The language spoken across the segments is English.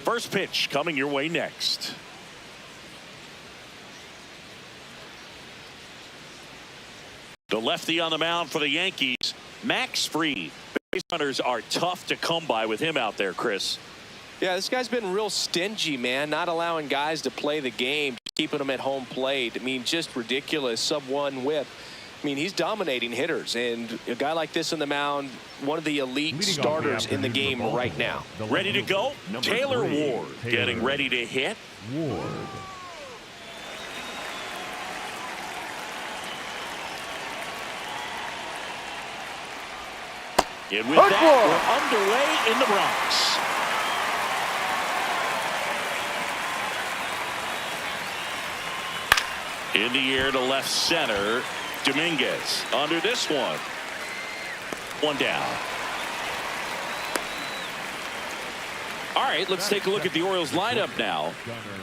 First pitch coming your way next. The lefty on the mound for the Yankees, Max Fried. Base runners are tough to come by with him out there, Chris. Yeah, this guy's been real stingy, man, not allowing guys to play the game, keeping them at home plate. I mean, just ridiculous. Sub-1 whip. I mean, he's dominating hitters, and a guy like this on the mound, one of the elite starters in the game right now. Ready to go? Taylor Ward getting ready to hit. Ward. And with that, we're underway in the Bronx. In the air to left center, Dominguez under this one. One down. All right, let's take a look at the Orioles lineup now.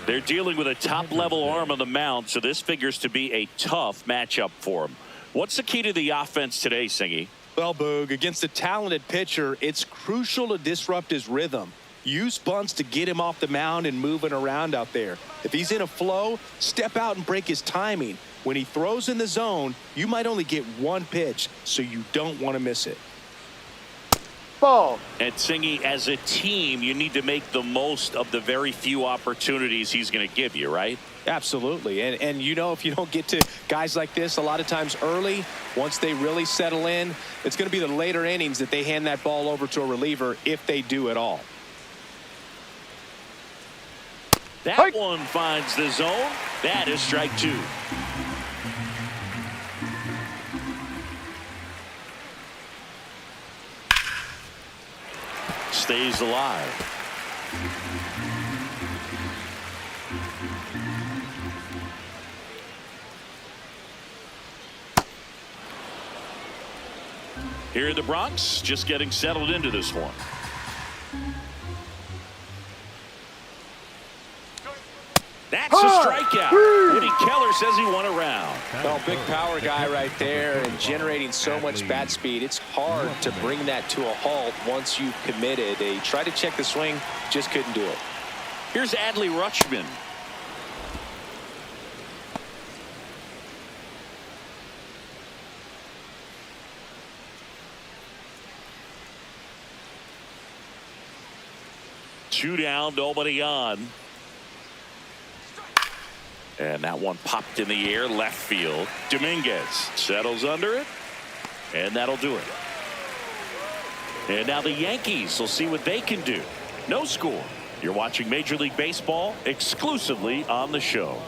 They're dealing with a top-level arm on the mound, so this figures to be a tough matchup for them. What's the key to the offense today, Singy? Well, Boog, against a talented pitcher, it's crucial to disrupt his rhythm. Use bunts to get him off the mound and moving around out there. If he's in a flow, step out and break his timing. When he throws in the zone, you might only get one pitch, so you don't want to miss it. Ball. And Singy, as a team, you need to make the most of the very few opportunities he's going to give you, right? Absolutely. And you know, if you don't get to guys like this a lot of times early, once they really settle in, it's going to be the later innings that they hand that ball over to a reliever, if they do at all. That one finds the zone. That is strike two. Stays alive. Here in the Bronx, just getting settled into this one. That's a strikeout. Woody Keller says he won a round. Well, big power guy right there and generating so much bat speed. It's hard to bring that to a halt once you've committed. They tried to check the swing, just couldn't do it. Here's Adley Rutschman. Two down, nobody on. And that one popped in the air, left field. Dominguez settles under it, and that'll do it. And now the Yankees will see what they can do. No score. You're watching Major League Baseball exclusively on the show.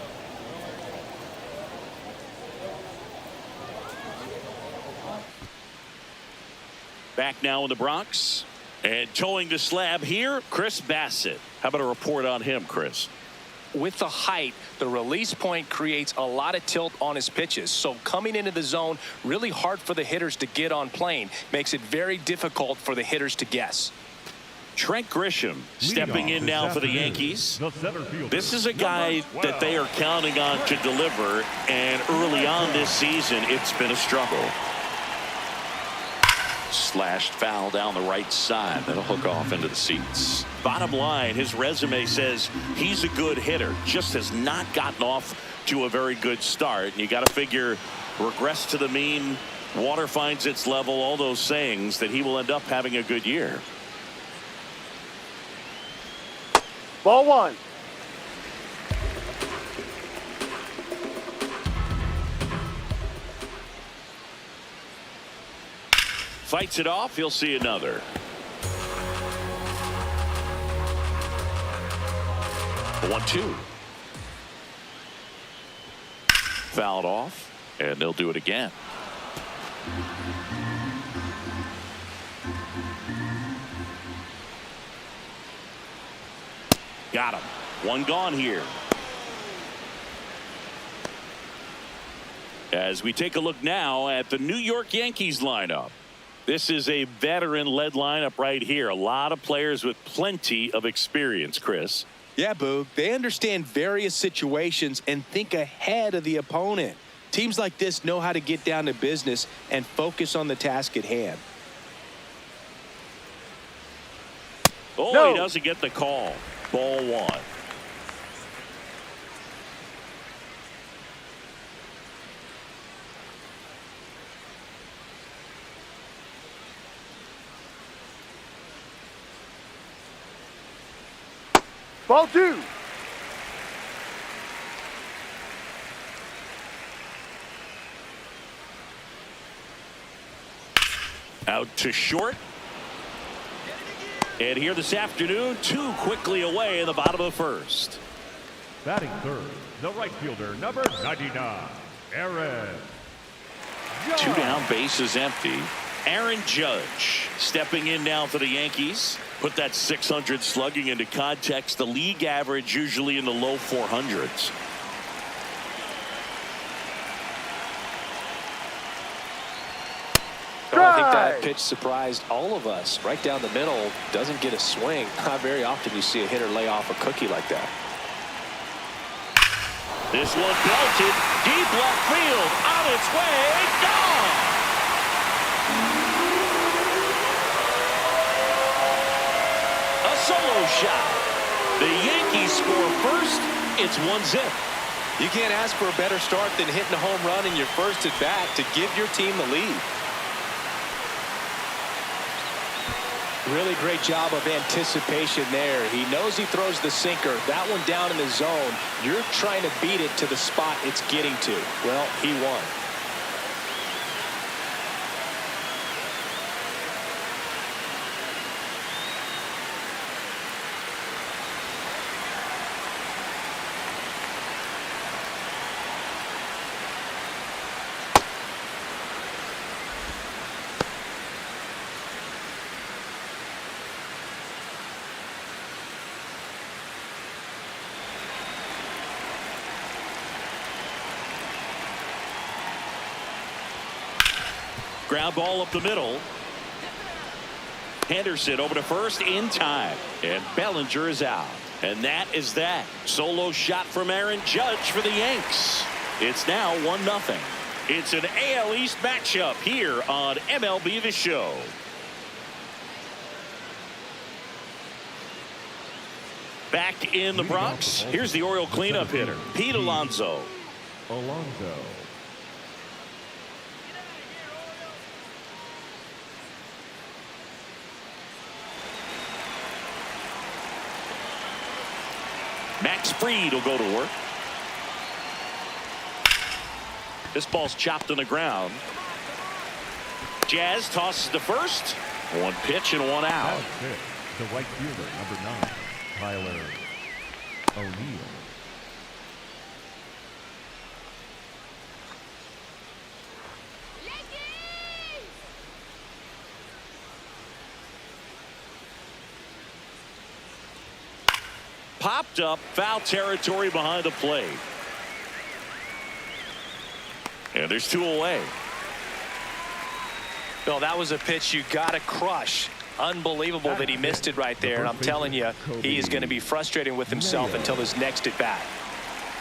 Back now in the Bronx. And towing the slab here, Chris Bassett. How about a report on him, Chris? With the height, the release point creates a lot of tilt on his pitches. So coming into the zone, really hard for the hitters to get on plane. Makes it very difficult for the hitters to guess. Trent Grisham stepping in now for the Yankees. This is a guy that they are counting on to deliver, and early on this season, it's been a struggle. Slashed foul down the right side. That'll hook off into the seats. Bottom line, his resume says he's a good hitter, just has not gotten off to a very good start. And you got to figure, regress to the mean, water finds its level, all those sayings, that he will end up having a good year. Ball one. Fights it off. He'll see another. 1-2. Fouled off, and they'll do it again. Got him. One gone here. As we take a look now at the New York Yankees lineup. This is a veteran-led lineup right here. A lot of players with plenty of experience, Chris. Yeah, Boog. They understand various situations and think ahead of the opponent. Teams like this know how to get down to business and focus on the task at hand. Oh, No. He doesn't get the call. Ball one. Ball two. Out to short. And here this afternoon, two quickly away in the bottom of the first. Batting third, the right fielder, number 99, Aaron Judge. Two down, bases empty. Aaron Judge stepping in now for the Yankees. Put that 600 slugging into context. The league average usually in the low 400s. Well, I think that pitch surprised all of us. Right down the middle, doesn't get a swing. Not very often you see a hitter lay off a cookie like that. This one belted deep left field, on its way, gone. A solo shot. The Yankees score first. It's 1-0. You can't ask for a better start than hitting a home run in your first at bat to give your team the lead. Really great job of anticipation there. He knows he throws the sinker. That one down in the zone. You're trying to beat it to the spot it's getting to. Well, he won. Ground ball up the middle. Henderson over to first in time. And Bellinger is out. And that is that. Solo shot from Aaron Judge for the Yanks. It's now 1-0. It's an AL East matchup here on MLB The Show. Back in the Bronx, here's the Oriole cleanup hitter, Pete Alonso. Max Fried will go to work. This ball's chopped on the ground. Jazz tosses to first. One pitch and one out. The right fielder, number 9, Tyler O'Neill. Popped up, foul territory behind the plate. And there's two away. Well, that was a pitch you got to crush. Unbelievable that he missed it right there. And I'm telling you, he is going to be frustrated with himself until his next at bat.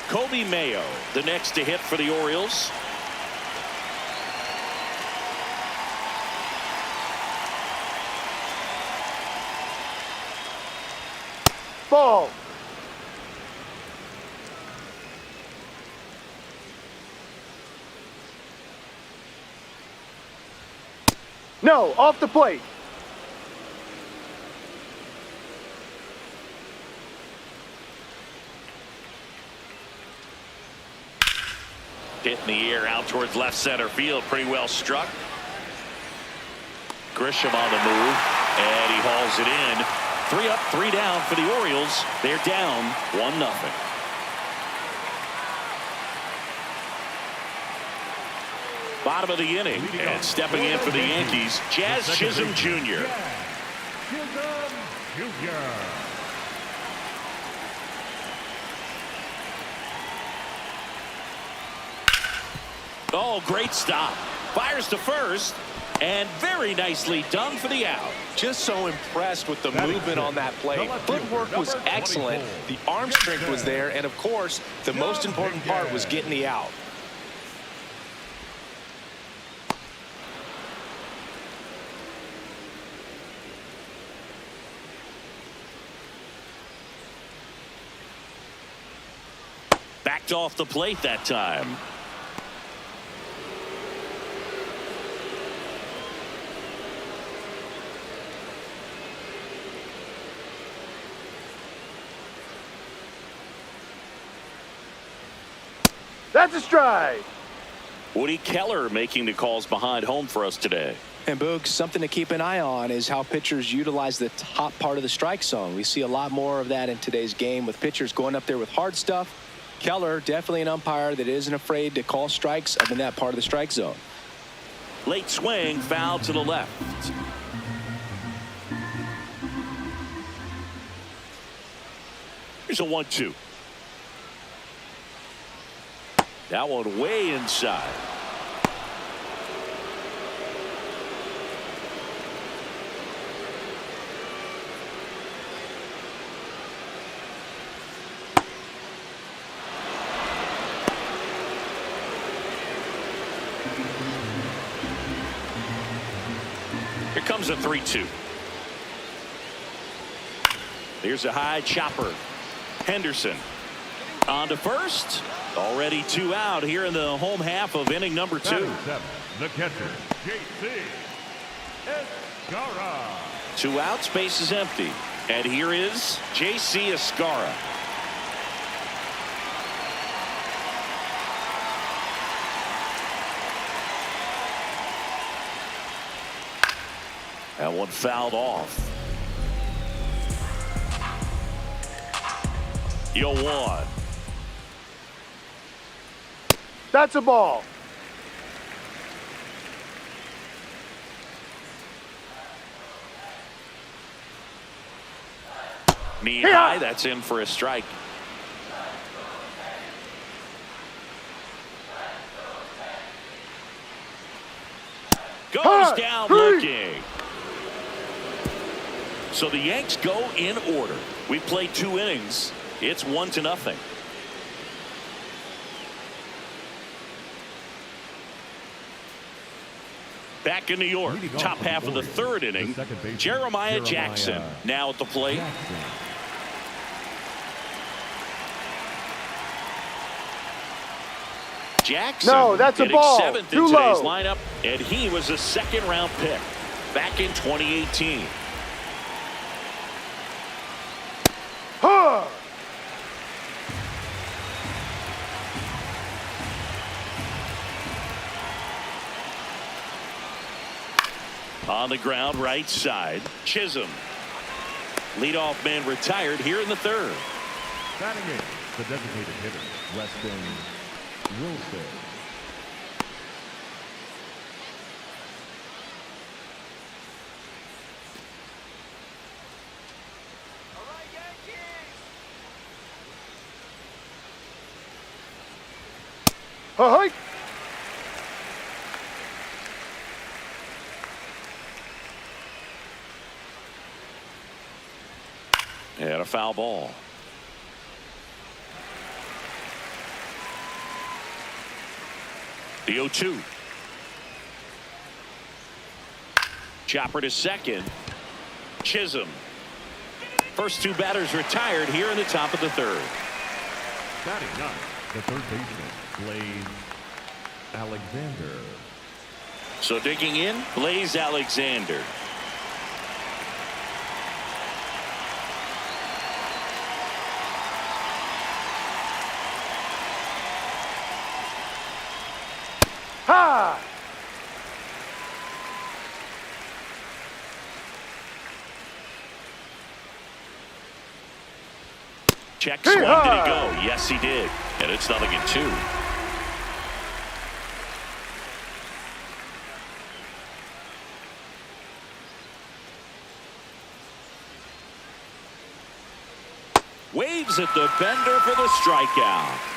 Kobe Mayo, the next to hit for the Orioles. Ball. No, off the plate. Hit in the air out towards left center field. Pretty well struck. Grisham on the move. And he hauls it in. 3 up, 3 down for the Orioles. They're down 1-0. Bottom of the inning. And stepping in for the Yankees, Jazz Chisholm Jr. Oh, great stop. Fires to first. And very nicely done for the out. Just so impressed with the movement on that play. Footwork was excellent. The arm strength was there. And, of course, the most important part was getting the out. Knocked off the plate that time. That's a strike. Woody Keller making the calls behind home for us today. And Boog, something to keep an eye on is how pitchers utilize the top part of the strike zone. We see a lot more of that in today's game with pitchers going up there with hard stuff. Keller, definitely an umpire that isn't afraid to call strikes up in that part of the strike zone. Late swing, foul to the left. Here's a 1-2. That one way inside. Here comes a 3-2. Here's a high chopper. Henderson on to first. Already 2 out here in the home half of inning number 2. The catcher, J.C. Escara. 2 outs, base is empty. And here is J.C. Escara. That one fouled off. 0-1. That's a ball. Knee high, that's in for a strike. Goes down looking. So the Yanks go in order. We played 2 innings. It's 1-0. Back in New York, top half of the 3rd inning, Jeremiah Jackson now at the plate. Jackson that's a hitting ball. 7th in Too today's low. lineup, and he was a 2nd-round pick back in 2018. Huh. On the ground, right side, Chisholm. Leadoff man retired here in the 3rd. Batting in, the designated hitter, Weston Wilson. Ahoy. And a foul ball. The 0-2. Chopper to second. Chisholm. First 2 batters retired here in the top of the 3rd. Batting 9, the third baseman, Blaze Alexander. So digging in, Blaze Alexander. Ha! Check swung. Did he go? Yes, he did. And it's 0-2. Waves at the bender for the strikeout.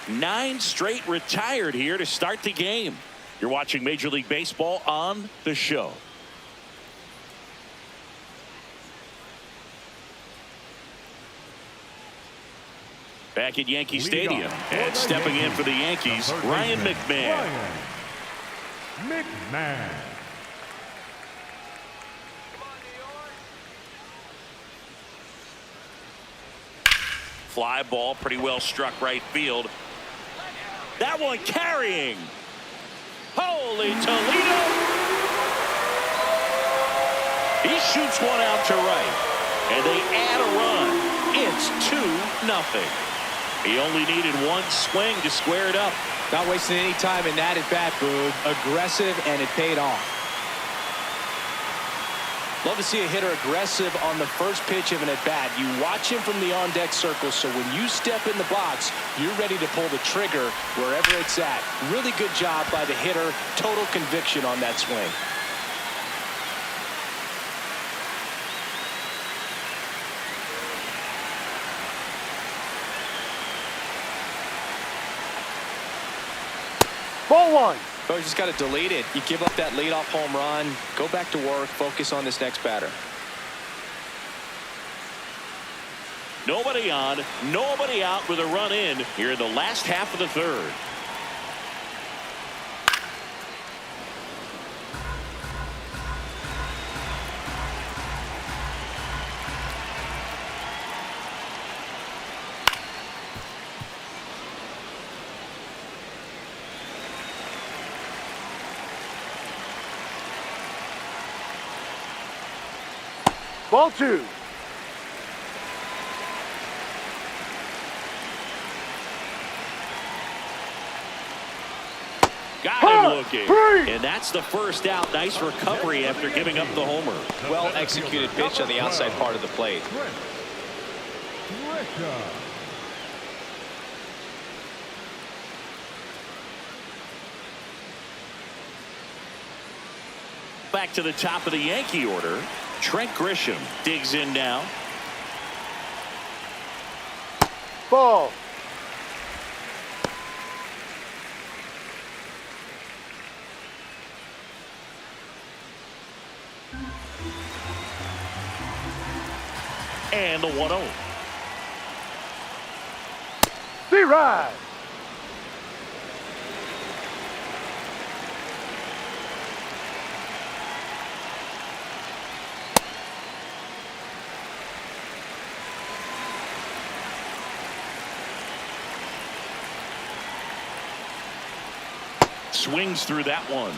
9 straight retired here to start the game. You're watching Major League Baseball on The Show. Back at Yankee Stadium, and stepping in for the Yankees, Ryan McMahon. McMahon. Fly ball pretty well struck right field. That one carrying. Holy Toledo. He shoots one out to right. And they add a run. It's 2-0. He only needed one swing to square it up. Not wasting any time in that at bat, Boog. Aggressive, and it paid off. Love to see a hitter aggressive on the first pitch of an at-bat. You watch him from the on-deck circle, so when you step in the box, you're ready to pull the trigger wherever it's at. Really good job by the hitter. Total conviction on that swing. Ball one. Oh, you just got to delete it. You give up that leadoff home run. Go back to work. Focus on this next batter. Nobody on, nobody out with a run in here in the last half of the third. Ball two. Got him looking. And that's the first out. Nice recovery after giving up the homer. Well executed pitch on the outside part of the plate. Back to the top of the Yankee order. Trent Grisham digs in now. Ball. And the 1-0. D-Ride. Swings through that one.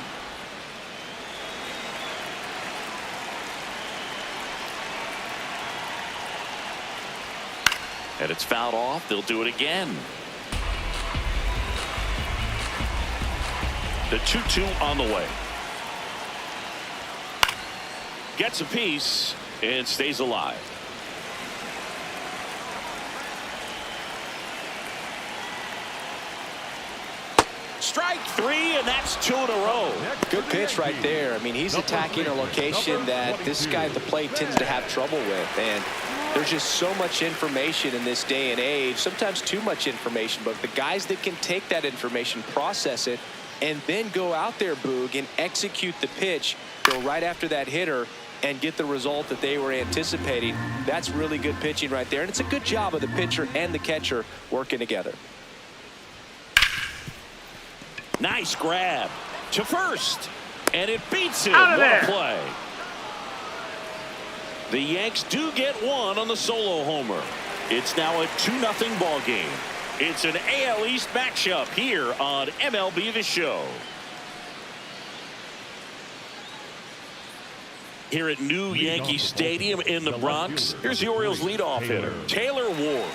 And it's fouled off. They'll do it again. The 2-2 on the way. Gets a piece and stays alive. Strike three, and that's 2 in a row. Good pitch right there. I mean, he's attacking a location that this guy at the plate tends to have trouble with. And there's just so much information in this day and age, sometimes too much information. But the guys that can take that information, process it, and then go out there, Boog, and execute the pitch, go right after that hitter, and get the result that they were anticipating. That's really good pitching right there. And it's a good job of the pitcher and the catcher working together. Nice grab to first, and it beats him. Out of What there. a play. The Yanks do get one on the solo homer. It's now a 2-0 ball game. It's an AL East matchup here on MLB The Show. Here at New Yankee Stadium in the Bronx, here's the Orioles leadoff hitter, Taylor Ward.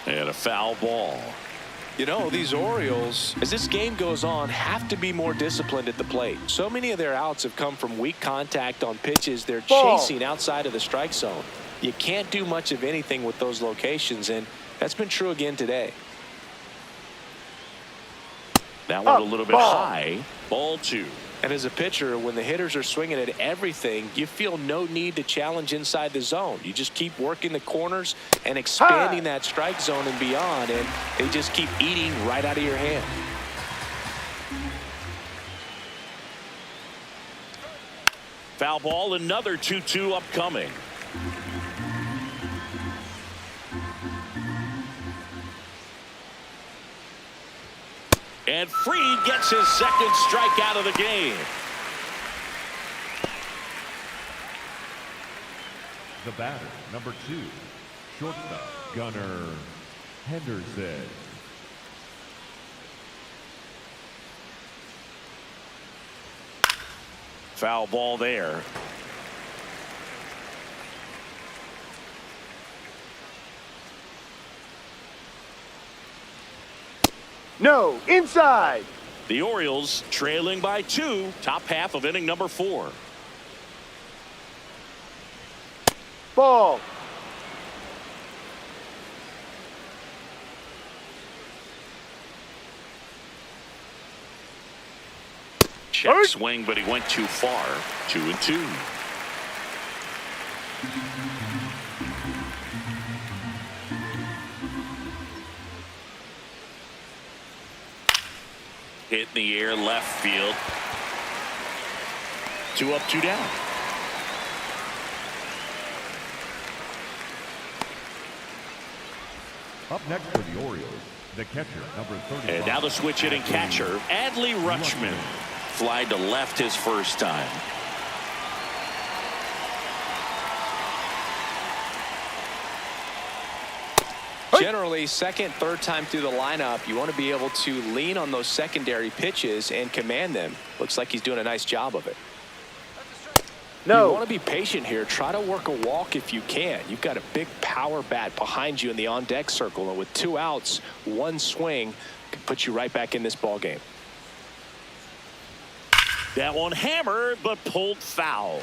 And a foul ball. You know, these Orioles, as this game goes on, have to be more disciplined at the plate. So many of their outs have come from weak contact on pitches they're Ball. chasing outside of the strike zone. You can't do much of anything with those locations, and that's been true again today. That one a little bit Ball. high. Ball two. And as a pitcher, when the hitters are swinging at everything, you feel no need to challenge inside the zone. You just keep working the corners and expanding that strike zone and beyond, and they just keep eating right out of your hand. Foul ball, another 2-2 upcoming. And Fried gets his second strikeout of the game. The batter, number 2, shortstop, Gunnar Henderson. Foul ball there. No, inside. The Orioles trailing by 2, top half of inning number 4. Ball. Check swing, but he went too far. 2-2. Hit in the air, left field. 2 up, 2 down. Up next for the Orioles, the catcher, number 35. And now the switch hitting catcher, Adley Rutschman. Fly to left his first time. Generally, second, third time through the lineup, you want to be able to lean on those secondary pitches and command them. Looks like he's doing a nice job of it. No. You want to be patient here. Try to work a walk if you can. You've got a big power bat behind you in the on-deck circle, and with 2 outs, 1 swing could put you right back in this ball game. That one hammered, but pulled foul.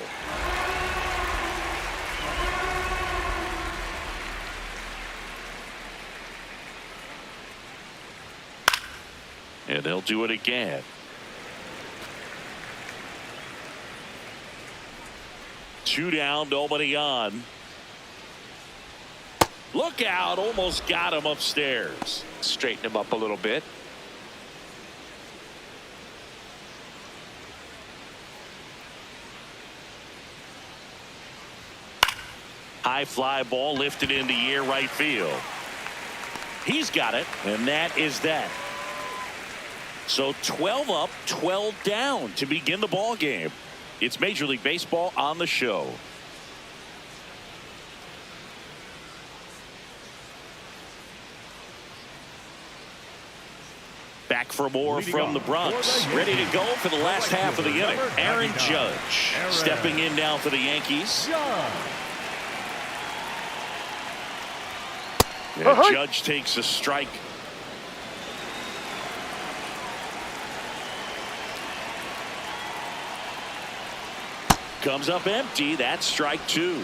And they'll do it again. 2 down, nobody on. Look out, almost got him upstairs. Straighten him up a little bit. High fly ball lifted in the air, right field. He's got it, and that is that. So 12 up, 12 down to begin the ball game. It's Major League Baseball on the show. Back for more from the Bronx. Ready to go for the last half of the inning. Aaron Judge stepping in now for the Yankees. And Judge takes a strike. Comes up empty. That's strike 2.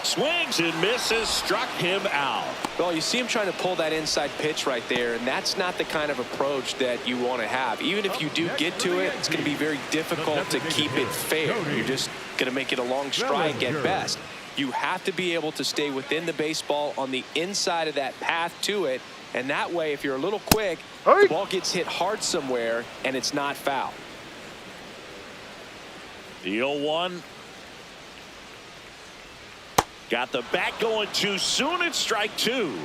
Swings and misses, struck him out. Well, you see him trying to pull that inside pitch right there, and that's not the kind of approach that you want to have. Even if you do get to it, it's going to be very difficult to keep it fair. You're just going to make it a long strike at best. You have to be able to stay within the baseball on the inside of that path to it, and that way, if you're a little quick, the ball gets hit hard somewhere, and it's not foul. The 0-1. Got the bat going too soon. It's strike 2.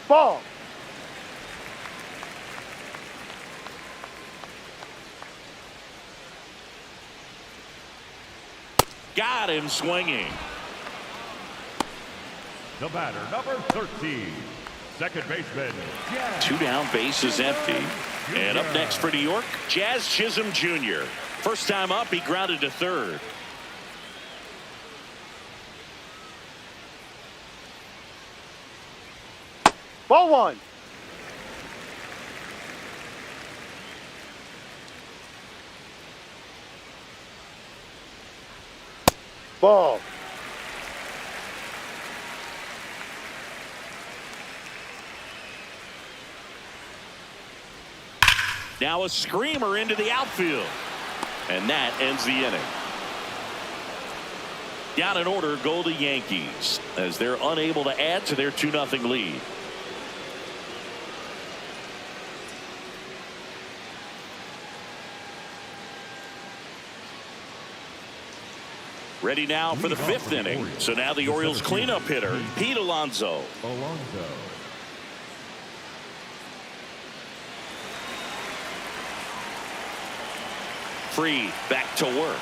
Ball. Got him swinging. The batter, number 13, second baseman. 2 down, base is empty. And up next for New York, Jazz Chisholm Jr. First time up, he grounded to third. Ball 1. Ball. Now a screamer into the outfield. And that ends the inning. Down in order go the Yankees as they're unable to add to their 2-0 lead. Ready now for the 5th inning. So now the Orioles cleanup hitter, Pete Alonso. Free, back to work.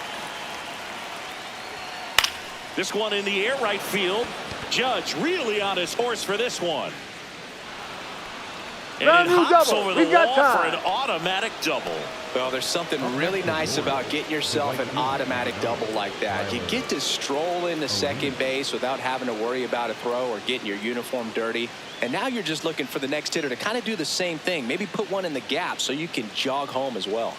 This one in the air right field. Judge really on his horse for this one. And it hops over the wall for an automatic double. Well, there's something really nice about getting yourself an automatic double like that. You get to stroll into second base without having to worry about a throw or getting your uniform dirty. And now you're just looking for the next hitter to kind of do the same thing. Maybe put one in the gap so you can jog home as well.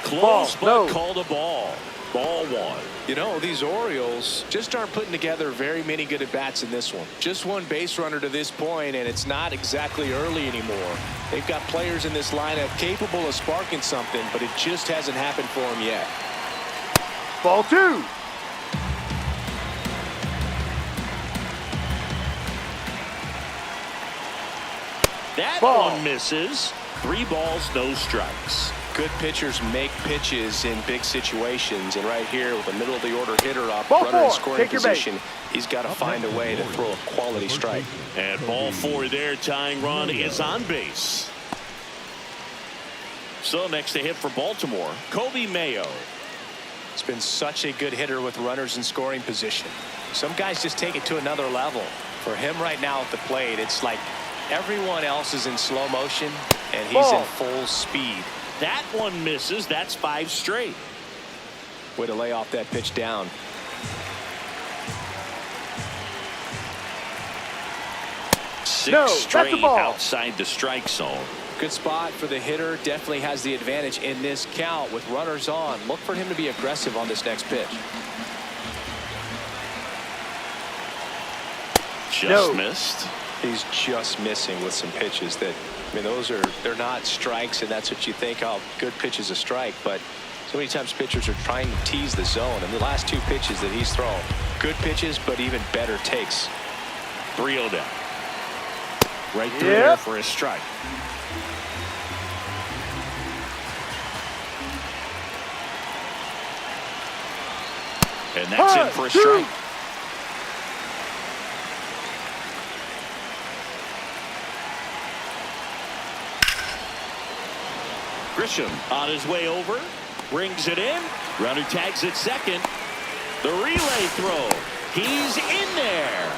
Close, but called a ball. Ball 1. You know, these Orioles just aren't putting together very many good at-bats in this one. Just one base runner to this point, and it's not exactly early anymore. They've got players in this lineup capable of sparking something, but it just hasn't happened for them yet. Ball 2. That one misses. 3 balls, no strikes. Good pitchers make pitches in big situations, and right here with the middle of the order hitter up, Ball runner in 4. scoring position, he's got to find a way to throw a quality strike. And ball 4 there, tying run is on base. So next to hit for Baltimore, Mayo. It's been such a good hitter with runners in scoring position. Some guys just take it to another level. For him right now at the plate, it's like everyone else is in slow motion, and he's in full speed. That one misses. That's 5 straight. Way to lay off that pitch down. Six straight outside the strike zone. Good spot for the hitter. Definitely has the advantage in this count with runners on. Look for him to be aggressive on this next pitch. Just missed. He's just missing with some pitches that, I mean, they're not strikes, and that's what you think, oh, good pitch is a strike. But so many times pitchers are trying to tease the zone, and the last 2 pitches that he's thrown, good pitches, but even better takes. 3-0 down. Right through there for a strike. And that's in for a strike. Grisham on his way over, brings it in. Runner tags at second. The relay throw. He's in there.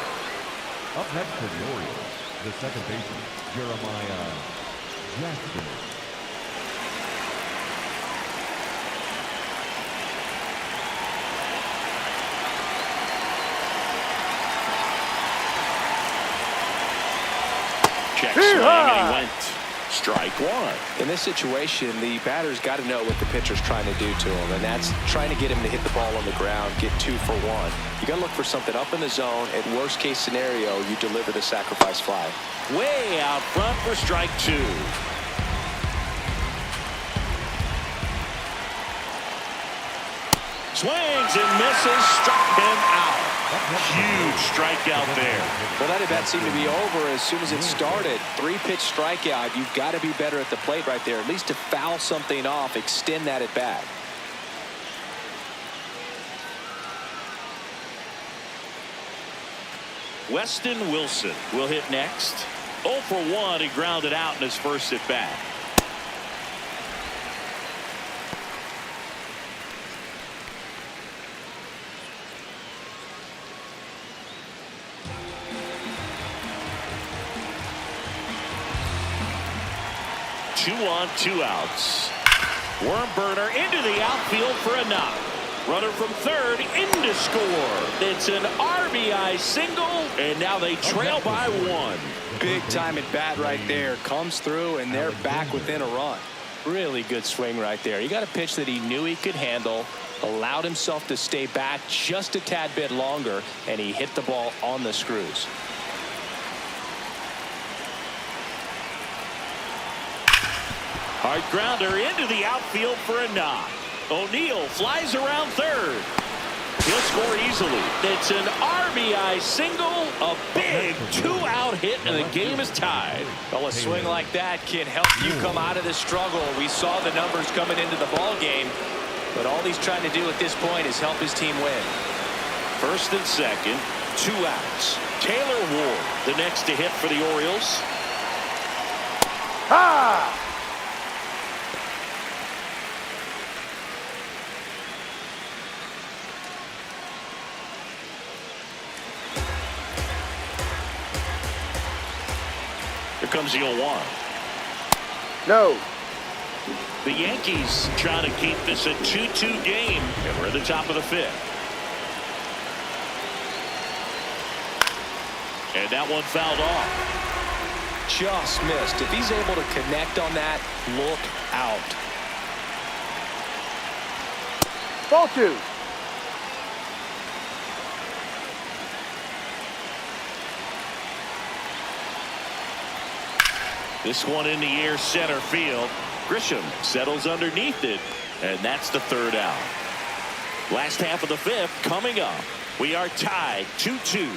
Up next for the Orioles, the second baseman, Jeremiah Jackson. Check swing, and he went. Strike 1. In this situation, the batter's got to know what the pitcher's trying to do to him, and that's trying to get him to hit the ball on the ground, get 2 for 1. You got to look for something up in the zone. At worst case scenario, you deliver the sacrifice fly. Way out front for strike 2. Swings and misses, struck him out. Huge strikeout there. Well, that at-bat seemed to be over as soon as it started. 3-pitch strikeout. You've got to be better at the plate right there, at least to foul something off, extend that at-bat. Weston Wilson will hit next. 0 for 1. He grounded out in his first at-bat. Two on, 2 outs. Worm burner into the outfield for a knock. Runner from third in to score. It's an RBI single, and now they trail by 1. Big time at bat right there. Comes through, and they're back within a run. Really good swing right there. He got a pitch that he knew he could handle, allowed himself to stay back just a tad bit longer, and he hit the ball on the screws. Hard grounder into the outfield for a knock. O'Neill flies around third. He'll score easily. It's an RBI single, a big two-out hit, and the game is tied. Well, a swing like that can help you come out of this struggle. We saw the numbers coming into the ball game, but all he's trying to do at this point is help his team win. First and second, 2 outs. Taylor Ward, the next to hit for the Orioles. Ha! Here comes the 0-1. No. The Yankees trying to keep this a 2-2 game, and we're at the top of the 5th. And that one fouled off. Just missed. If he's able to connect on that, look out. Ball 2. This one in the air, center field. Grisham settles underneath it, and that's the 3rd out. Last half of the 5th coming up. We are tied 2-2.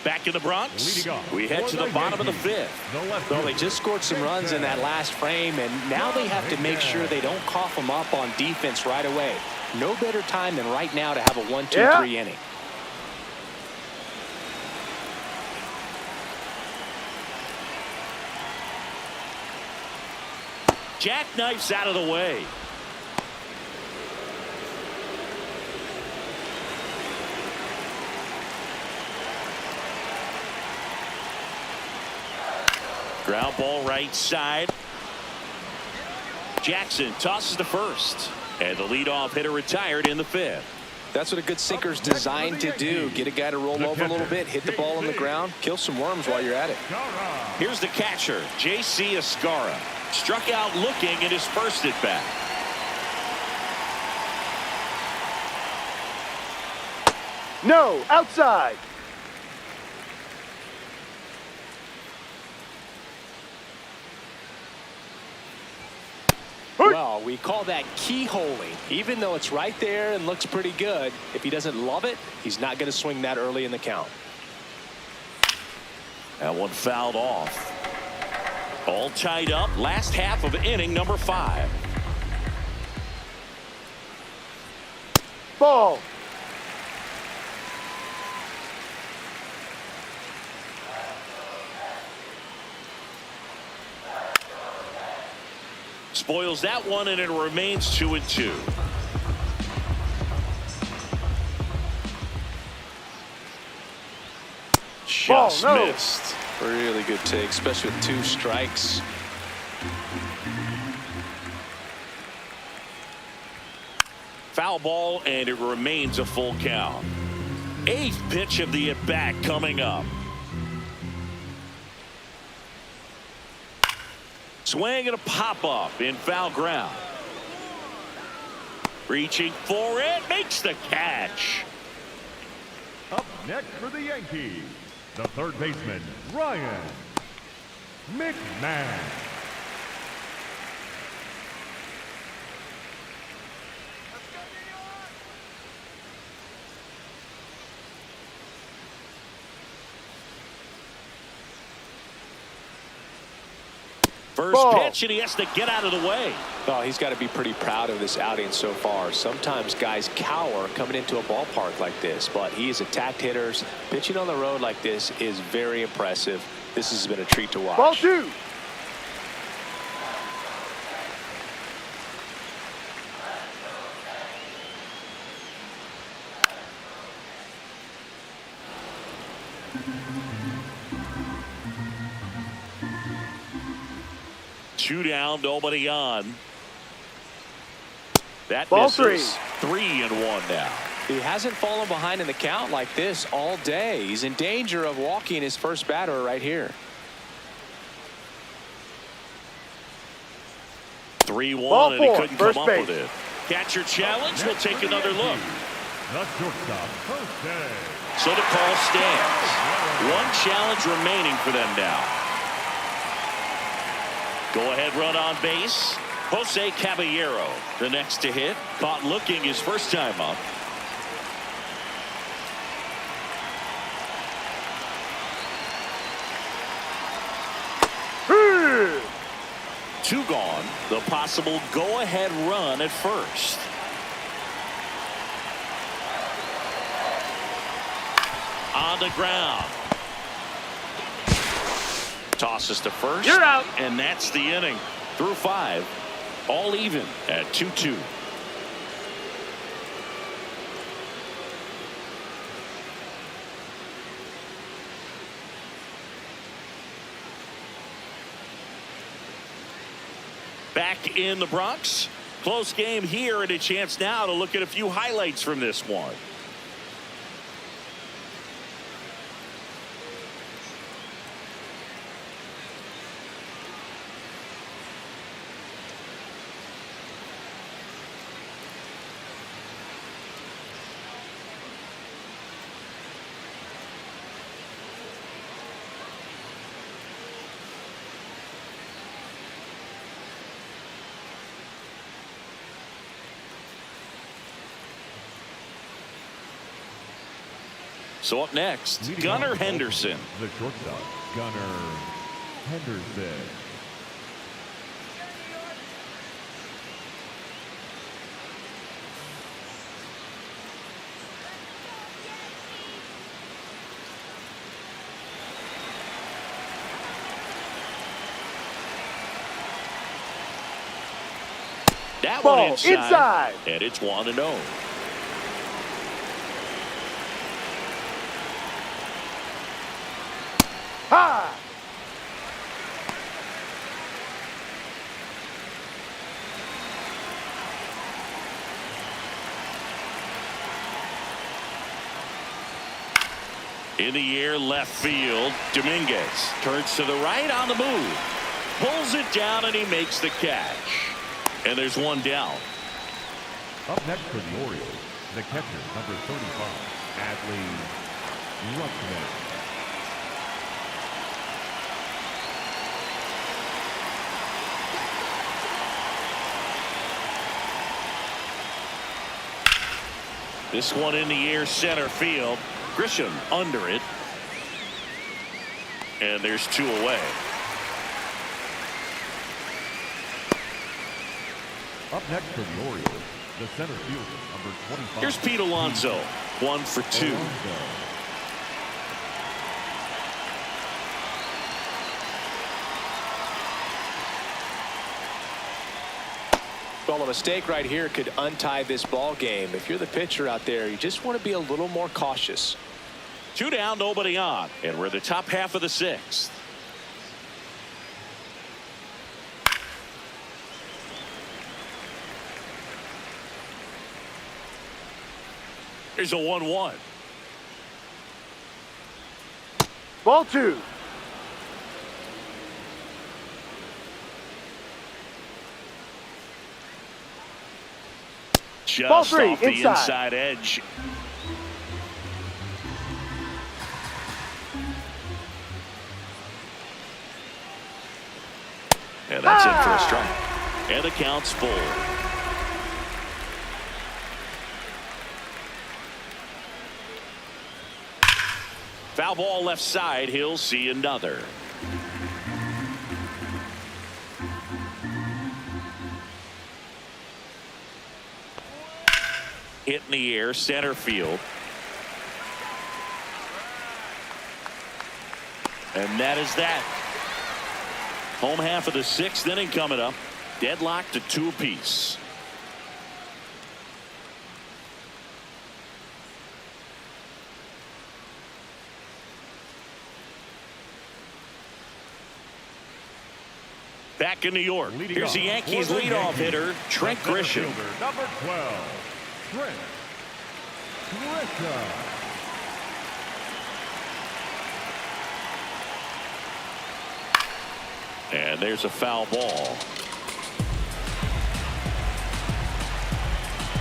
Back in the Bronx, we head to the bottom of the 5th. Well, they just scored some runs in that last frame, and now they have to make sure they don't cough them up on defense right away. No better time than right now to have a 1-2-3 inning. Jackknifes out of the way. Ground ball right side. Jackson tosses to first, and the leadoff hitter retired in the 5th. That's what a good sinker's designed to do. Get a guy to roll over a little bit, hit the ball on the ground, kill some worms while you're at it. Here's the catcher, J.C. Escara. Struck out looking in his first at bat. No. Outside. Well, we call that keyholing. Even though it's right there and looks pretty good, if he doesn't love it, he's not going to swing that early in the count. That one fouled off. All tied up. Last half of inning number 5. Ball. Spoils that one, and it remains 2-2. Just no. missed. Really good take, especially with 2 strikes. Foul ball, and it remains a full count. 8th pitch of the at-bat coming up. Swing and a pop-up in foul ground. Reaching for it, makes the catch. Up next for the Yankees, the 3rd baseman, Ryan McMahon. First pitch, and he has to get out of the way. Oh, he's got to be pretty proud of this outing so far. Sometimes guys cower coming into a ballpark like this, but he has attacked hitters. Pitching on the road like this is very impressive. This has been a treat to watch. Ball 2. Two down, nobody on. That Ball misses. 3-1 now. He hasn't fallen behind in the count like this all day. He's in danger of walking his first batter right here. 3-1, and he couldn't first come up base. with it. Catcher challenge. We'll take another look. The shortstop, Este. So the call stands. One challenge remaining for them now. Go-ahead run on base. Jose Caballero, the next to hit. Caught looking his first time up. Two gone. The possible go-ahead run at first. On the ground. Tosses to first. You're out. And that's the inning. Through 5. All even at 2-2. Back in the Bronx. Close game here, and a chance now to look at a few highlights from this one. So up next, Gunnar Henderson. The shortstop, Gunnar Henderson. That Ball one inside. And it's 1-0. Ha! In the air, left field. Dominguez turns to the right on the move. Pulls it down, and he makes the catch. And there's one down. Up next for the Orioles, the catcher, number 35, Adley Rutschman. This one in the air, center field. Grisham under it. And there's 2 away. Up next for the Orioles, the center fielder, number 25. Here's Pete Alonso, 1 for 2. Alonso. Well, a mistake right here could untie this ball game. If you're the pitcher out there, you just want to be a little more cautious. 2 down, nobody on. And we're the top half of the 6th. Here's a 1-1. Ball 2. Just Ball 3, off the inside. inside edge. And that's it for a strike. And the count's full. Foul ball left side. He'll see another. Hit in the air, center field. And that is that. Home half of the 6th inning coming up. Deadlocked at 2 apiece. Back in New York. Leading Here's the off Yankees for the leadoff Yankees, hitter, Trent the center Grisham. fielder, number 12, Trent Grisham. And there's a foul ball.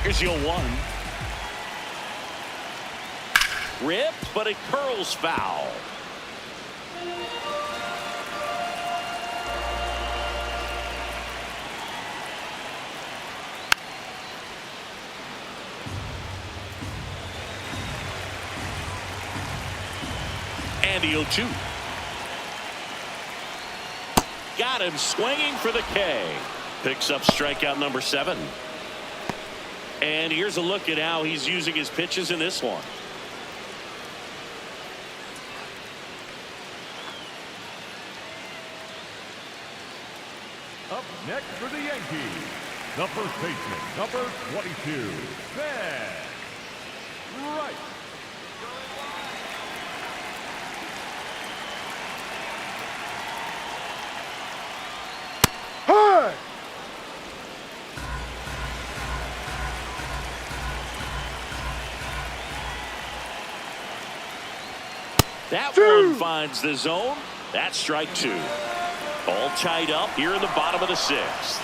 Here's the 0-1. ripped, but it curls foul. And he'll shoot. Got him swinging for the K. Picks up strikeout number 7. And here's a look at how he's using his pitches in this one. Up next for the Yankees, the first baseman, number 22, Ben Wright. Hard. That one finds the zone. That's strike 2. All tied up here in the bottom of the 6th.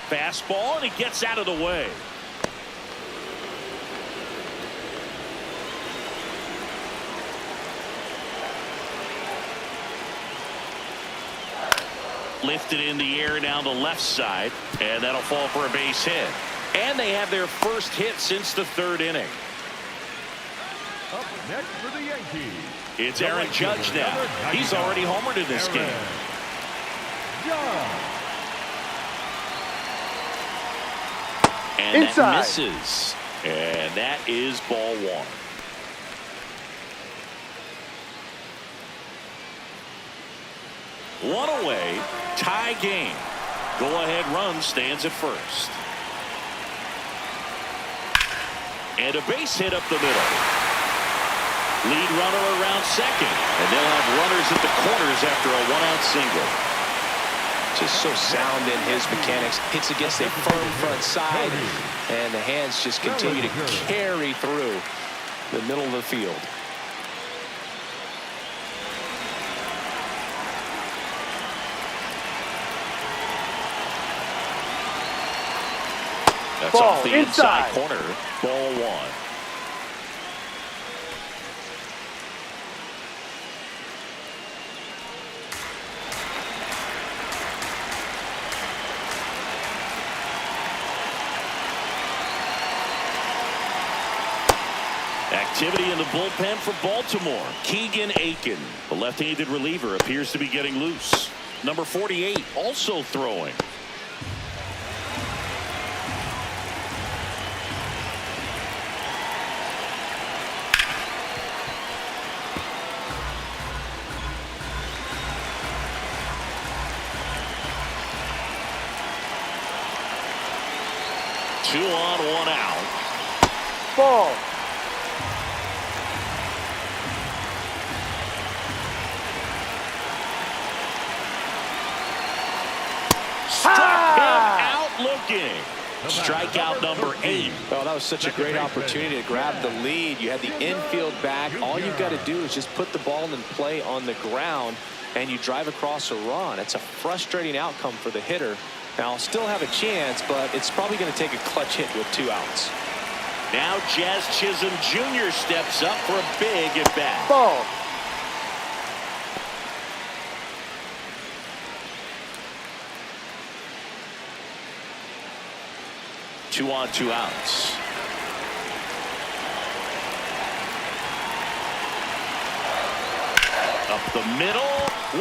Fastball, and he gets out of the way. Lifted in the air down the left side, and that'll fall for a base hit. And they have their first hit since the 3rd inning. Up next for the Yankees, It's Aaron Judge now. He's already homered in this game. And Inside. that misses. And that is ball 1. One away, tie game. Go-ahead run stands at first. And a base hit up the middle. Lead runner around second. And they'll have runners at the corners after a 1-out single. Just so sound in his mechanics. Hits against a firm front side, and the hands just continue to carry through the middle of the field. That's Ball off the inside corner. Ball 1. Activity in the bullpen for Baltimore. Keegan Aiken, the left-handed reliever, appears to be getting loose. Number 48 also throwing. Two on, 1 out. Ball. Struck him out looking. Strikeout number 8. Well, that was such a great opportunity to grab the lead. You had the infield back. All you've got to do is just put the ball in play on the ground, and you drive across a run. It's a frustrating outcome for the hitter. Now, still have a chance, but it's probably going to take a clutch hit with 2 outs. Now Jazz Chisholm Jr. steps up for a big at bat. Ball. Two on, 2 outs. Up the middle.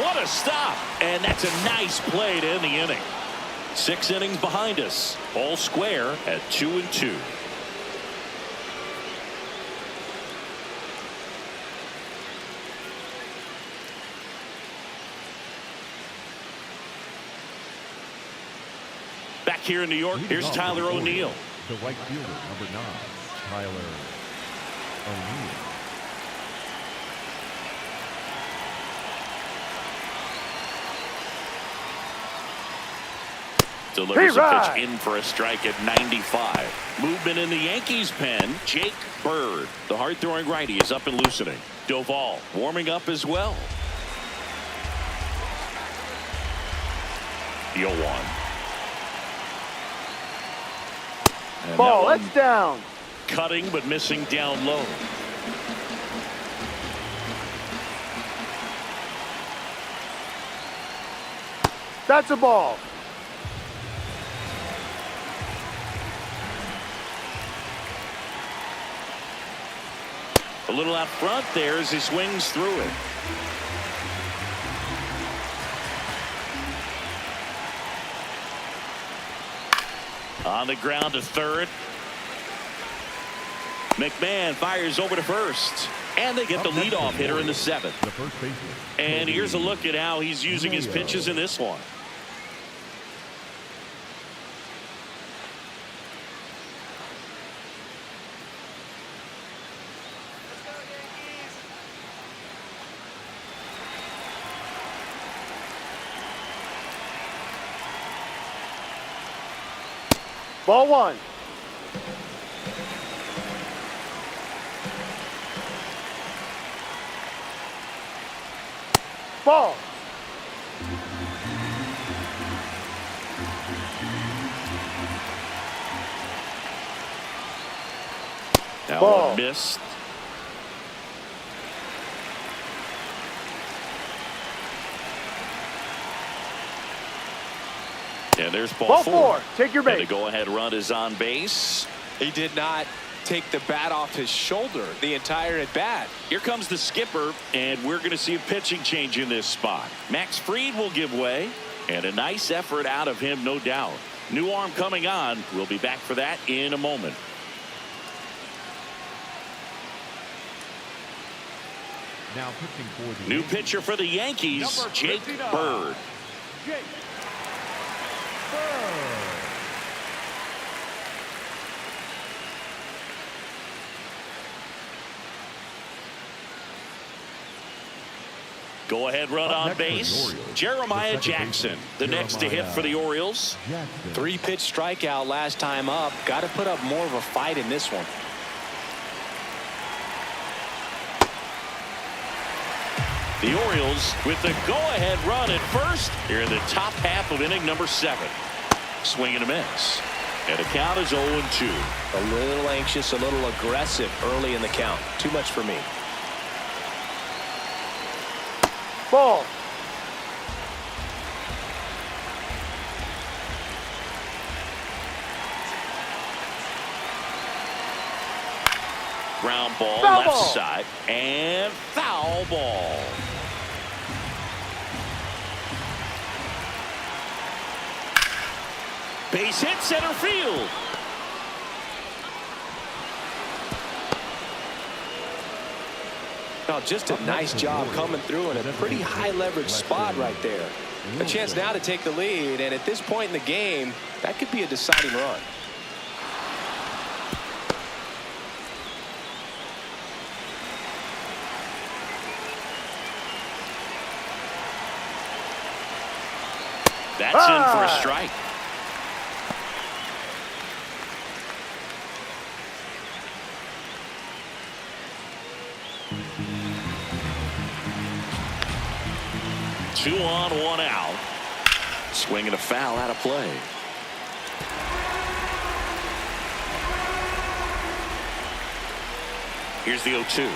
What a stop. And that's a nice play to end the inning. 6 innings behind us. All square at 2-2. Back here in New York, here's Tyler O'Neill. The right fielder, number 9, Tyler O'Neill. Delivers a pitch in for a strike at 95. Movement in the Yankees pen. Jake Bird, the hard-throwing righty, is up and loosening. Doval warming up as well. The 0-1. Ball. That's down. cutting but missing down low. That's a ball. A little out front there as he swings through it. On the ground to third. McMahon fires over to first. And they get the leadoff hitter in the seventh. And here's a look at how he's using his pitches in this one. Ball one. Ball. Now Ball. missed. And there's ball four. Take your And base. the go-ahead run is on base. He did not take the bat off his shoulder the entire at bat. Here comes the skipper, and we're going to see a pitching change in this spot. Max Fried will give way, and a nice effort out of him, no doubt. New arm coming on. We'll be back for that in a moment. Now pitching for the New pitcher for the Yankees, Number Jake 59. Bird. Jake Bird. Go-ahead run Up on next for the base. Orioles, Jeremiah the second Jackson, baseman, the next to hit for the Orioles. Jackson. 3-pitch strikeout last time up. Got to put up more of a fight in this one. The Orioles with the go-ahead run at first here in the top half of inning number 7. Swing and a miss. And the count is 0-2. A little anxious, a little aggressive early in the count. Too much for me. Ball. Ground ball, Foul left ball. side, and foul ball. Base hit center field. Oh, just a nice job coming through in a pretty high leverage spot right there. A chance now to take the lead, and at this point in the game, that could be a deciding run. That's in for a strike. Two on, one out. Swinging a foul out of play. Here's the 0-2.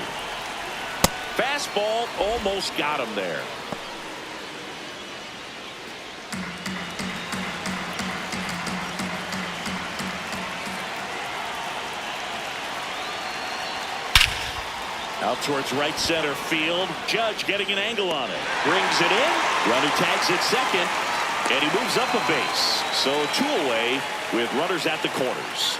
Fastball almost got him there. Out towards right center field. Judge getting an angle on it. Brings it in. Runner tags at second. And he moves up a base. So 2 away with runners at the corners.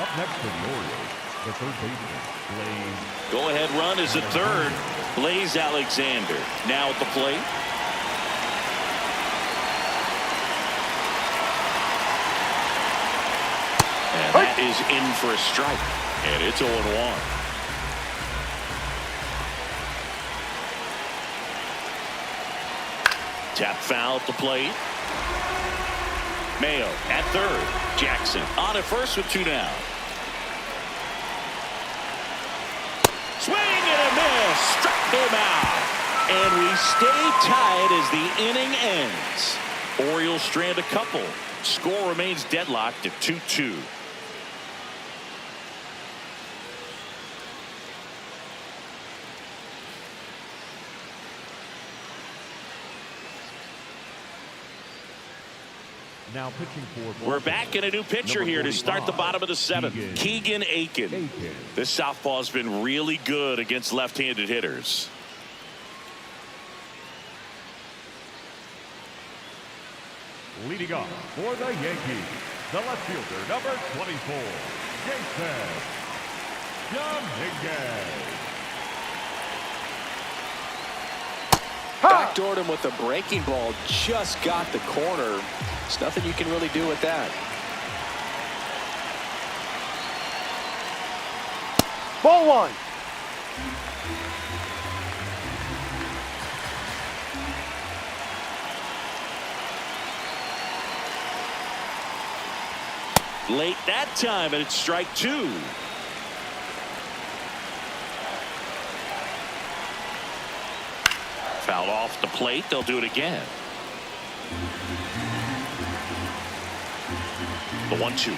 Up next for the Orioles, the third baseman, Blaze. Go ahead run is a third. Blaze Alexander now at the plate. And that is in for a strike. And it's 0-1. Tap foul at the plate. Mayo at third. Jackson on at first with 2 down. Swing and a miss. Struck him out. And we stay tied as the inning ends. Orioles strand a couple. Score remains deadlocked at 2-2. Now pitching for We're back in a new pitcher Number here to start the 45, bottom of the seventh. Keegan Aiken. This southpaw's been really good against left-handed hitters. Leading off for the Yankees, the left fielder, number 24, Jason Dominguez. Backdoored him with a breaking ball. Just got the corner. There's nothing you can really do with that. Ball one. Late that time, and it's strike two. Foul off the plate. They'll do it again. The 1-2.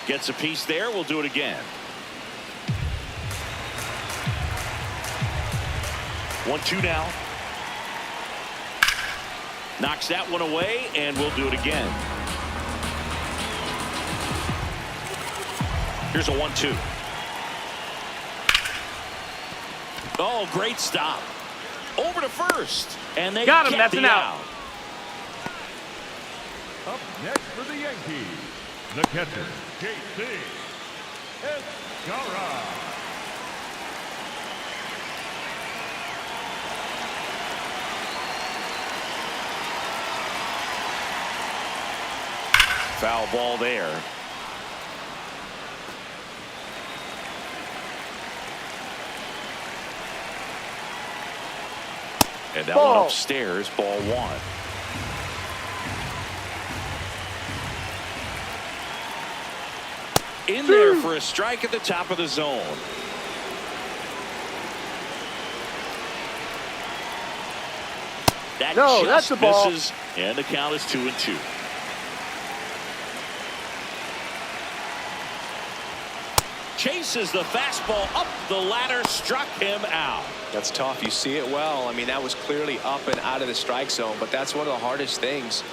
Gets a piece there. We'll do it again. 1-2 now. Knocks that one away, and we'll do it again. Here's a 1-2. Oh, great stop. Over to first. And they Got him. get That's the an out. Up next for the Yankees, the catcher, JC Escara. Foul ball there. And that one upstairs, ball one. In there for a strike at the top of the zone. That No, just that's the ball. misses, and the count is 2-2. Chases the fastball up the ladder, struck him out. That's tough. You see it well. I mean, that was clearly up and out of the strike zone, but that's one of the hardest things.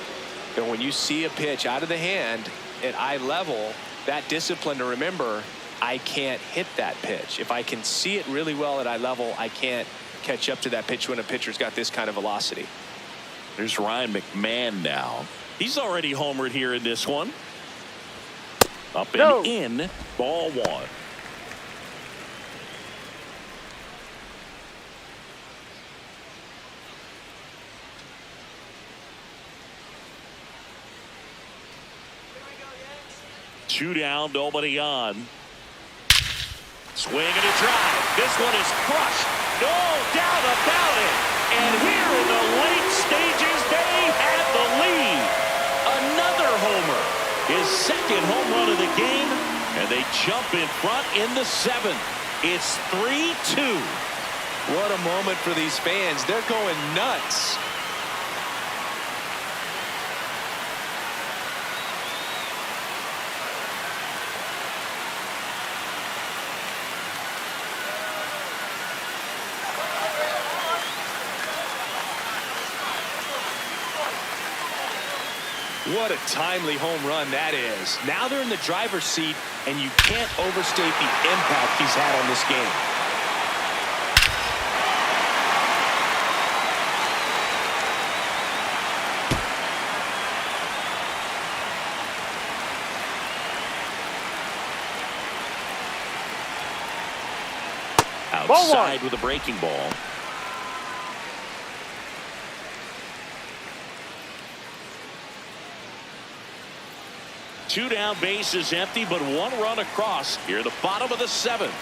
You know, when you see a pitch out of the hand at eye level, that discipline to remember, I can't hit that pitch. If I can see it really well at eye level, I can't catch up to that pitch when a pitcher's got this kind of velocity. There's Ryan McMahon now. He's already homered here in this one. Up and in, ball one. Two down, nobody on. Swing and a drive. This one is crushed. No doubt about it. And here in the late stages, they had the lead. Another homer. His second home run of the game. And they jump in front in the seventh. It's 3-2. What a moment for these fans. They're going nuts. What a timely home run that is. Now they're in the driver's seat, and you can't overstate the impact he's had on this game. Outside with a breaking ball. Two down, bases empty, but one run across here, the bottom of the seventh.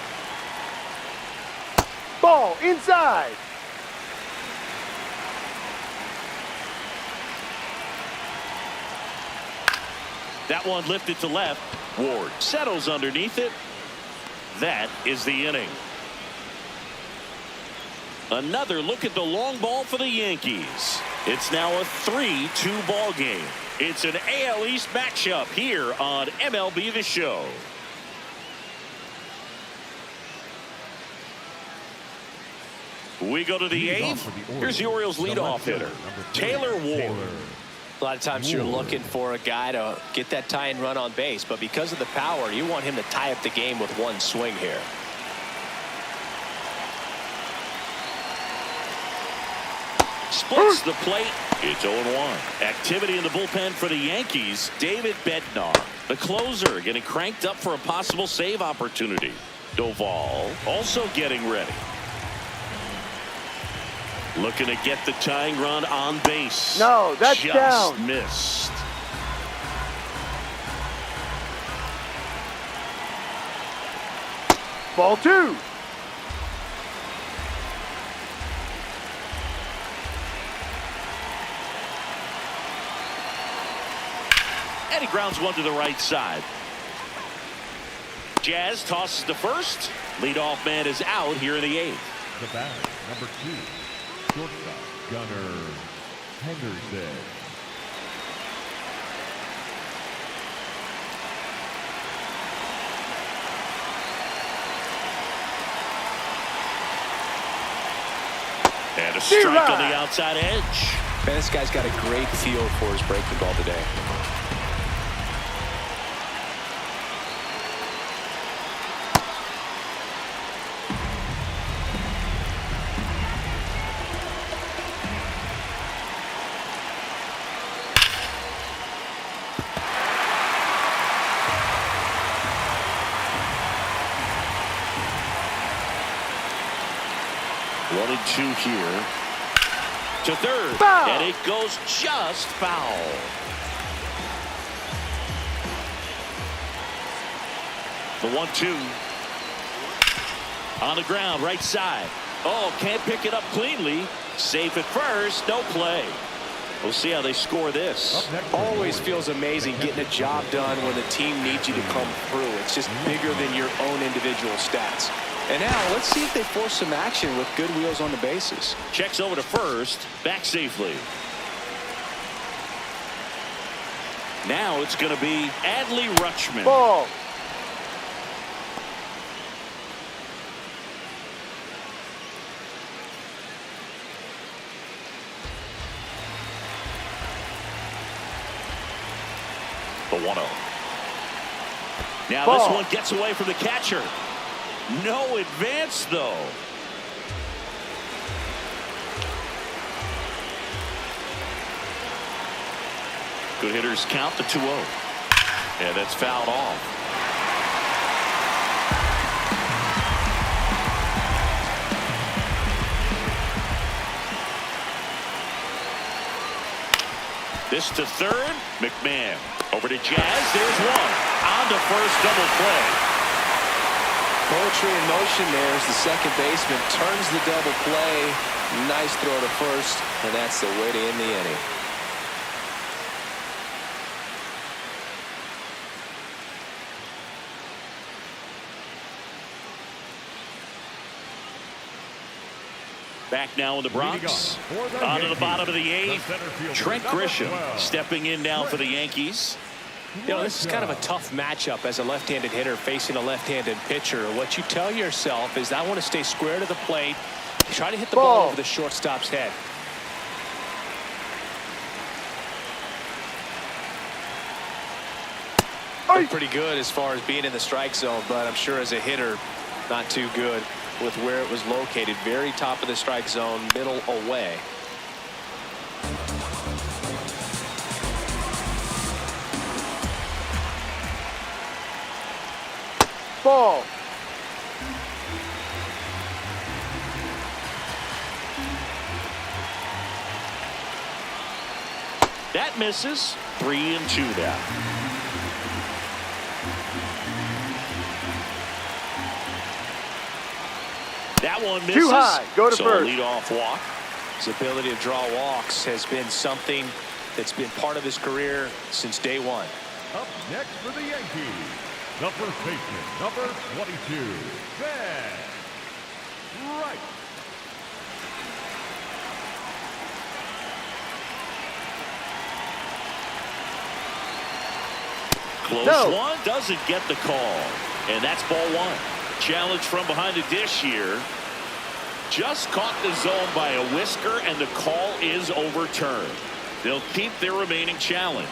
Ball inside. That one lifted to left. Ward settles underneath it. That is the inning. Another look at the long ball for the Yankees. It's now a 3-2 ball game. It's an AL East matchup here on MLB The Show. We go to the eighth. Here's the Orioles leadoff hitter, Taylor Ward. A lot of times you're looking for a guy to get that tie-in run on base, but because of the power, you want him to tie up the game with one swing here. Splits the plate. It's 0-1. Activity in the bullpen for the Yankees. David Bednar, the closer, getting cranked up for a possible save opportunity. Doval also getting ready. Looking to get the tying run on base. No, that's just down. Missed. Ball 2. And he grounds one to the right side. Jazz tosses to first. Leadoff man is out here in the 8th. The batter, number 2, shortstop, Gunnar Henderson. And a strike on the outside edge. Man, this guy's got a great feel for his breaking ball today. One and two here. To third. Foul. And it goes just foul. The 1-2. On the ground, right side. Oh, can't pick it up cleanly. Safe at first. No play. We'll see how they score this. Always feels amazing getting a job done when the team needs you to come through. It's just bigger than your own individual stats. And now let's see if they force some action with good wheels on the bases. Checks over to first. Back safely. Now it's going to be Adley Rutschman. Ball. The 1-0. Now Ball. this one gets away from the catcher. No advance, though. Good hitters count the 2-0. And that's fouled off. This to third. McMahon over to Jazz. There's one. On to first, double play. Poetry in motion there as the second baseman turns the double play. Nice throw to first, and that's the way to end the inning. Back now in the Bronx. On to the bottom of the 8th. Trent Grisham stepping in now for the Yankees. You know, this is kind of a tough matchup as a left-handed hitter facing a left-handed pitcher. What you tell yourself is, I want to stay square to the plate, try to hit the ball over the shortstop's head. Looked pretty good as far as being in the strike zone, but I'm sure as a hitter, not too good with where it was located. Very top of the strike zone, middle away. Ball. That misses. 3-2 now. That one misses. Too high. Go to so first. Lead off walk. His ability to draw walks has been something that's been part of his career since day one. Up next for the Yankees, the first baseman, number 22, Ben Wright. Close one, doesn't get the call. And that's ball 1. Challenge from behind the dish here. Just caught the zone by a whisker, and the call is overturned. They'll keep their remaining challenge.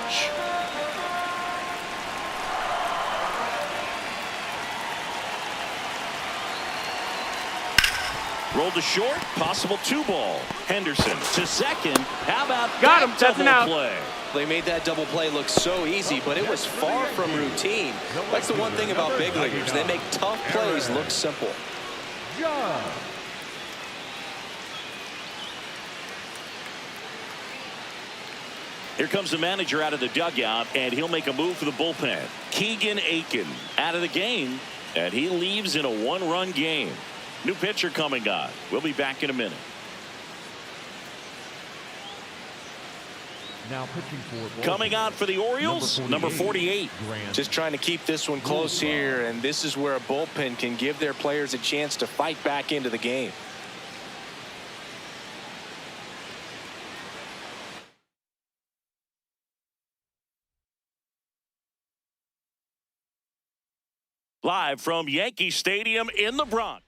Rolled to short, possible 2-ball. Henderson to second. How about Got him. That's an out. play? They made that double play look so easy, but it was far from routine. That's the one thing about big leaguers. They make tough plays look simple. John. Here comes the manager out of the dugout, and he'll make a move for the bullpen. Keegan Aiken out of the game, and he leaves in a 1-run game. New pitcher coming on. We'll be back in a minute. Now pitching for Coming on for the Orioles, number 48. Just trying to keep this one close here, and this is where a bullpen can give their players a chance to fight back into the game. Live from Yankee Stadium in the Bronx.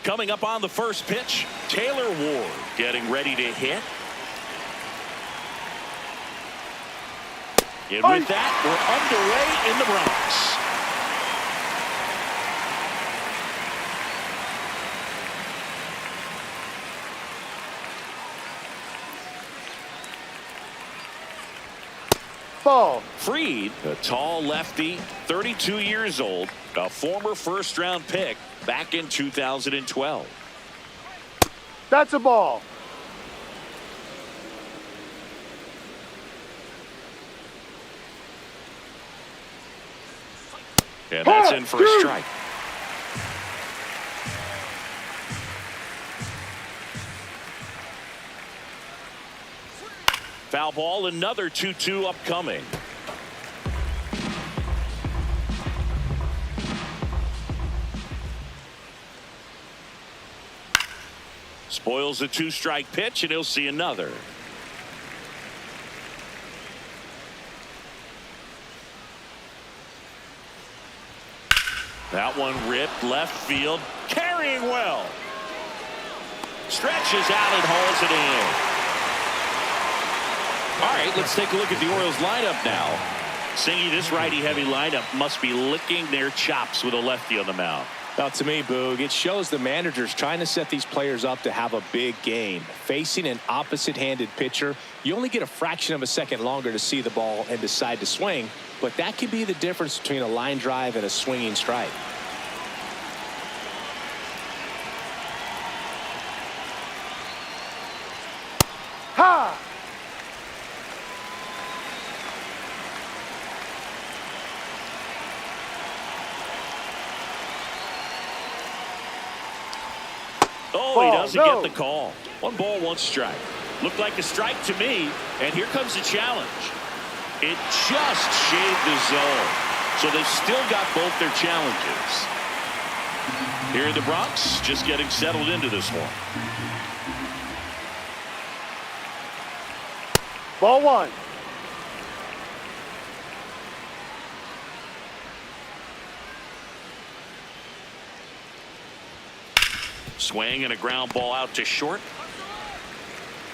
Coming up on the first pitch, Taylor Ward getting ready to hit. And with that, we're underway in the Bronx. Ball. Fried, a tall lefty, 32 years old, a former first-round pick back in 2012. That's a ball. And that's in for a strike. Foul ball, another 2-2 upcoming. Spoils the 2-strike pitch, and he'll see another. That one ripped left field, carrying well. Stretches out and hauls it in. All right, let's take a look at the Orioles lineup now. Singy, this righty-heavy lineup must be licking their chops with a lefty on the mound. Now, to me, Boog, it shows the managers trying to set these players up to have a big game. Facing an opposite-handed pitcher, you only get a fraction of a second longer to see the ball and decide to swing, but that could be the difference between a line drive and a swinging strike. Ha! Oh, he doesn't get the call. 1 ball, 1 strike. Looked like a strike to me, and here comes the challenge. It just shaved the zone. So they've still got both their challenges. Here in the Bronx, just getting settled into this one. Ball 1. Swing and a ground ball out to short.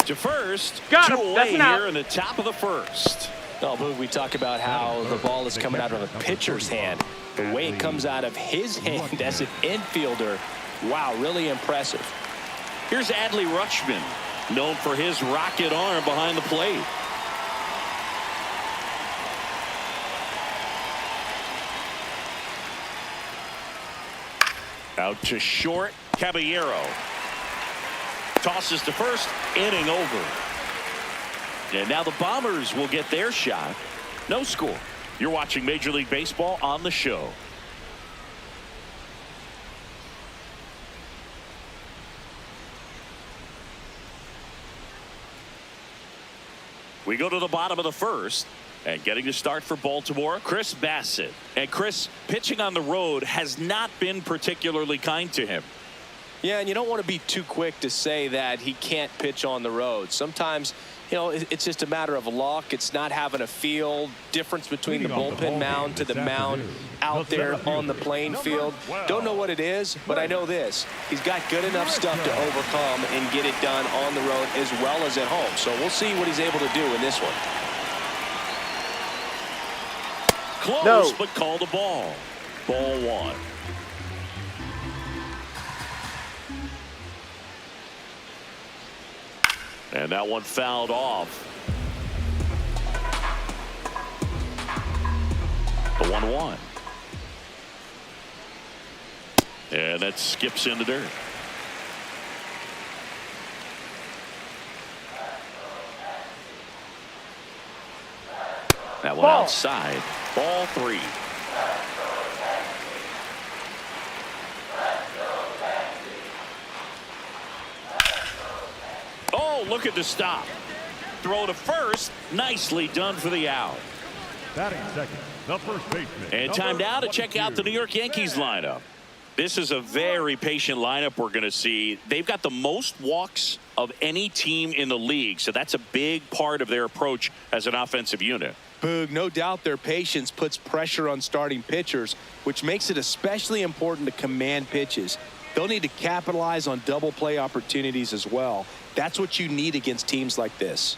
To first. Got 2 him. away That's an out. here in the top of the first. Oh, Boog, we talk about how the ball is coming out of a pitcher's hand. The way it comes out of his hand as an infielder, wow, really impressive. Here's Adley Rutschman, known for his rocket arm behind the plate. Out to short, Caballero. Tosses to first, inning over. And now the Bombers will get their shot. No score. You're watching Major League Baseball on the show. We go to the bottom of the first. And getting to start for Baltimore, Chris Bassett. And Chris, pitching on the road has not been particularly kind to him. Yeah, and you don't want to be too quick to say that he can't pitch on the road. Sometimes You know, it's just a matter of luck. It's not having a feel. Difference between the bullpen mound to the mound out there on the playing field. Don't know what it is, but I know this. He's got good enough stuff to overcome and get it done on the road as well as at home. So we'll see what he's able to do in this one. Close, No. but call the ball. Ball one. And that one fouled off. The 1-1. And that skips in the dirt. That one Ball. outside. Ball 3. Oh, look at the stop. Throw to first. Nicely done for the out. Batting second, the first baseman. And time now to check out the New York Yankees lineup. This is a very patient lineup we're going to see. They've got the most walks of any team in the league, so that's a big part of their approach as an offensive unit. Boog, no doubt their patience puts pressure on starting pitchers, which makes it especially important to command pitches. They'll need to capitalize on double play opportunities as well. That's what you need against teams like this.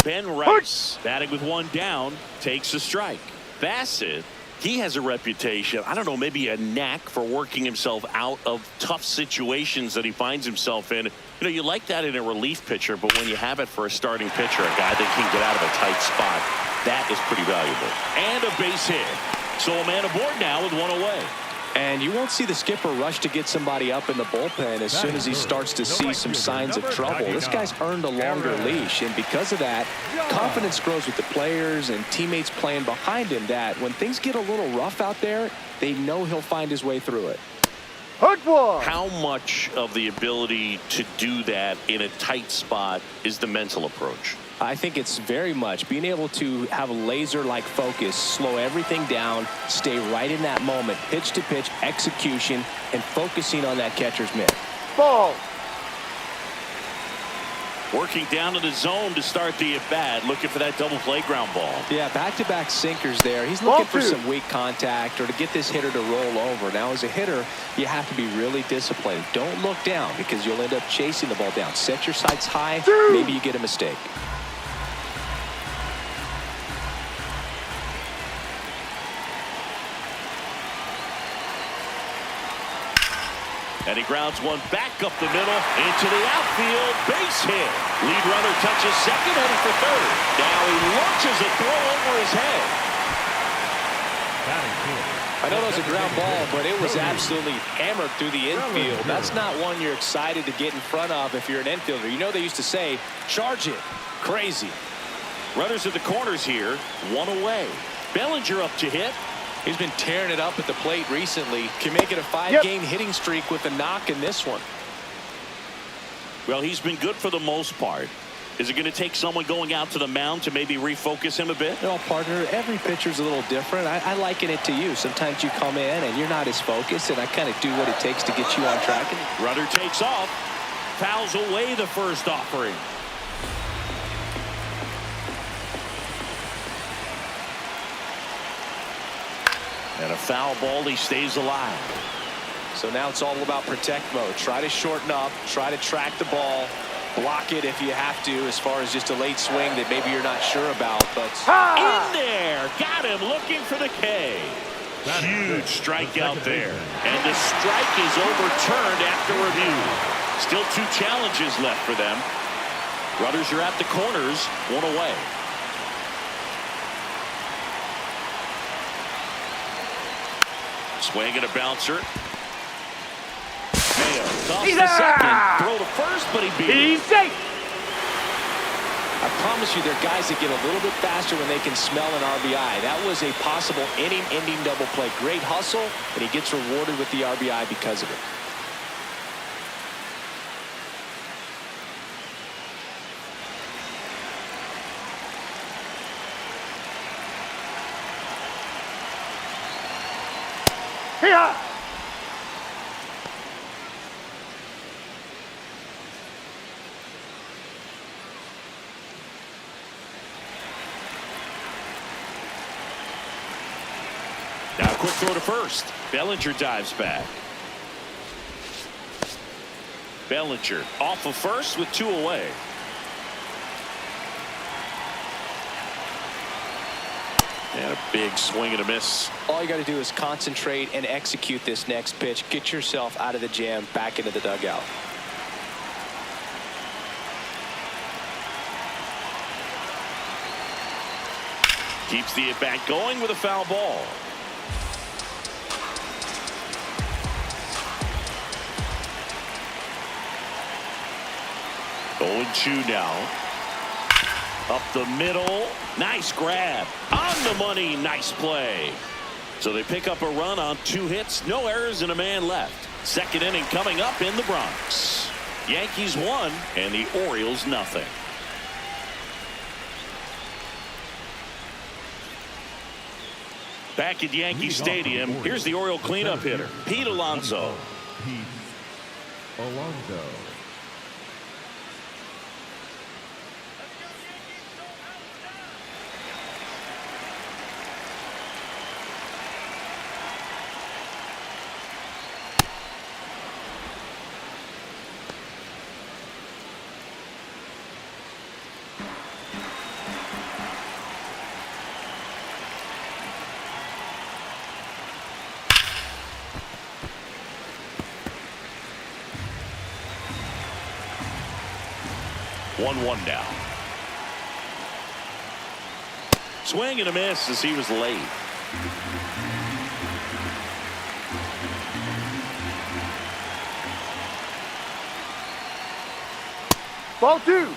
Ben Rice, batting with one down, takes a strike. Bassett, he has a reputation, I don't know, maybe a knack for working himself out of tough situations that he finds himself in. You know, you like that in a relief pitcher, but when you have it for a starting pitcher, a guy that can get out of a tight spot, that is pretty valuable. And a base hit. So a man aboard now with one away. And you won't see the skipper rush to get somebody up in the bullpen as soon as he starts to see some signs of trouble. This guy's earned a longer leash, and because of that, confidence grows with the players and teammates playing behind him, that when things get a little rough out there, they know he'll find his way through it. Hook one. How much of the ability to do that in a tight spot is the mental approach? I think it's very much being able to have a laser-like focus, slow everything down, stay right in that moment, pitch to pitch, execution, and focusing on that catcher's mitt. Ball. Working down to the zone to start the at-bat, looking for that double play ground ball. Yeah, back-to-back sinkers there. He's looking for Ball 2. some weak contact or to get this hitter to roll over. Now, as a hitter, you have to be really disciplined. Don't look down because you'll end up chasing the ball down. Set your sights high. 2. Maybe you get a mistake. And he grounds one back up the middle into the outfield. Base hit. Lead runner touches second, heading for third. Now he launches a throw over his head. I know it was a ground ball, but it was absolutely hammered through the infield. That's not one you're excited to get in front of if you're an infielder. You know they used to say, charge it. Crazy. Runners at the corners here. One away. Bellinger up to hit. He's been tearing it up at the plate recently. Can make it a 5-game hitting streak with a knock in this one. Well, he's been good for the most part. Is it going to take someone going out to the mound to maybe refocus him a bit? No, partner, every pitcher's a little different. I liken it to you. Sometimes you come in and you're not as focused, and I kind of do what it takes to get you on track. Runner takes off. Fouls away the first offering. And a foul ball, he stays alive. So now it's all about protect mode. Try to shorten up, try to track the ball, block it if you have to, as far as just a late swing that maybe you're not sure about. But in there, got him looking for the K. Huge strikeout there. And the strike is overturned after review. Still 2 challenges left for them. Runners are at the corners, one away. Swing and a bouncer. Mayo toss to second. Throw to first, but he beat it. He's safe. I promise you, there are guys that get a little bit faster when they can smell an RBI. That was a possible inning-ending double play. Great hustle, and he gets rewarded with the RBI because of it. Here. Now a quick throw to first. Bellinger dives back. Bellinger off of first with 2 away. And a big swing and a miss. All you got to do is concentrate and execute this next pitch. Get yourself out of the jam, back into the dugout. Keeps the at-bat going with a foul ball. Oh, 2 now. Up the middle. Nice grab. On the money. Nice play. So they pick up a run on 2 hits. No errors and a man left. Second inning coming up in the Bronx. Yankees 1 and the Orioles nothing. Back at Yankee Stadium, here's the Oriole cleanup hitter, Pete Alonso. Pete Alonso. One now. Swing and a miss as he was late. Ball 2.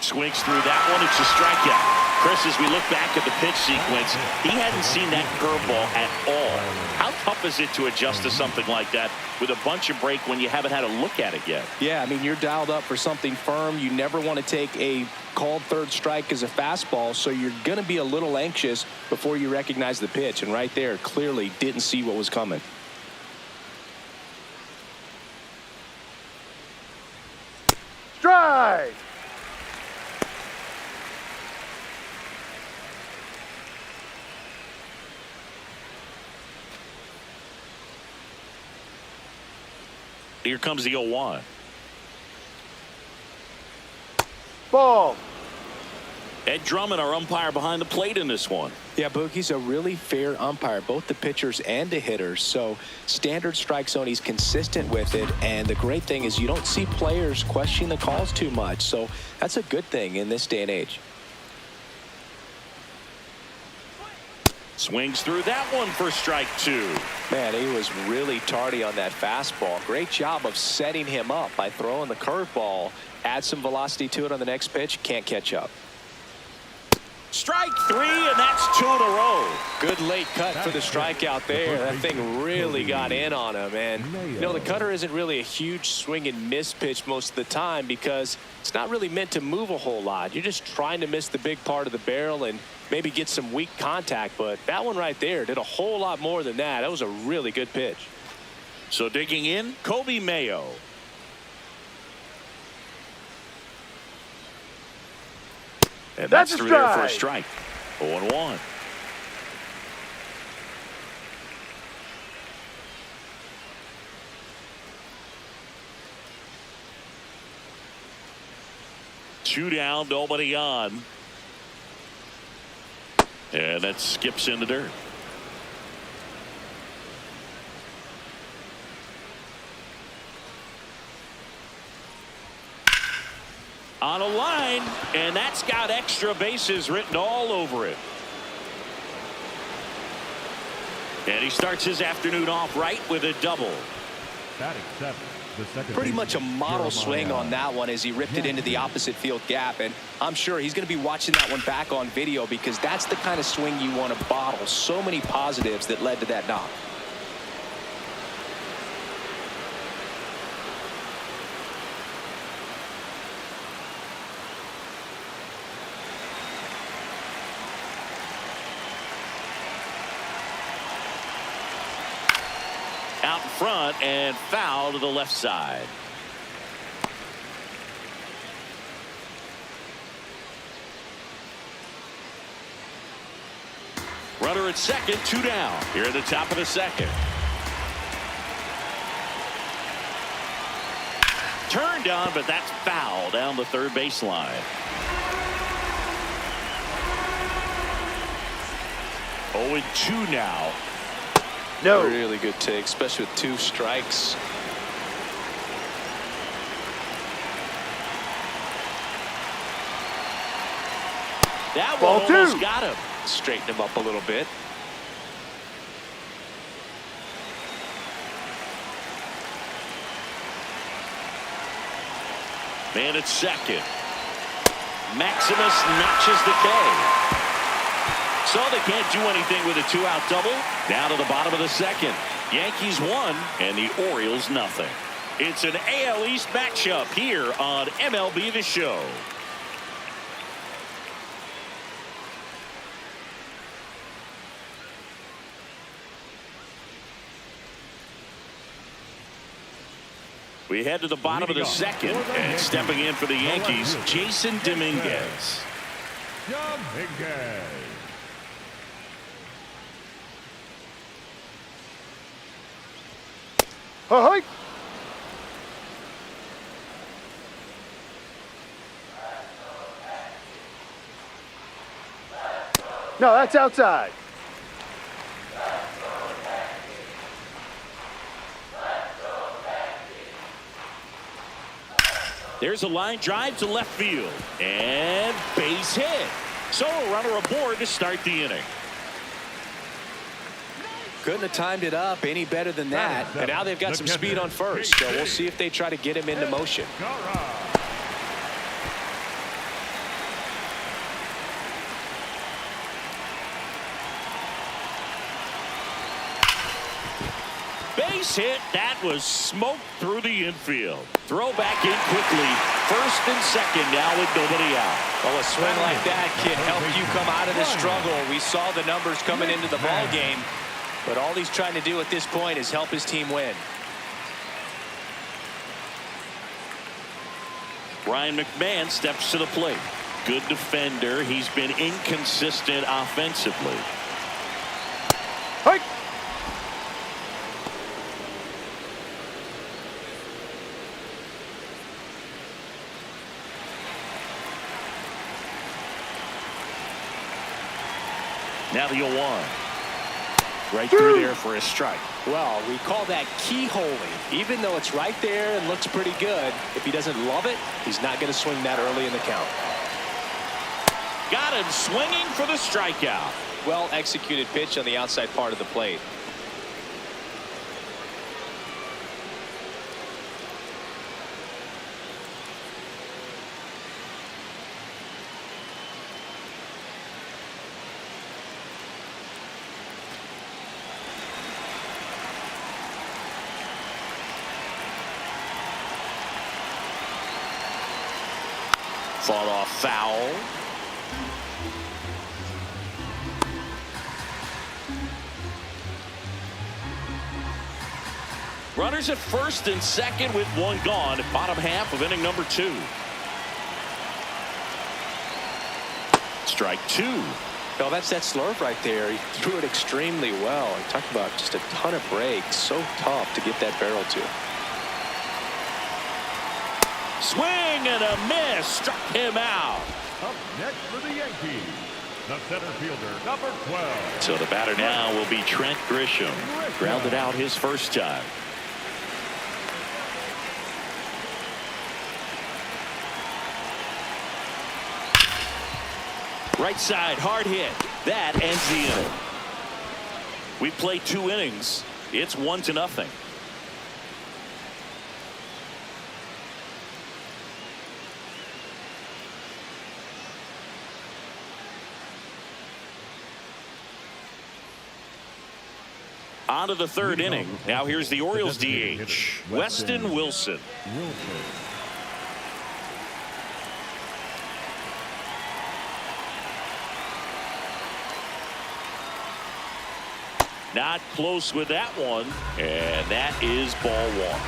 Swings through that one. It's a strikeout. Chris, as we look back at the pitch sequence, he hadn't seen that curveball at all. How tough is it to adjust to something like that with a bunch of break when you haven't had a look at it yet? Yeah, I mean, you're dialed up for something firm. You never want to take a called third strike as a fastball, so you're going to be a little anxious before you recognize the pitch. And right there, clearly didn't see what was coming. Strike. Here comes the 0-1. Ball. Ed Drummond, our umpire behind the plate in this one. Yeah, Boogie's a really fair umpire, both the pitchers and the hitters. So standard strike zone, he's consistent with it. And the great thing is you don't see players question the calls too much. So that's a good thing in this day and age. Swings through that one for strike 2. Man, he was really tardy on that fastball. Great job of setting him up by throwing the curveball. Add some velocity to it on the next pitch. Can't catch up. Strike 3, and that's 2 in a row. Good late cut for the strikeout there. That thing really got in on him. And, you know, the cutter isn't really a huge swing and miss pitch most of the time because it's not really meant to move a whole lot. You're just trying to miss the big part of the barrel and maybe get some weak contact. But that one right there did a whole lot more than that. That was a really good pitch. So digging in, Kobe Mayo. And that's through there for a strike. 0-1. Two down, nobody on. And that skips in the dirt. On a line, and that's got extra bases written all over it. And he starts his afternoon off right with a double. Batting 7, the second Pretty baseman, much a model swing on that one as he ripped it into the opposite field gap. And I'm sure he's going to be watching that one back on video because that's the kind of swing you want to bottle. So many positives that led to that knock. Out in front and foul to the left side. Runner at second, 2 down. Here at the top of the second. Turned on, but that's foul down the third baseline. 0-2 now. No. Really good take, especially with 2 strikes. That Ball one almost 2. got him. Straighten him up a little bit. Man at second. Maximus notches the K. So they can't do anything with a 2-out double. Down to the bottom of the second. Yankees 1 and the Orioles nothing. It's an AL East matchup here on MLB The Show. We head to the bottom of the second, and stepping in for the Yankees, Jason Dominguez. Hi. No, that's outside. There's a line drive to left field, and base hit. So a runner aboard to start the inning. Couldn't have timed it up any better than that. And now they've got some speed on first. So we'll see if they try to get him into motion. Base hit. That was smoked through the infield. Throw back in quickly. First and second now with nobody out. Well, a swing like that can help you come out of the struggle. We saw the numbers coming into the ball game, but all he's trying to do at this point is help his team win. Ryan McMahon steps to the plate. Good defender. He's been inconsistent offensively. Hi. Now the 0-1. Right through there for a strike. Well, we call that keyholing. Even though it's right there and looks pretty good, if he doesn't love it, he's not going to swing that early in the count. Got him swinging for the strikeout. Well executed pitch on the outside part of the plate. Fought off foul. Runners at first and second with 1 gone. Bottom half of inning number 2. Strike 2. Well, that's that slurve right there. He threw it extremely well. I talked about just a ton of breaks. So tough to get that barrel to. Swing and a miss. Struck him out. Up next for the Yankees, the center fielder, number 12. So the batter now will be Trent Grisham. Grounded out his first time. Right side, hard hit. That ends the inning. We played 2 innings. It's 1-0. On to the third inning. Now here's the Orioles DH, Weston Wilson. Not close with that one, and that is ball 1.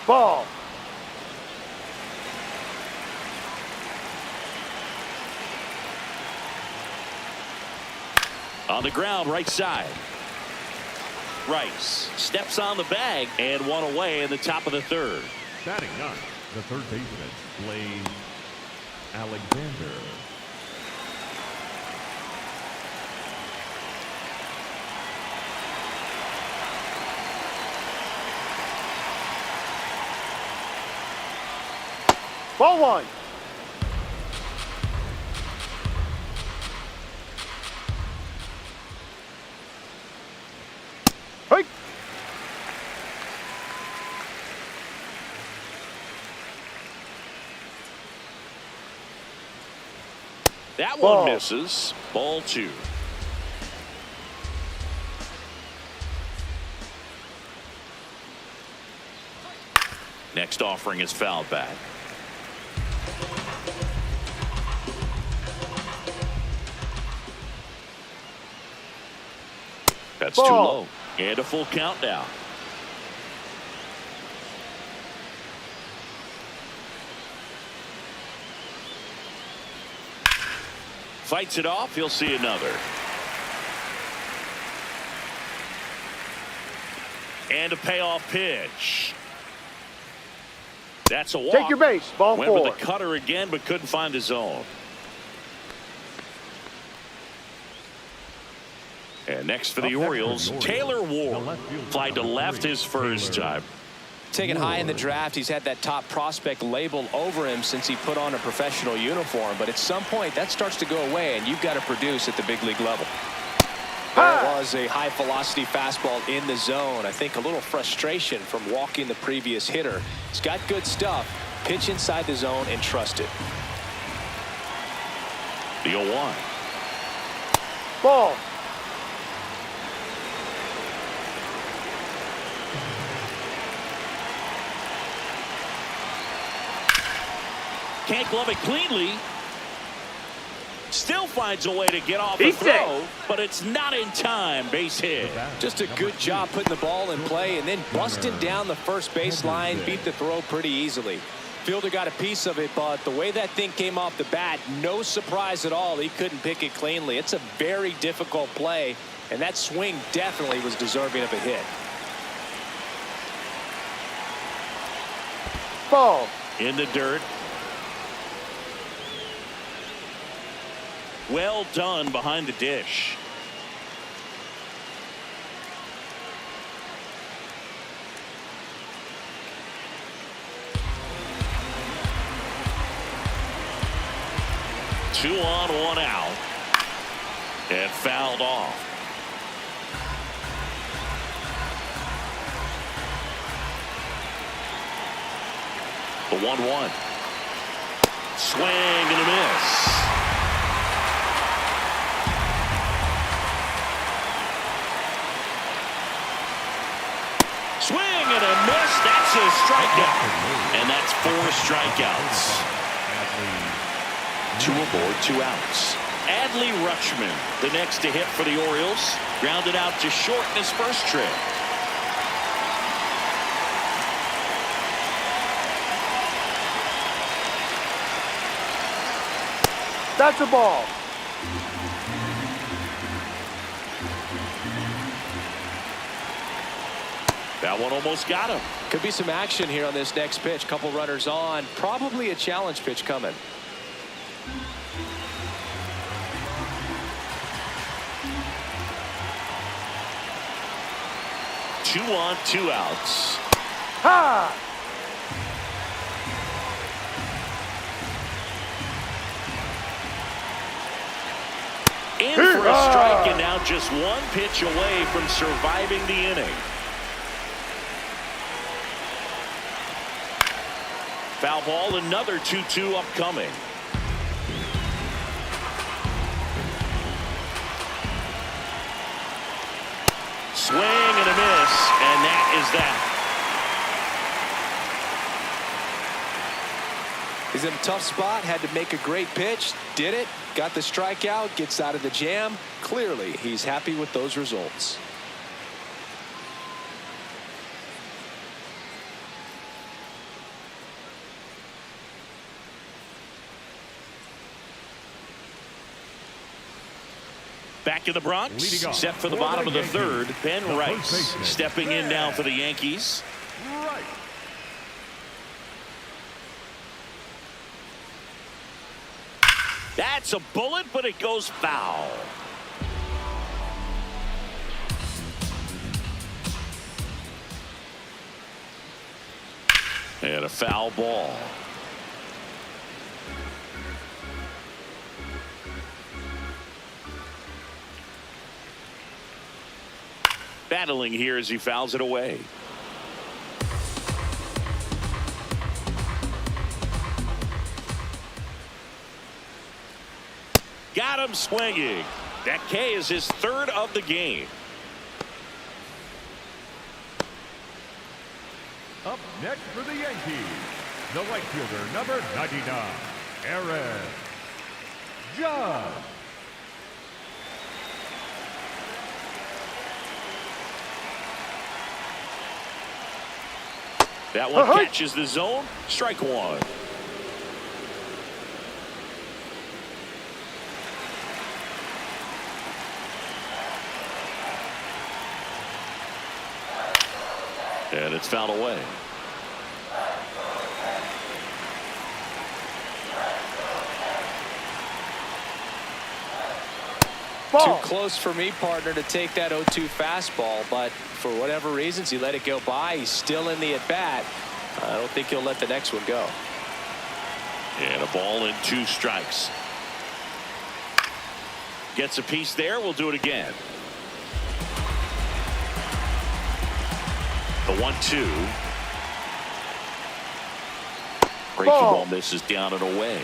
Ball. On the ground, right side. Rice steps on the bag and one away in the top of the third. Batting ninth, the third baseman, Blaze Alexander. Ball one. Hey. That Ball. one misses. Ball two. Next offering is fouled back. That's too Ball. low. And a full count now. Fights it off. He'll see another. And a payoff pitch. That's a walk. Take your base. Ball Went four. with a cutter again, but couldn't find his zone. And next for the Orioles, Taylor Ward. Fly to left his first time. Taken high in the draft, he's had that top prospect label over him since he put on a professional uniform. But at some point, that starts to go away, and you've got to produce at the big league level. There was a high velocity fastball in the zone. I think a little frustration from walking the previous hitter. He's got good stuff. Pitch inside the zone and trust it. The 0-1. Ball. Can't glove it cleanly. Still finds a way to get off the Este. throw, but it's not in time. Base hit. Just a good job putting the ball in play and then busting down the first baseline. Beat the throw pretty easily. Fielder got a piece of it, but the way that thing came off the bat, no surprise at all. He couldn't pick it cleanly. It's a very difficult play, and that swing definitely was deserving of a hit. Ball. In the dirt. Well done behind the dish. Two on, one out. And fouled off. The 1-1. Swing and a miss. Swing and a miss. That's a strikeout. And that's 4 strikeouts. 2 aboard, 2 outs. Adley Rutschman, the next to hit for the Orioles. Grounded out to short in his first trip. That's a ball. That one almost got him. Could be some action here on this next pitch. Couple runners on. Probably a challenge pitch coming. Two on, 2 outs. Ha! In for a strike, and now just 1 pitch away from surviving the inning. Foul ball, another 2-2 upcoming. Swing and a miss, and that is that. He's in a tough spot, had to make a great pitch, did it, got the strikeout, gets out of the jam. Clearly, he's happy with those results. Back in the Bronx, set for the bottom of the third. Ben Rice stepping in now for the Yankees. Right. That's a bullet, but it goes foul. And a foul ball. Battling here as he fouls it away. Got him swinging. That K is his third of the game. Up next for the Yankees, the right fielder, number 99, Aaron Judge. That one catches the zone. Strike one. And it's fouled away. Too close for me, partner, to take that 0-2 fastball, but for whatever reasons, he let it go by. He's still in the at-bat. I don't think he'll let the next one go. And a ball and 2 strikes. Gets a piece there. We'll do it again. The 1-2. Breaking ball misses down and away.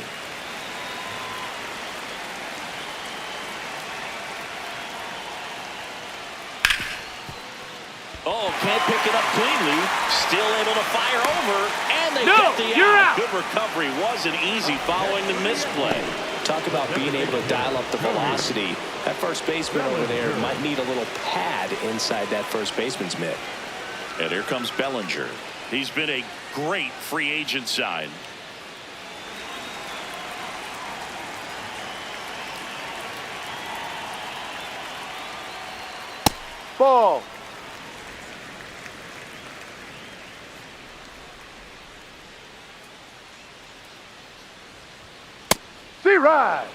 Oh, can't pick it up cleanly. Still able to fire over, and they get the out. Good recovery. Wasn't easy following the misplay. Talk about being able to dial up the velocity. That first baseman over there might need a little pad inside that first baseman's mitt. And here comes Bellinger. He's been a great free agent sign. Ball. C-Ride.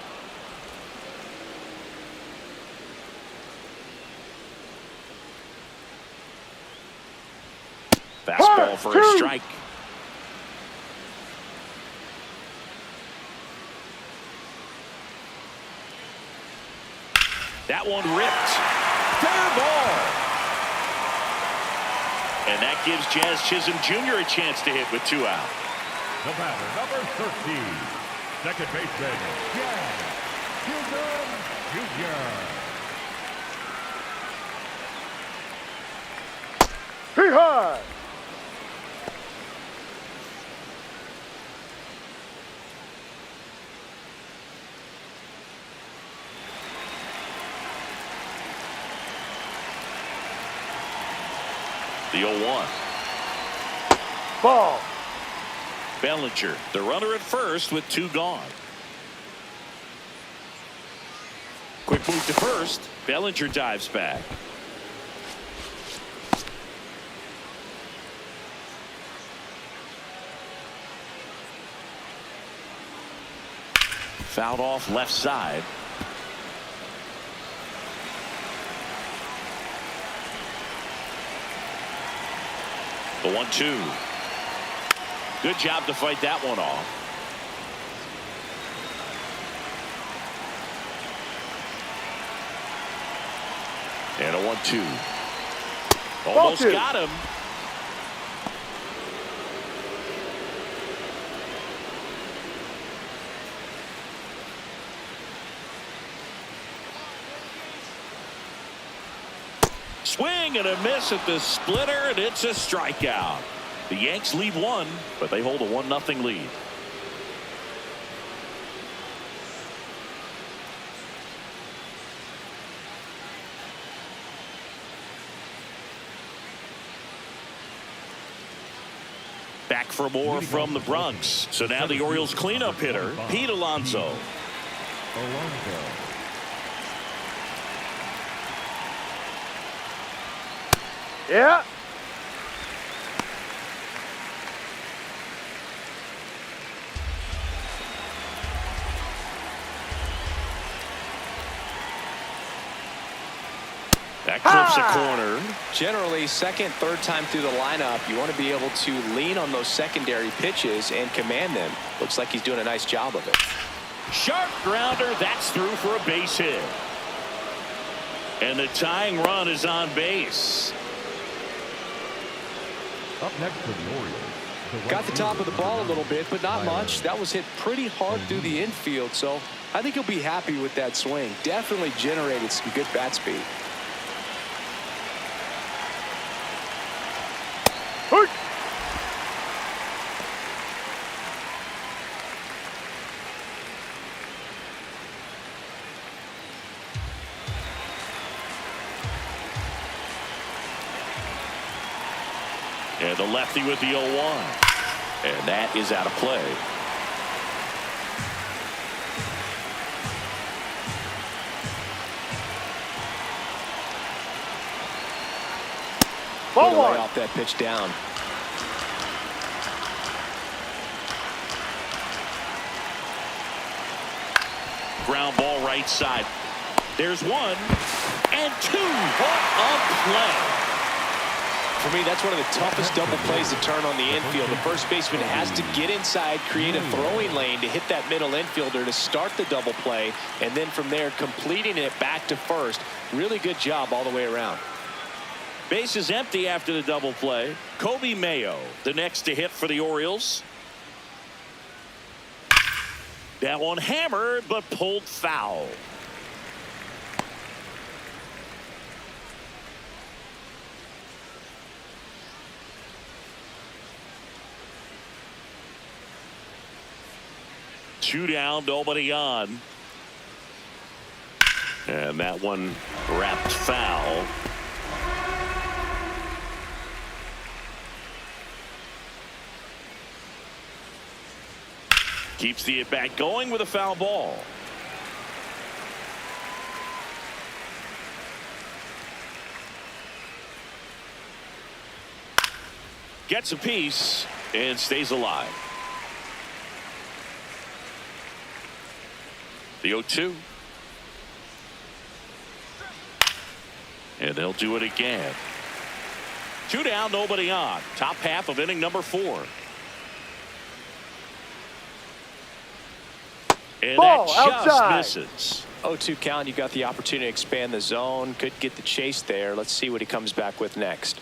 Fastball for a strike. That one ripped. Fair ball. And that gives Jazz Chisholm Jr. a chance to hit with 2 out. The batter, number 13, second baseman, Jazz Chisholm Jr. Too high. The 0-1. Ball. Bellinger, the runner at first with 2 gone. Quick move to first. Bellinger dives back. Fouled off left side. The 1-2. Good job to fight that one off. And a 1-2. Almost got him. Swing and a miss at the splitter, and it's a strikeout. The Yanks lead 1, but they hold a 1-0 lead. Back for more from the Bronx. So now the Orioles cleanup hitter, Pete Alonso. Yeah. That clips a corner. Generally, second, third time through the lineup, you want to be able to lean on those secondary pitches and command them. Looks like he's doing a nice job of it. Sharp grounder. That's through for a base hit. And the tying run is on base. Up next for the Orioles. Got the top of the ball a little bit, but not much. That was hit pretty hard through the infield, so I think he'll be happy with that swing. Definitely generated some good bat speed. And the lefty with the 0-1. And that is out of play. Ball Lay one. off that pitch down. Ground ball right side. There's 1 and 2. What a play. For me, that's one of the toughest double plays to turn on the infield. The first baseman has to get inside, create a throwing lane to hit that middle infielder to start the double play, and then from there completing it back to first. Really good job all the way around. Base is empty after the double play. Mayo, the next to hit for the Orioles. That one hammered, but pulled foul. Two down, nobody on. And that one wrapped foul. Keeps the at-bat going with a foul ball. Gets a piece and stays alive. The 0-2. And they'll do it again. Two down, nobody on. Top half of inning number 4. And Ball that just outside. misses. 0-2 count. You got the opportunity to expand the zone. Could get the chase there. Let's see what he comes back with next.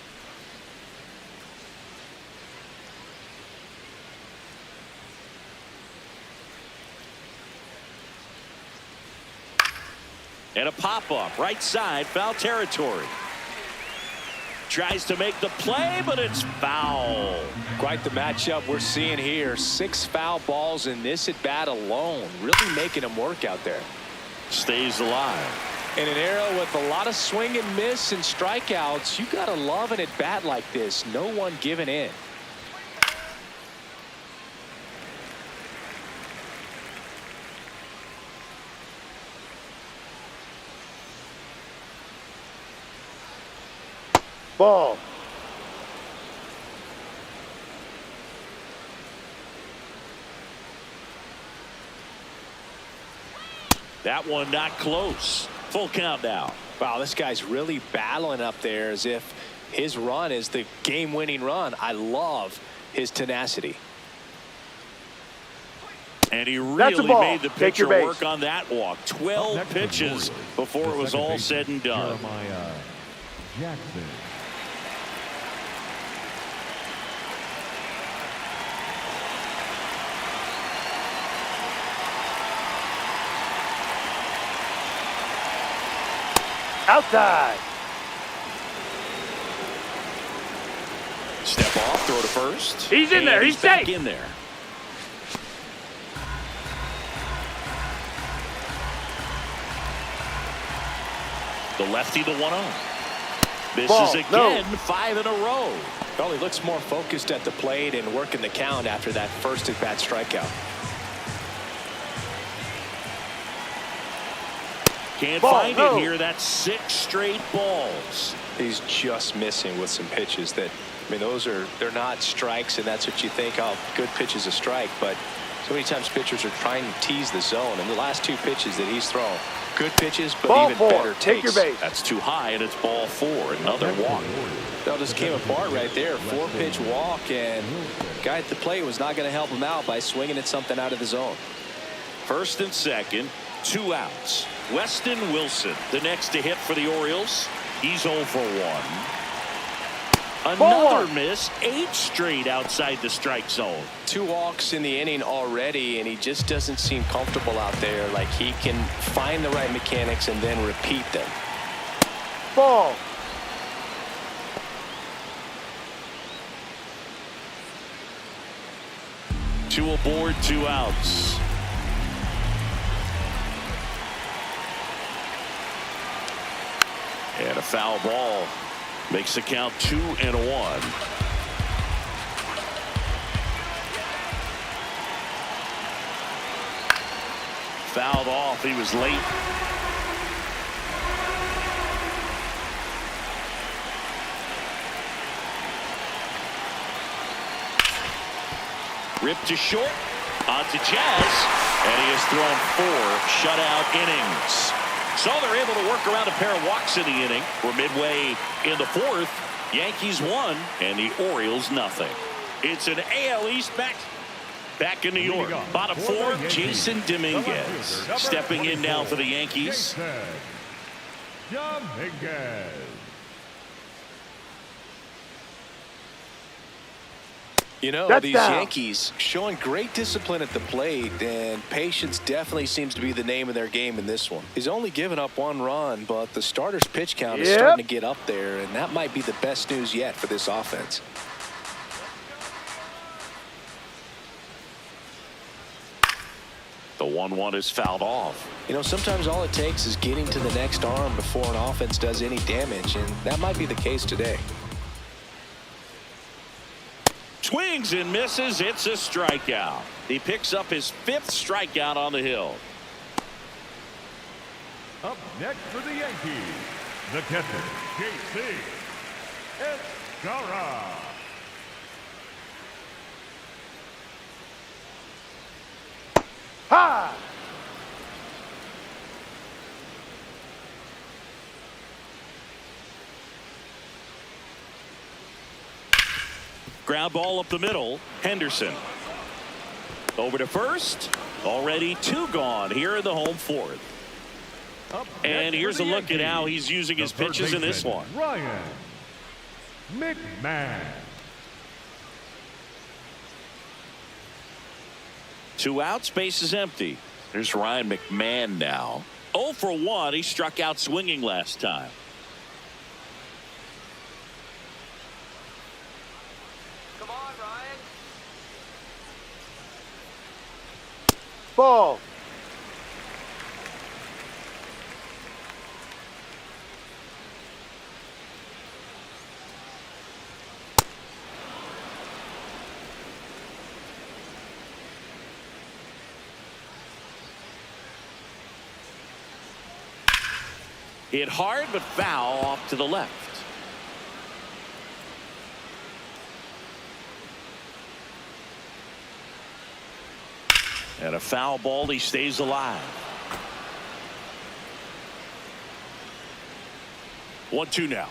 And a pop-up right side, foul territory. Tries to make the play, but it's foul. Quite the matchup we're seeing here. 6 foul balls in this at bat alone. Really making him work out there. Stays alive. In an era with a lot of swing and miss and strikeouts, you gotta love an at bat like this. No one giving in. Ball. That one not close. Full count now. Wow, this guy's really battling up there as if his run is the game-winning run. I love his tenacity. And he That's a really ball. made the Take your pitcher base. work on that walk. 12 pitches before it was all said and done. Jeremiah Jackson. Outside. Step off, throw to first. He's in there. And He's back safe. in there. The lefty, the 1-0. This Ball. is again No. 5 in a row. Well, he looks more focused at the plate and working the count after that first at bat strikeout. Can't Ball. find No. it here. That's 6 straight balls. He's just missing with some pitches that, I mean, they're not strikes, and that's what you think, oh, good pitch is a strike. But so many times pitchers are trying to tease the zone, and the last 2 pitches that he's thrown, good pitches, but Ball even 4. better Take takes. your base. That's too high, and it's ball 4. Another walk. That just came apart right there. 4-pitch walk, and guy at the plate was not going to help him out by swinging at something out of the zone. First and second, 2 outs. Weston Wilson, the next to hit for the Orioles. He's 0 for 1. Another miss, 8 straight outside the strike zone. 2 walks in the inning already, and he just doesn't seem comfortable out there. Like he can find the right mechanics and then repeat them. Ball. Two aboard, 2 outs. And a foul ball makes the count 2-1. Fouled off. He was late. Ripped to short. On to Jazz. And he has thrown 4 shutout innings. So they're able to work around a pair of walks in the inning. We're midway in the 4th. Yankees 1 and the Orioles nothing. It's an AL East back in New York. Bottom 4, Jason Dominguez stepping in now for the Yankees. Dominguez. You know, That's these down. Yankees showing great discipline at the plate, and patience definitely seems to be the name of their game in this one. He's only given up 1 run, but the starter's pitch count is starting to get up there, and that might be the best news yet for this offense. The 1-1 is fouled off. You know, sometimes all it takes is getting to the next arm before an offense does any damage, and that might be the case today. Swings and misses. It's a strikeout. He picks up his 5th strikeout on the hill. Up next for the Yankees, the catcher, J.C. Escara. Ha! Ground ball up the middle. Henderson. Over to first. Already 2 gone here in the home 4th. And here's a look at how he's using his pitches in this one. Ryan McMahon. 2 outs, base is empty. There's Ryan McMahon now. 0 for 1. He struck out swinging last time. Come on, Ryan. Ball. Hit hard, but foul off to the left. And a foul ball. He stays alive. 1-2 now.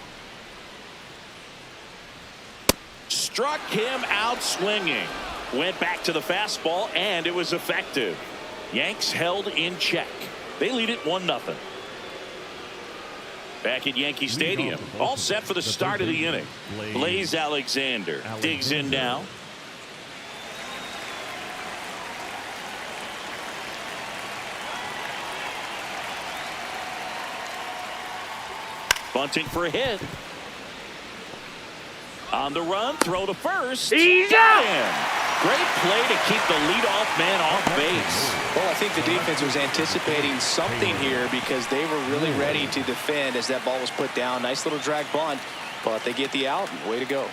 Struck him out swinging. Went back to the fastball, and it was effective. Yanks held in check. They lead it 1-0. Back at Yankee Stadium, all set for the start of the inning. Blaze Alexander digs in now. Bunting for a hit. On the run, throw to first. He's out. Great play to keep the leadoff man off base. Well, I think the defense was anticipating something here because they were really ready to defend as that ball was put down. Nice little drag bunt, but they get the out. Way to go.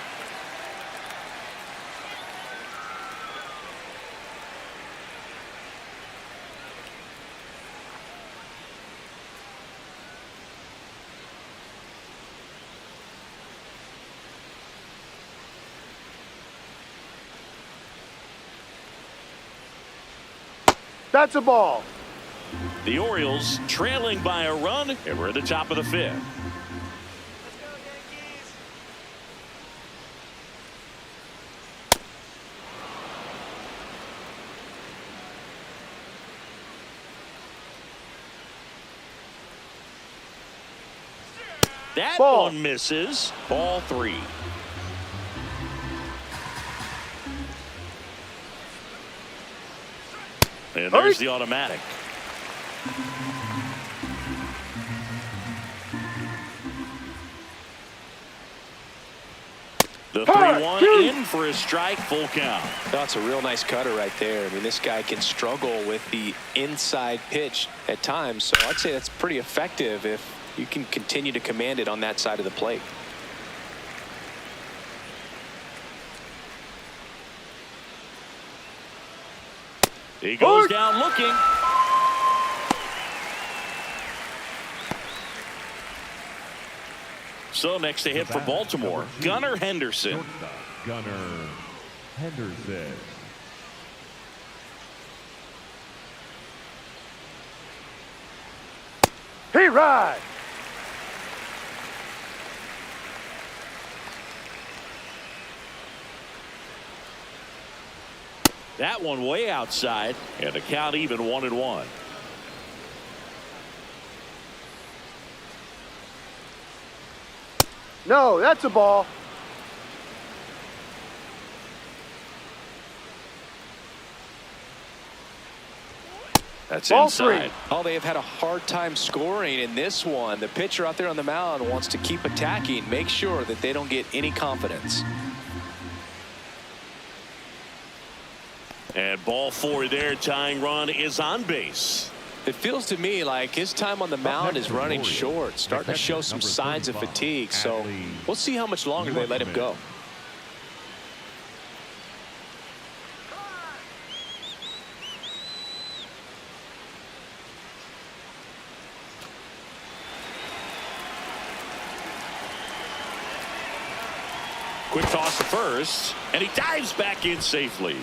That's a ball. The Orioles trailing by a run, and we're at the top of the fifth. That Ball. one misses. Ball 3. And there's the automatic. The 3-1 in for a strike, full count. That's a real nice cutter right there. I mean, this guy can struggle with the inside pitch at times, so I'd say that's pretty effective if you can continue to command it on that side of the plate. He goes down looking. So next to hit for Baltimore, Gunnar Henderson. Gunnar Henderson. He ride. That one way outside, and the count even 1-1. No, that's a ball. That's Ball inside. 3. Oh, they have had a hard time scoring in this one. The pitcher out there on the mound wants to keep attacking, make sure that they don't get any confidence. And ball 4 there, tying run is on base. It feels to me like his time on the mound is running short, starting to show some signs of fatigue. So we'll see how much longer they let him go. Quick toss to first, and he dives back in safely.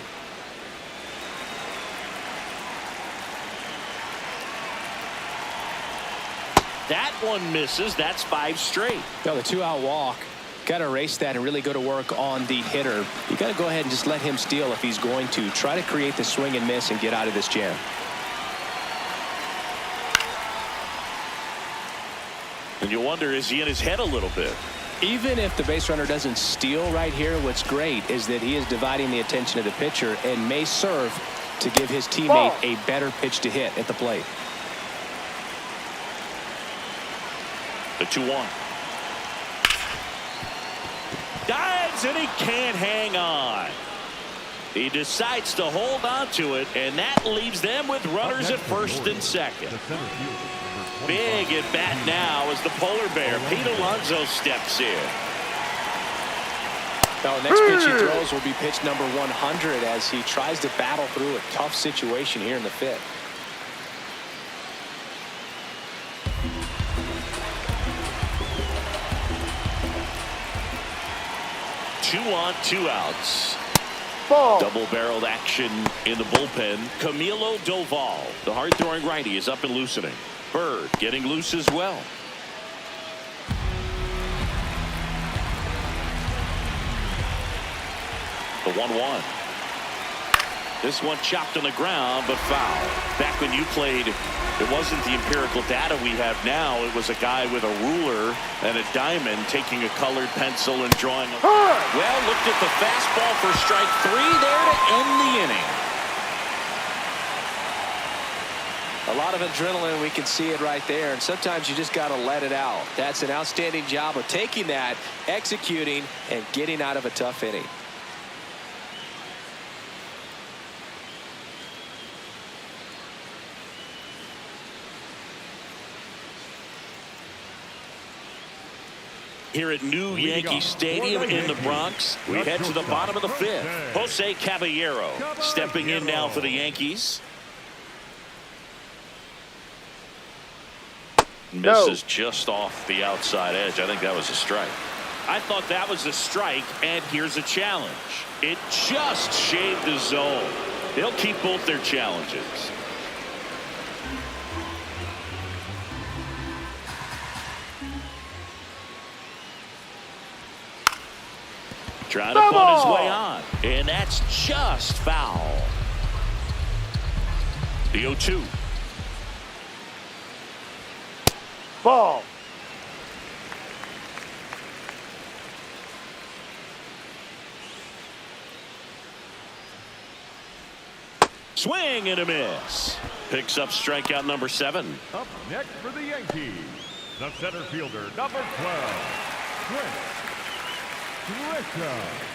That one misses. That's 5 straight. Now the 2-out walk. Got to erase that and really go to work on the hitter. You got to go ahead and just let him steal if he's going to. Try to create the swing and miss and get out of this jam. And you wonder, is he in his head a little bit? Even if the base runner doesn't steal right here, what's great is that he is dividing the attention of the pitcher and may serve to give his teammate a better pitch to hit at the plate. The 2-1. Dives, and he can't hang on. He decides to hold on to it, and that leaves them with runners at first and second. Big at bat now as the polar bear, Pete Alonso, steps in. Now, the next pitch he throws will be pitch number 100 as he tries to battle through a tough situation here in the fifth. 2 on, 2 outs. Ball. Double-barreled action in the bullpen. Camilo Doval, the hard-throwing righty, is up and loosening. Bird getting loose as well. The 1-1. This one chopped on the ground, but foul. Back when you played, it wasn't the empirical data we have now. It was a guy with a ruler and a diamond taking a colored pencil and drawing a... Well, looked at the fastball for strike 3 there to end the inning. A lot of adrenaline, we can see it right there, and sometimes you just got to let it out. That's an outstanding job of taking that, executing, and getting out of a tough inning. Here at New Yankee Stadium in the Bronx, we head to the bottom of the fifth. Jose Caballero stepping in now for the Yankees. Misses just off the outside edge. I think that was a strike. I thought that was a strike, and here's a challenge. It just shaved the zone. They'll keep both their challenges. Trying to bunt his way on. And that's just foul. The 0-2. Ball. Swing and a miss. Picks up strikeout number 7. Up next for the Yankees, the center fielder, number 12, Grisham.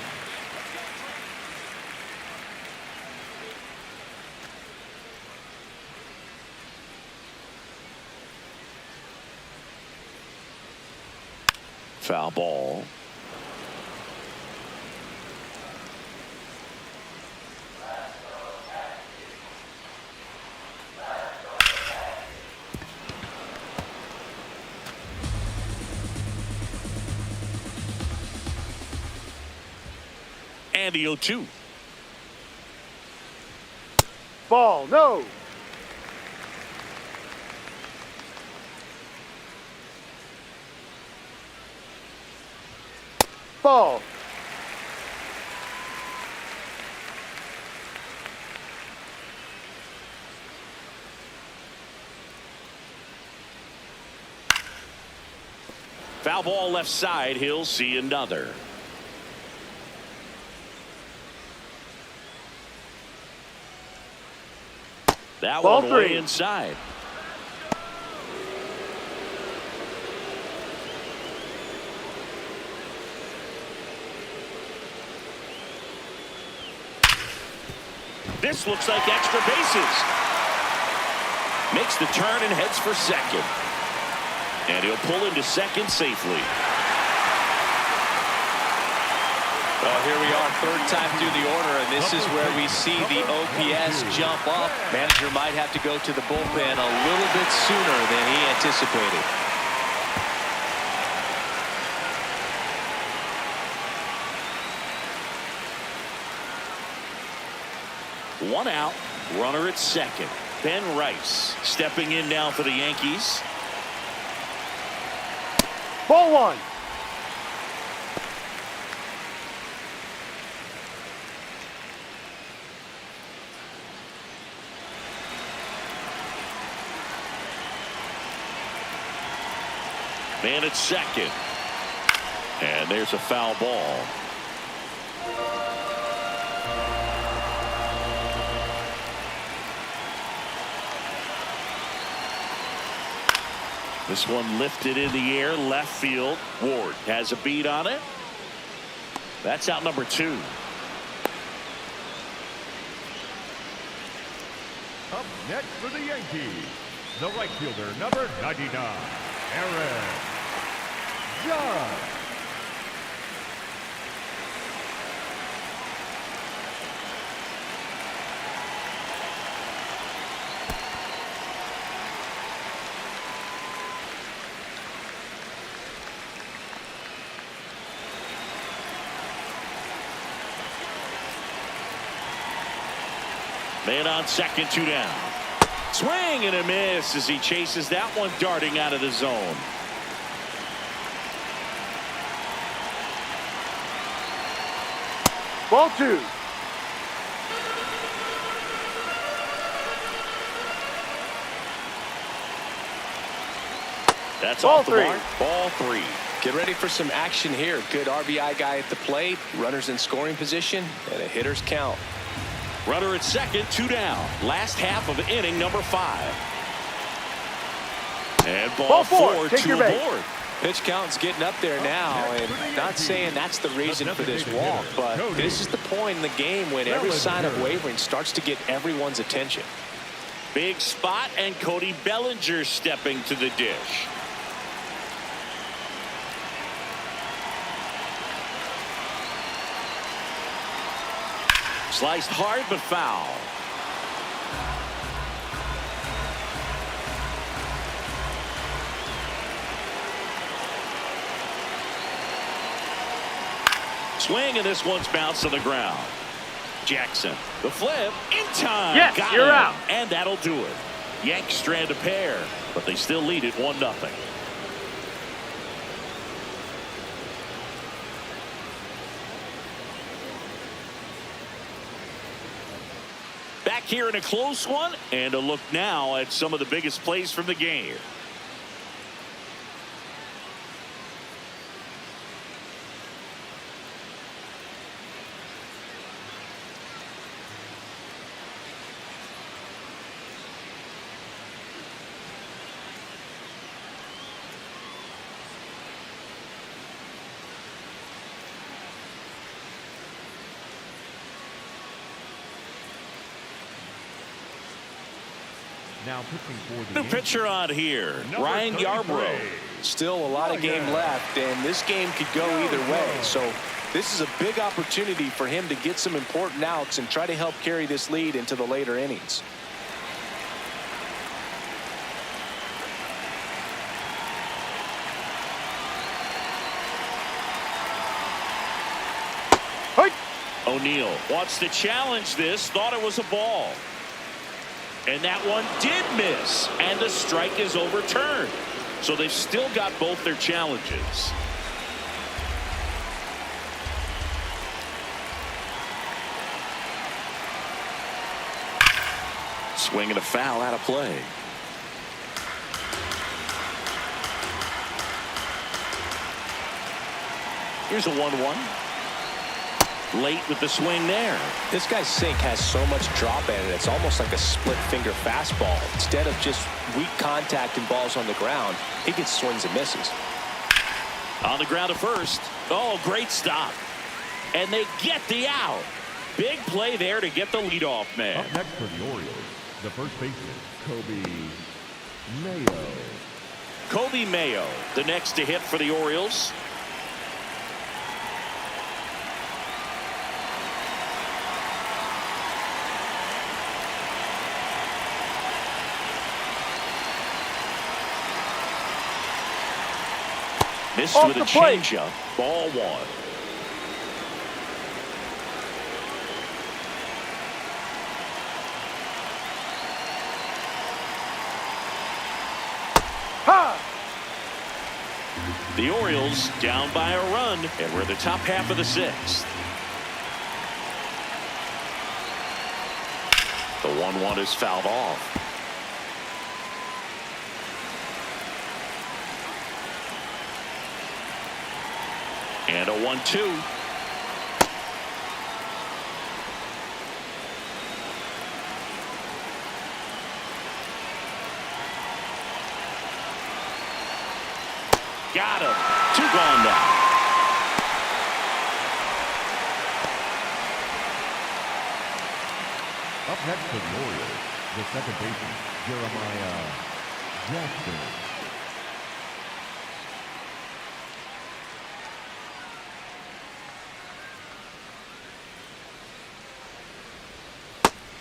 Foul ball. And the 0-2. Ball. No. Ball. Foul ball left side. He'll see another. That Ball one 3. way inside. This looks like extra bases. Makes the turn and heads for second. And he'll pull into second safely. Well, here we are, third time through the order, and this is where we see the OPS jump up. Manager might have to go to the bullpen a little bit sooner than he anticipated. One out, runner at second. Ben Rice stepping in now for the Yankees. Ball 1. Man at second. And there's a foul ball. This one lifted in the air, left field. Ward has a beat on it. That's out number 2. Up next for the Yankees, the right fielder, number 99, Aaron Judge. Man on second, 2 down. Swing and a miss as he chases that one darting out of the zone. Ball 2. That's Ball off the 3. mark. Ball 3. Get ready for some action here. Good RBI guy at the plate, runners in scoring position, and a hitter's count. Runner at second, 2 down. Last half of inning number 5. And ball 4, Take 2 your base. aboard. Pitch count's getting up there now, and not saying that's the reason for this walk, but this is the point in the game when every sign of wavering starts to get everyone's attention. Big spot, and Cody Bellinger stepping to the dish. Sliced hard but foul. Swing, and this one's bounced on the ground. Jackson, the flip, in time. Yes, Got you're him. out. And that'll do it. Yanks strand a pair, but they still lead it 1-0. here in a close one, and a look now at some of the biggest plays from the game. Now pitching for the New pitcher on here, Ryan Yarbrough. Still a lot of game left, and this game could go either way. So this is a big opportunity for him to get some important outs and try to help carry this lead into the later innings. O'Neill wants to challenge this, thought it was a ball. And that one did miss, and the strike is overturned. So they've still got both their challenges. Swing and a foul out of play. Here's a 1-1. Late with the swing there. This guy's sink has so much drop in it. It's almost like a split finger fastball. Instead of just weak contact and balls on the ground, he gets swings and misses. On the ground at first. Oh, great stop. And they get the out. Big play there to get the leadoff man. Up next for the Orioles, the first baseman, Mayo. Kobe Mayo, the next to hit for the Orioles. Missed with a changeup. Ball one. Ha! The Orioles down by a run, and we're in the top half of the sixth. The 1-1 is fouled off. And a 1-2. Got him. 2 gone now. Up next for the Orioles, the second baseman, Jeremiah Jackson.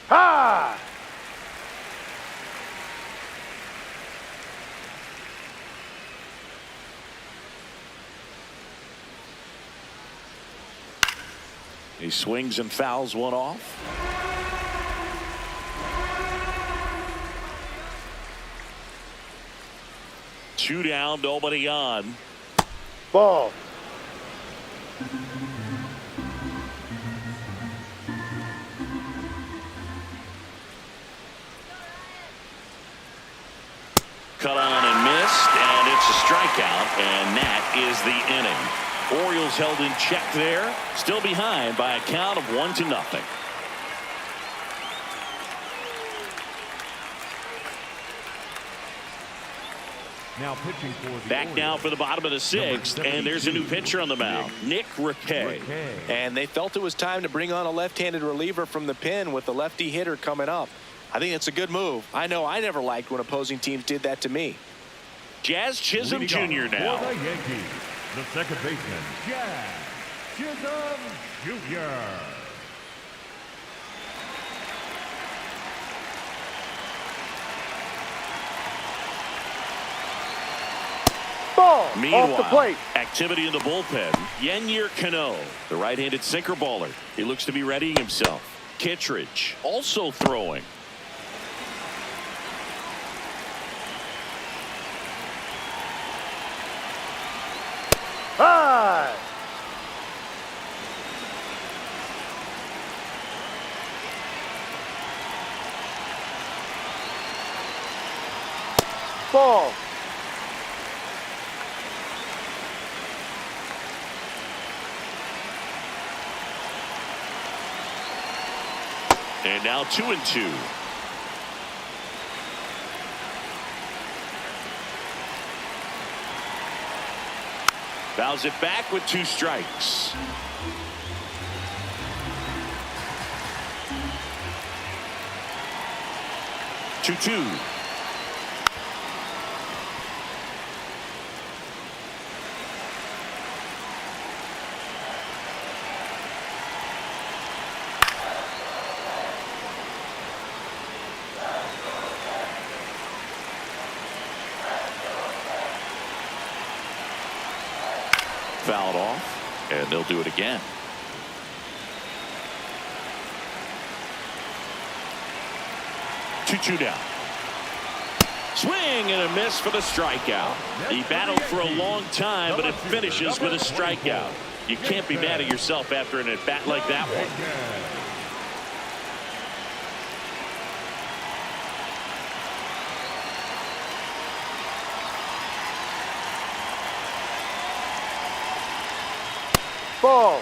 Ha! He swings and fouls one off. Two down, nobody on. Ball. Cut on and missed, and it's a strikeout, and that is the inning. Orioles held in check there, still behind by a count of 1-0. Now pitching for the Back Orioles, now for the bottom of the sixth, and there's a new pitcher on the mound, Nick Riquet. And they felt it was time to bring on a left-handed reliever from the pen with the lefty hitter coming up. I think it's a good move. I know I never liked when opposing teams did that to me. Jazz Chisholm Jr. now. For the Yankees, the second baseman, Jazz Chisholm Jr. Ball. Meanwhile, Off the plate. activity in the bullpen. Yennier Cano, the right-handed sinker baller. He looks to be readying himself. Kittredge also throwing. High. Ball. And now 2-2. Fouls it back with 2 strikes. Two. Fouled off, and they'll do it again. Two down. Swing and a miss for the strikeout. He battled for a long time, but it finishes with a strikeout. You can't be mad at yourself after an at-bat like that one. Ball.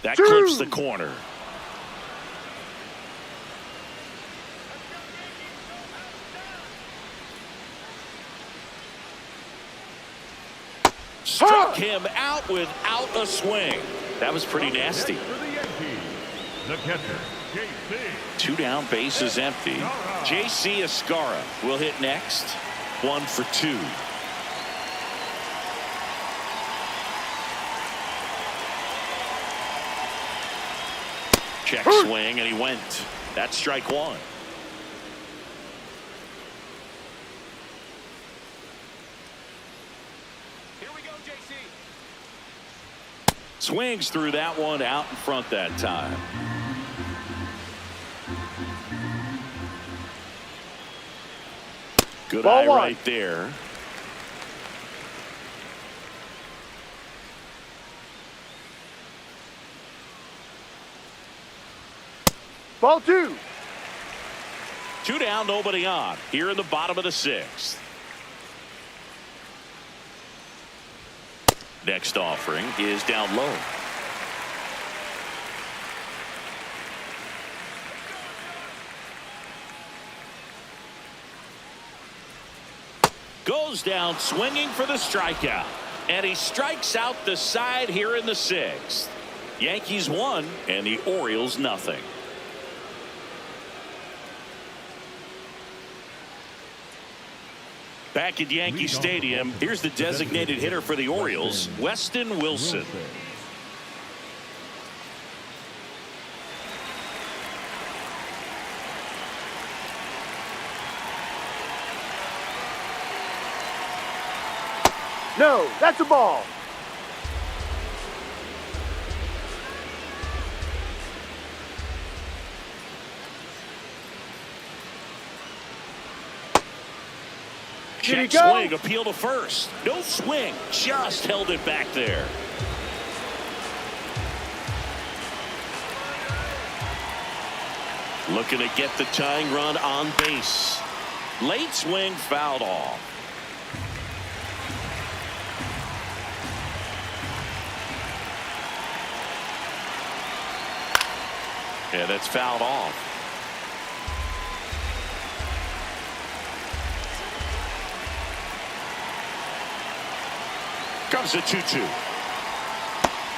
That clips the corner. Struck him out without a swing. That was pretty nasty. For the Yankees, the catcher, JC. 2 down, base is empty. JC Escara will hit next. 1 for 2. Check swing, and he went. That's strike 1. Here we go, JC. Swings through that one out in front that time. Good Ball eye 1. right there. Ball 2. 2 down, nobody on. Here in the bottom of the 6th. Next offering is down low. Goes down swinging for the strikeout. And he strikes out the side here in the 6th. Yankees 1 and the Orioles nothing. Back at Yankee Stadium, here's the designated hitter for the Orioles, Weston Wilson. No, that's a ball. Check swing, appeal to first. No swing, just held it back there. Looking to get the tying run on base. Late swing fouled off. Yeah, that's fouled off. Comes a 2-2.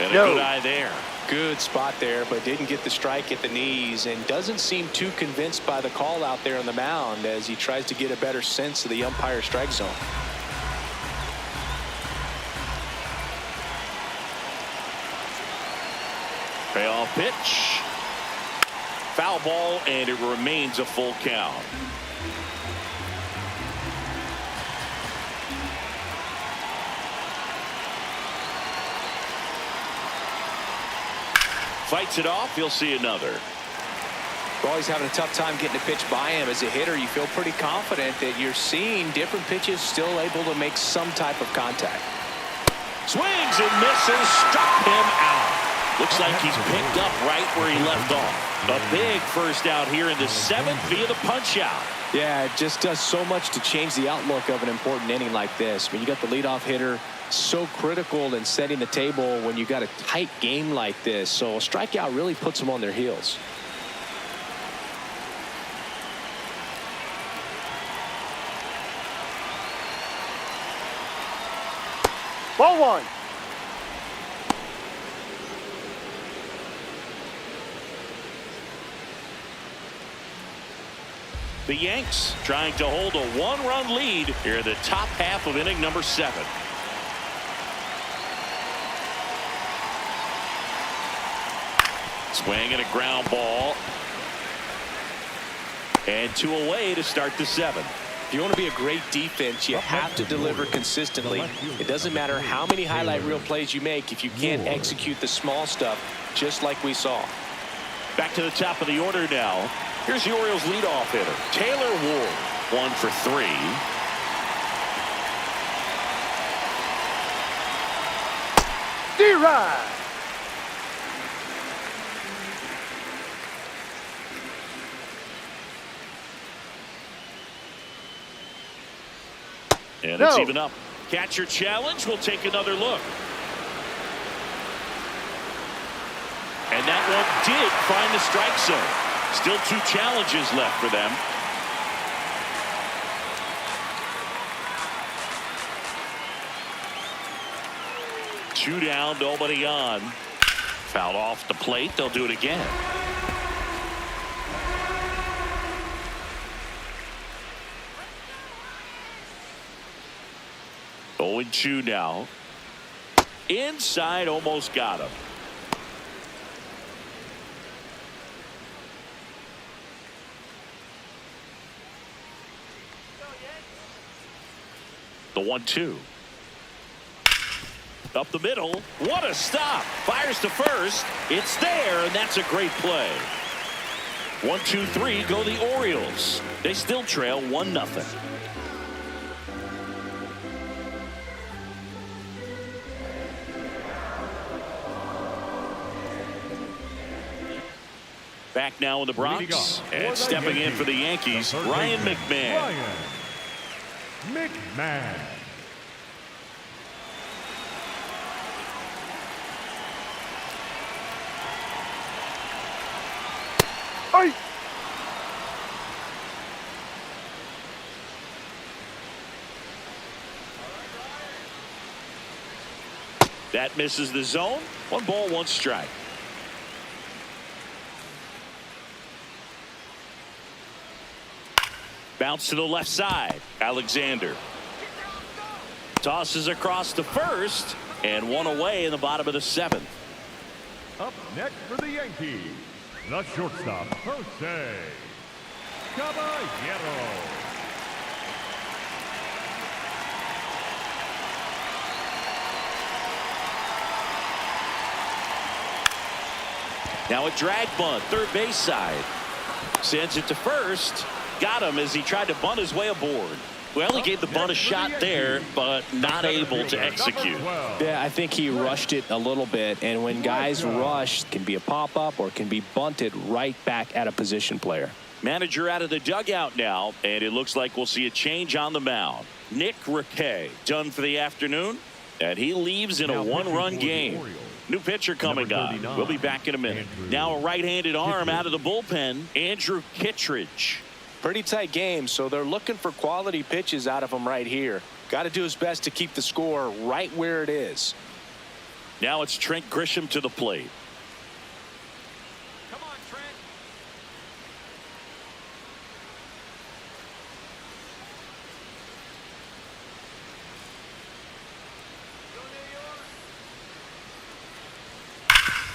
And a good eye there. Good spot there, but didn't get the strike at the knees and doesn't seem too convinced by the call out there on the mound as he tries to get a better sense of the umpire strike zone. Payoff pitch. Foul ball, and it remains a full count. Fights it off. You'll see another. Well, he's having a tough time getting a pitch by him. As a hitter, you feel pretty confident that you're seeing different pitches still able to make some type of contact. Swings and misses, struck him out. Looks like he's picked up right where he left off. A big first out here in the 7th via the punch out. Yeah, it just does so much to change the outlook of an important inning like this. When you got the leadoff hitter, so critical in setting the table when you got a tight game like this. So a strikeout really puts them on their heels. Ball 1. The Yanks trying to hold a 1-run lead here in the top half of inning number 7. Swing and a ground ball. And 2 away to start the 7th. If you want to be a great defense, you have to deliver consistently. It doesn't matter how many highlight reel plays you make if you can't execute the small stuff, just like we saw. Back to the top of the order now. Here's the Orioles leadoff hitter, Taylor Ward. 1 for 3. D-Ride. And it's even up. Catcher challenge. We'll take another look. And that one did find the strike zone. Still 2 challenges left for them. Two down, nobody on. Foul off the plate. They'll do it again. Oh, 0-2 now. Inside, almost got him. The 1-2. Up the middle. What a stop. Fires to first. It's there, and that's a great play. 1-2-3 go the Orioles. They still trail 1-0. Back now in the Bronx, and stepping in for the Yankees, Ryan McMahon. McMahon. Hey. That misses the zone. 1 ball, 1 strike. Bounce to the left side. Alexander tosses across to first, and 1 away in the bottom of the 7th. Up next for the Yankees, the shortstop, Jose Caballero. Now a drag bunt, third base side. Sends it to first. Got him as he tried to bunt his way aboard. Well, he gave the bunt a shot there, but not able to execute. Yeah, I think he rushed it a little bit, and when guys rush, it can be a pop-up or it can be bunted right back at a position player. Manager out of the dugout now, and it looks like we'll see a change on the mound. Nick Riquet done for the afternoon, and he leaves in a 1-run game. New pitcher coming up. We'll be back in a minute. Now a right-handed arm out of the bullpen, Andrew Kittredge. Pretty tight game, so they're looking for quality pitches out of him right here. Got to do his best to keep the score right where it is. Now it's Trent Grisham to the plate. Come on, Trent.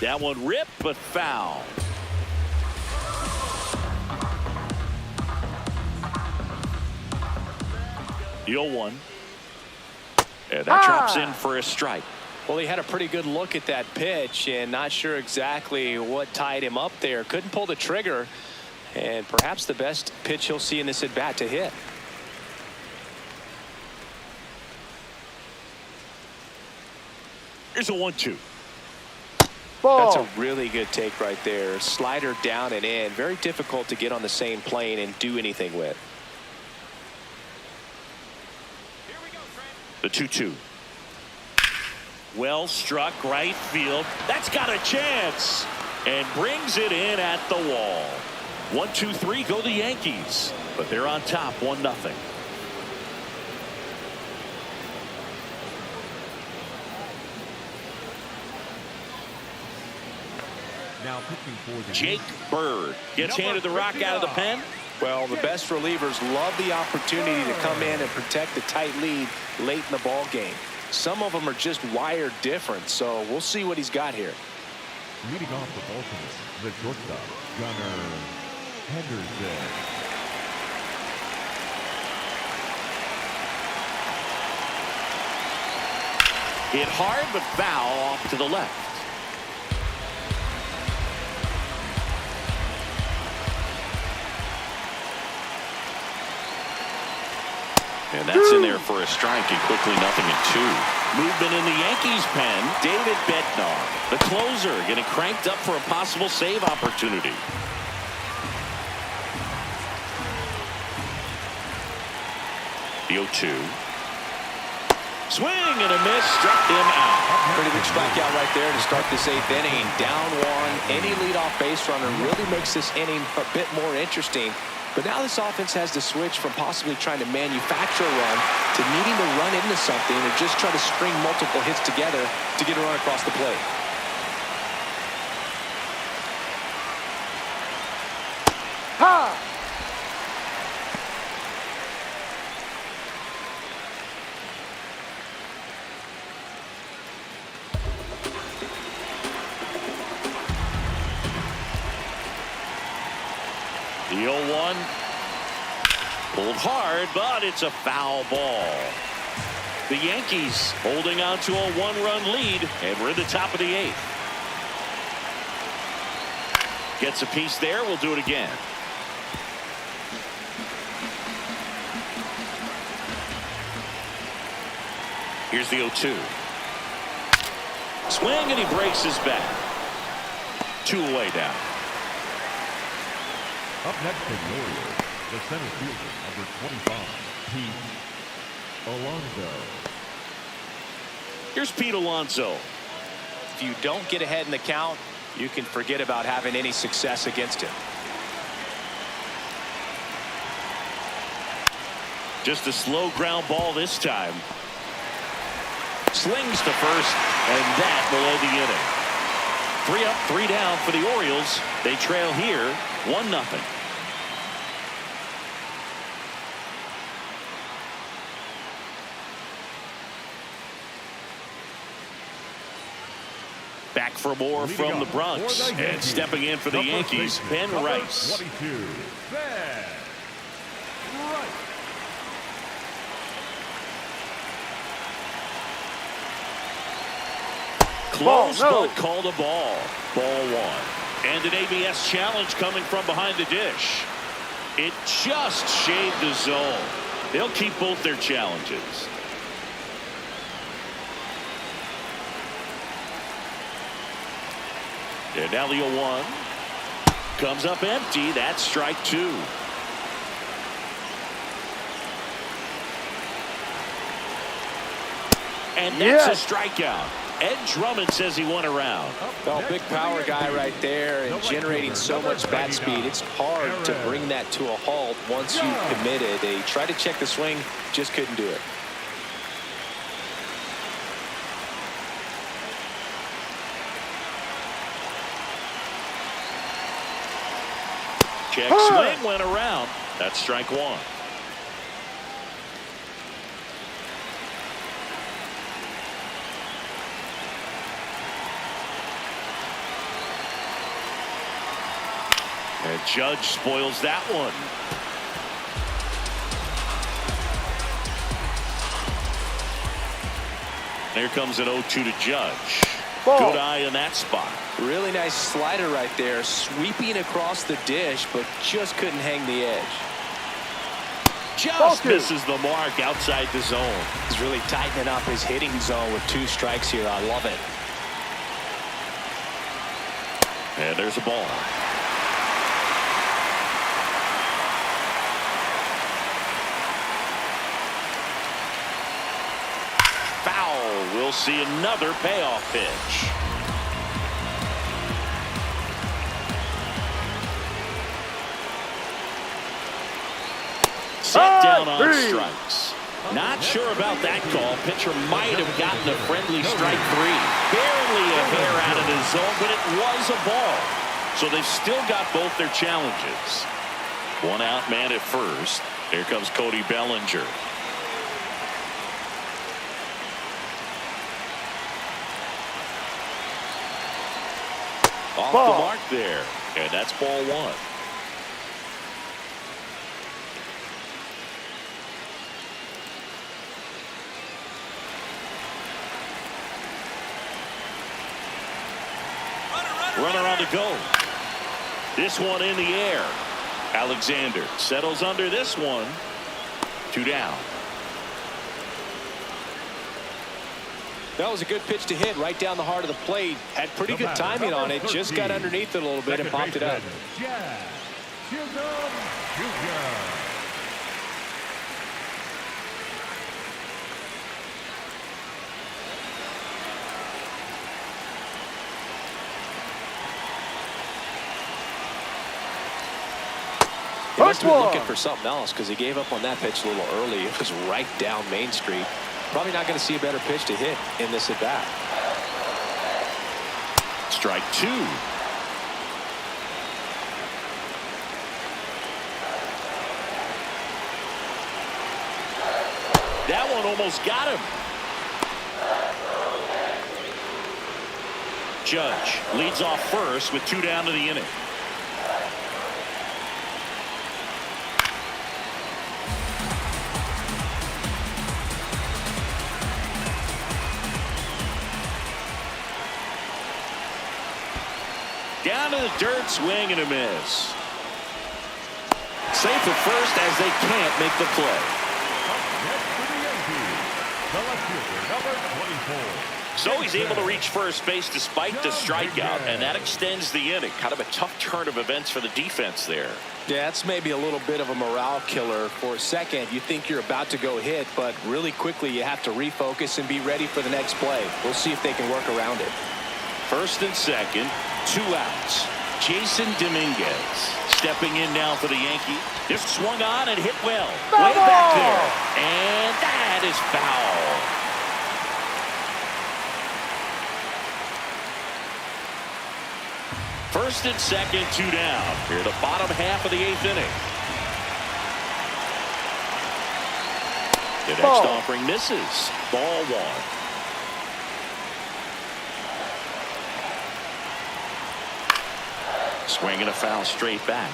That one ripped, but foul. The 0-1. And that drops in for a strike. Well, he had a pretty good look at that pitch and not sure exactly what tied him up there. Couldn't pull the trigger, And perhaps the best pitch he'll see in this at bat to hit. Here's a 1-2. Ball. That's a really good take right there. Slider down and in. Very difficult to get on the same plane and do anything with. The 2-2. Well struck right field. That's got a chance. And brings it in at the wall. 1-2-3 go the Yankees. But they're on top 1-0. Now pitching for the Jake Bird gets handed the rock out of the pen. Well, the best relievers love the opportunity to come in and protect a tight lead late in the ball game. Some of them are just wired different, so we'll see what he's got here. Leading off the Baltimore, the shortstop, Gunnar Henderson. Hit hard but foul off to the left. And that's in there for a strike, and quickly 0-2. Movement in the Yankees pen. David Bednar, the closer, getting cranked up for a possible save opportunity. The 0-2. Swing and a miss, struck him out. Pretty big strikeout right there to start this 8th inning. Down one. Any leadoff base runner really makes this inning a bit more interesting. But now this offense has to switch from possibly trying to manufacture a run to needing to run into something and just try to string multiple hits together to get a run across the plate. Ha! The 0-1. Pulled hard, but it's a foul ball. The Yankees holding on to a 1-run lead, and we're at the top of the 8th. Gets a piece there. We'll do it again. Here's the 0-2. Swing, and he breaks his back. 2 away down. Up next for the Orioles, the center fielder, number 25, Pete Alonso. Here's Pete Alonso. If you don't get ahead in the count, you can forget about having any success against him. Just a slow ground ball this time. Slings to first, and that below the inning. 3 up, 3 down for the Orioles. They trail here 1-0. Back for more from the Bronx, and stepping in for the Yankees, Ben Rice. 22, Ben Rice. Close, Ball, no. but called a ball. Ball 1. And an ABS challenge coming from behind the dish. It just shaved the zone. They'll keep both their challenges. And now the 0-1 comes up empty. That's strike 2. And that's a strikeout. Ed Drummond says he won a round. Well, big power guy right there and generating so much bat speed. It's hard to bring that to a halt once you've committed. They tried to check the swing, just couldn't do it. Check swing went around. That's strike 1. And Judge spoils that one. There comes an 0-2 to Judge. Ball. Good eye in that spot. Really nice slider right there, sweeping across the dish, but just couldn't hang the edge. Just misses the mark outside the zone. He's really tightening up his hitting zone with 2 strikes here. I love it. And there's a ball. Foul. We'll see another payoff pitch. Set down on strikes. Not sure about that call. Pitcher might have gotten a friendly strike 3. Barely a hair out of the zone, but it was a ball. So they've still got both their challenges. 1 out man at first. Here comes Cody Bellinger. Off the mark there. And that's ball 1. Runner on the go. This one in the air. Alexander settles under this one. 2 down. That was a good pitch to hit right down the heart of the plate. Had pretty good timing on it. Just got underneath it a little bit and popped it up. He must have been looking for something else because he gave up on that pitch a little early. It was right down Main Street. Probably not going to see a better pitch to hit in this at bat. Strike 2. That one almost got him. Judge leads off first with 2 down to the inning. Down to the dirt, swing and a miss. Safe at first as they can't make the play. So he's able to reach first base despite the strikeout, and that extends the inning. Kind of a tough turn of events for the defense there. Yeah, it's maybe a little bit of a morale killer. For a second, you think you're about to go hit, but really quickly you have to refocus and be ready for the next play. We'll see if they can work around it. First and second, 2 outs. Jason Dominguez stepping in now for the Yankees. Just swung on and hit well. Way back there. And that is foul. First and second, 2 down. Here the bottom half of the 8th inning. The next offering misses. Ball 1. Swing and a foul straight back.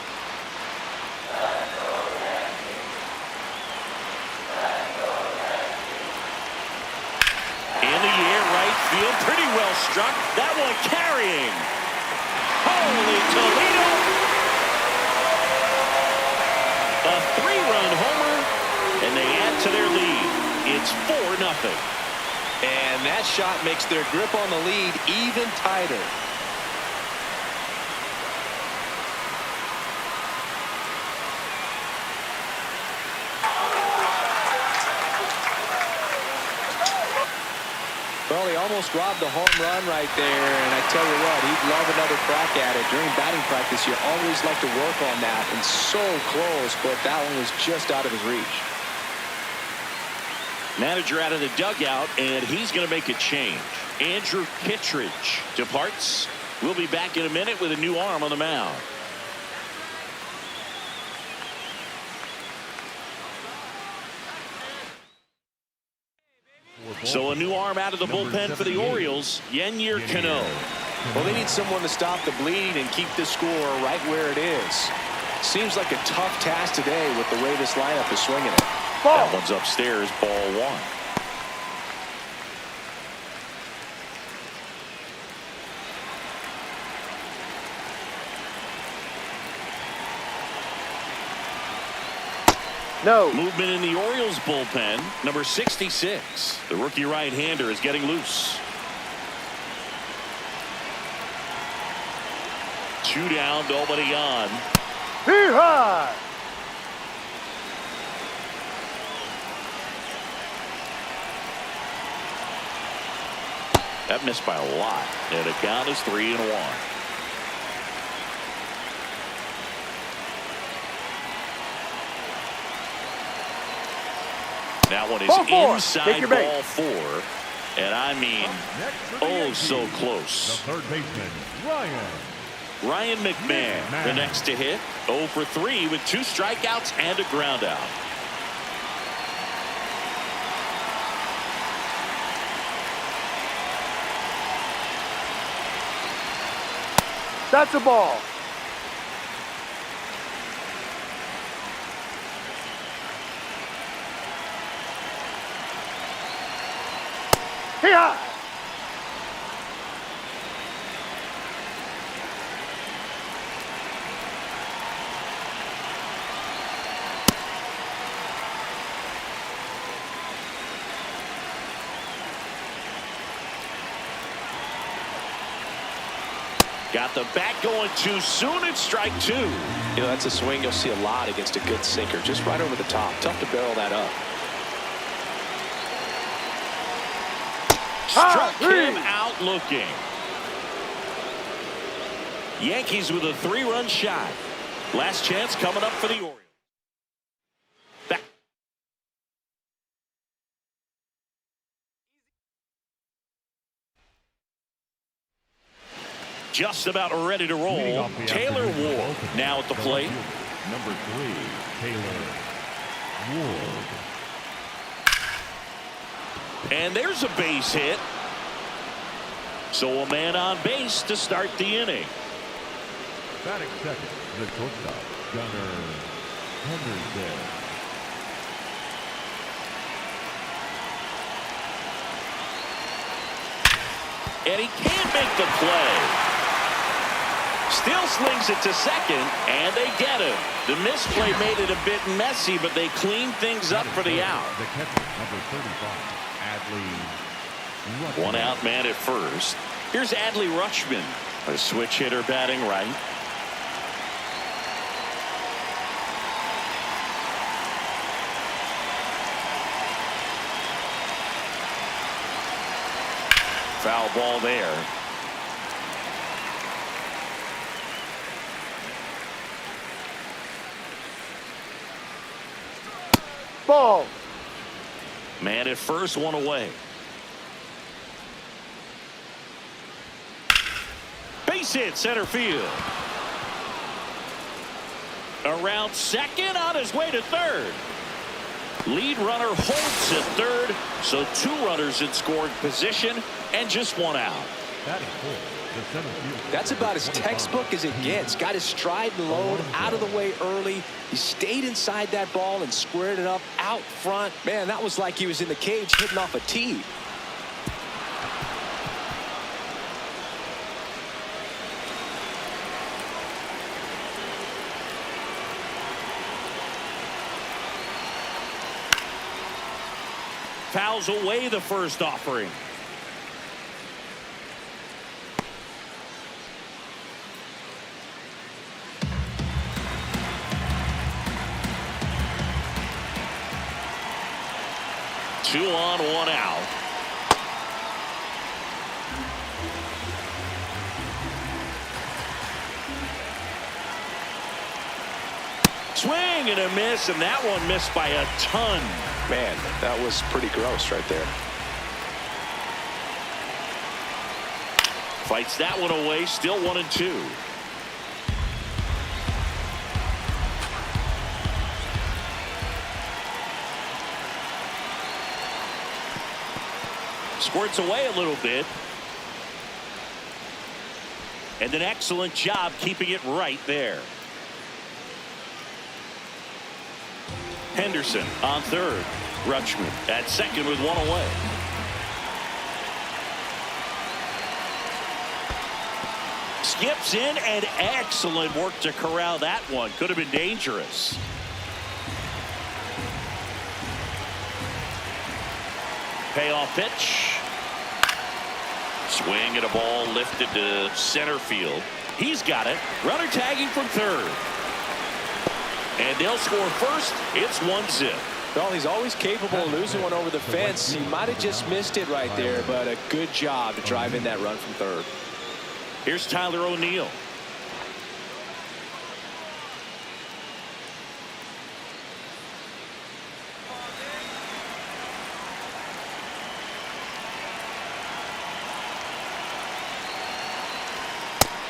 In the air, right field, pretty well struck. That one carrying. Holy Toledo! A 3-run homer, and they add to their lead. It's 4-0. And that shot makes their grip on the lead even tighter. Well, he almost robbed a home run right there, and I tell you what, he'd love another crack at it. During batting practice, you always like to work on that, and so close, but that one was just out of his reach. Manager out of the dugout, and he's going to make a change. Andrew Kittredge departs. We'll be back in a minute with a new arm on the mound. So a new arm out of the bullpen for the Orioles, Yennier Cano. Well, they need someone to stop the bleeding and keep the score right where it is. Seems like a tough task today with the way this lineup is swinging it. That one's upstairs, ball 1. No. Movement in the Orioles bullpen. Number 66. The rookie right-hander is getting loose. 2 down, nobody on. Hee-haw! That missed by a lot. And the count is 3-1. That one is Ball 4. inside Take your ball base. 4. And I mean, oh, so close. The third baseman, Ryan McMahon, the next to hit. 0 for 3 with 2 strikeouts and a ground out. That's a ball. Hee-haw! Got the bat going too soon. It's strike 2. You know, that's a swing you'll see a lot against a good sinker. Just right over the top. Tough to barrel that up. Struck him out looking. Yankees with a 3-run shot. Last chance coming up for the Orioles. Back. Just about ready to roll. Taylor Ward now at the plate. Number 3, Taylor Ward. And there's a base hit. So a man on base to start the inning. Batting second, the shortstop, Gunnar Henderson. And he can't make the play. Still slings it to second, and they get him. The misplay made it a bit messy, but they cleaned things up for the out. The catcher, number 35, Adley Rutschman. 1 out man at first. Here's Adley Rutschman, a switch hitter batting right. Foul ball there. Ball. Man at first, 1 away. Base hit center field. Around second, on his way to third. Lead runner holds at third, so 2 runners in scoring position and just 1 out. That is full. The center field. That's about as textbook as it gets. Got his stride and load out of the way early. He stayed inside that ball and squared it up out front. Man, that was like he was in the cage hitting off a tee. Fouls away the first offering. Two on, 1 out. Swing and a miss, and that one missed by a ton. Man, that was pretty gross right there. Fights that one away, still 1-2. Squirts away a little bit. And an excellent job keeping it right there. Henderson on third. Rutschman at second with 1 away. Skips in, and excellent work to corral that one. Could have been dangerous. payoff pitch. Swing and a ball lifted to center field. He's got it. Runner tagging from third. And they'll score first. It's 1-0. Well, he's always capable of losing one over the fence. He might have just missed it right there, but a good job to drive in that run from third. Here's Tyler O'Neill.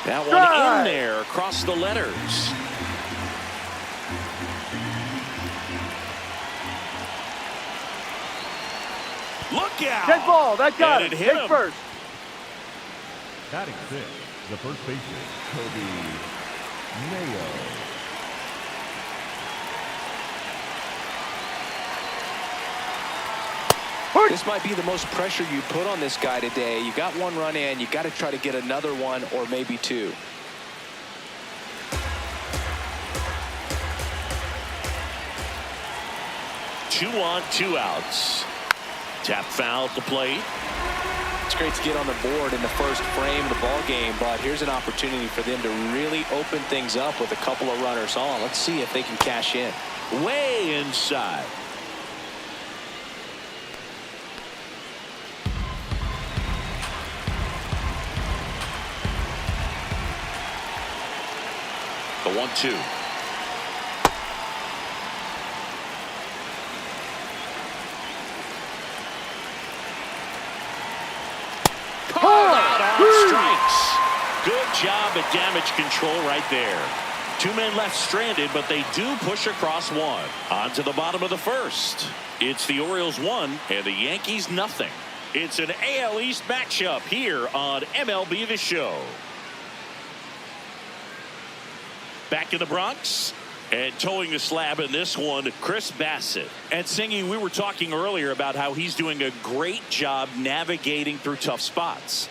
That one in there across the letters. Look out! Dead ball. That got And it. it hit Take him. first. Batting six, the first baseman, Kobe Mayo. This might be the most pressure you put on this guy today. You got one run in, you got to try to get another one or maybe two. Two on, two outs. Tap foul at the plate. It's great to get on the board in the first frame of the ball game, but here's an opportunity for them to really open things up with a couple of runners on. Let's see if they can cash in. Way inside. The 1-2. Called out on strikes. Good job at damage control right there. Two men left stranded, but they do push across one. On to the bottom of the first. It's the Orioles 1 and the Yankees nothing. It's an AL East matchup here on MLB The Show. Back in the Bronx and towing the slab in this one, Chris Bassett. And Singy, we were talking earlier about how he's doing a great job navigating through tough spots.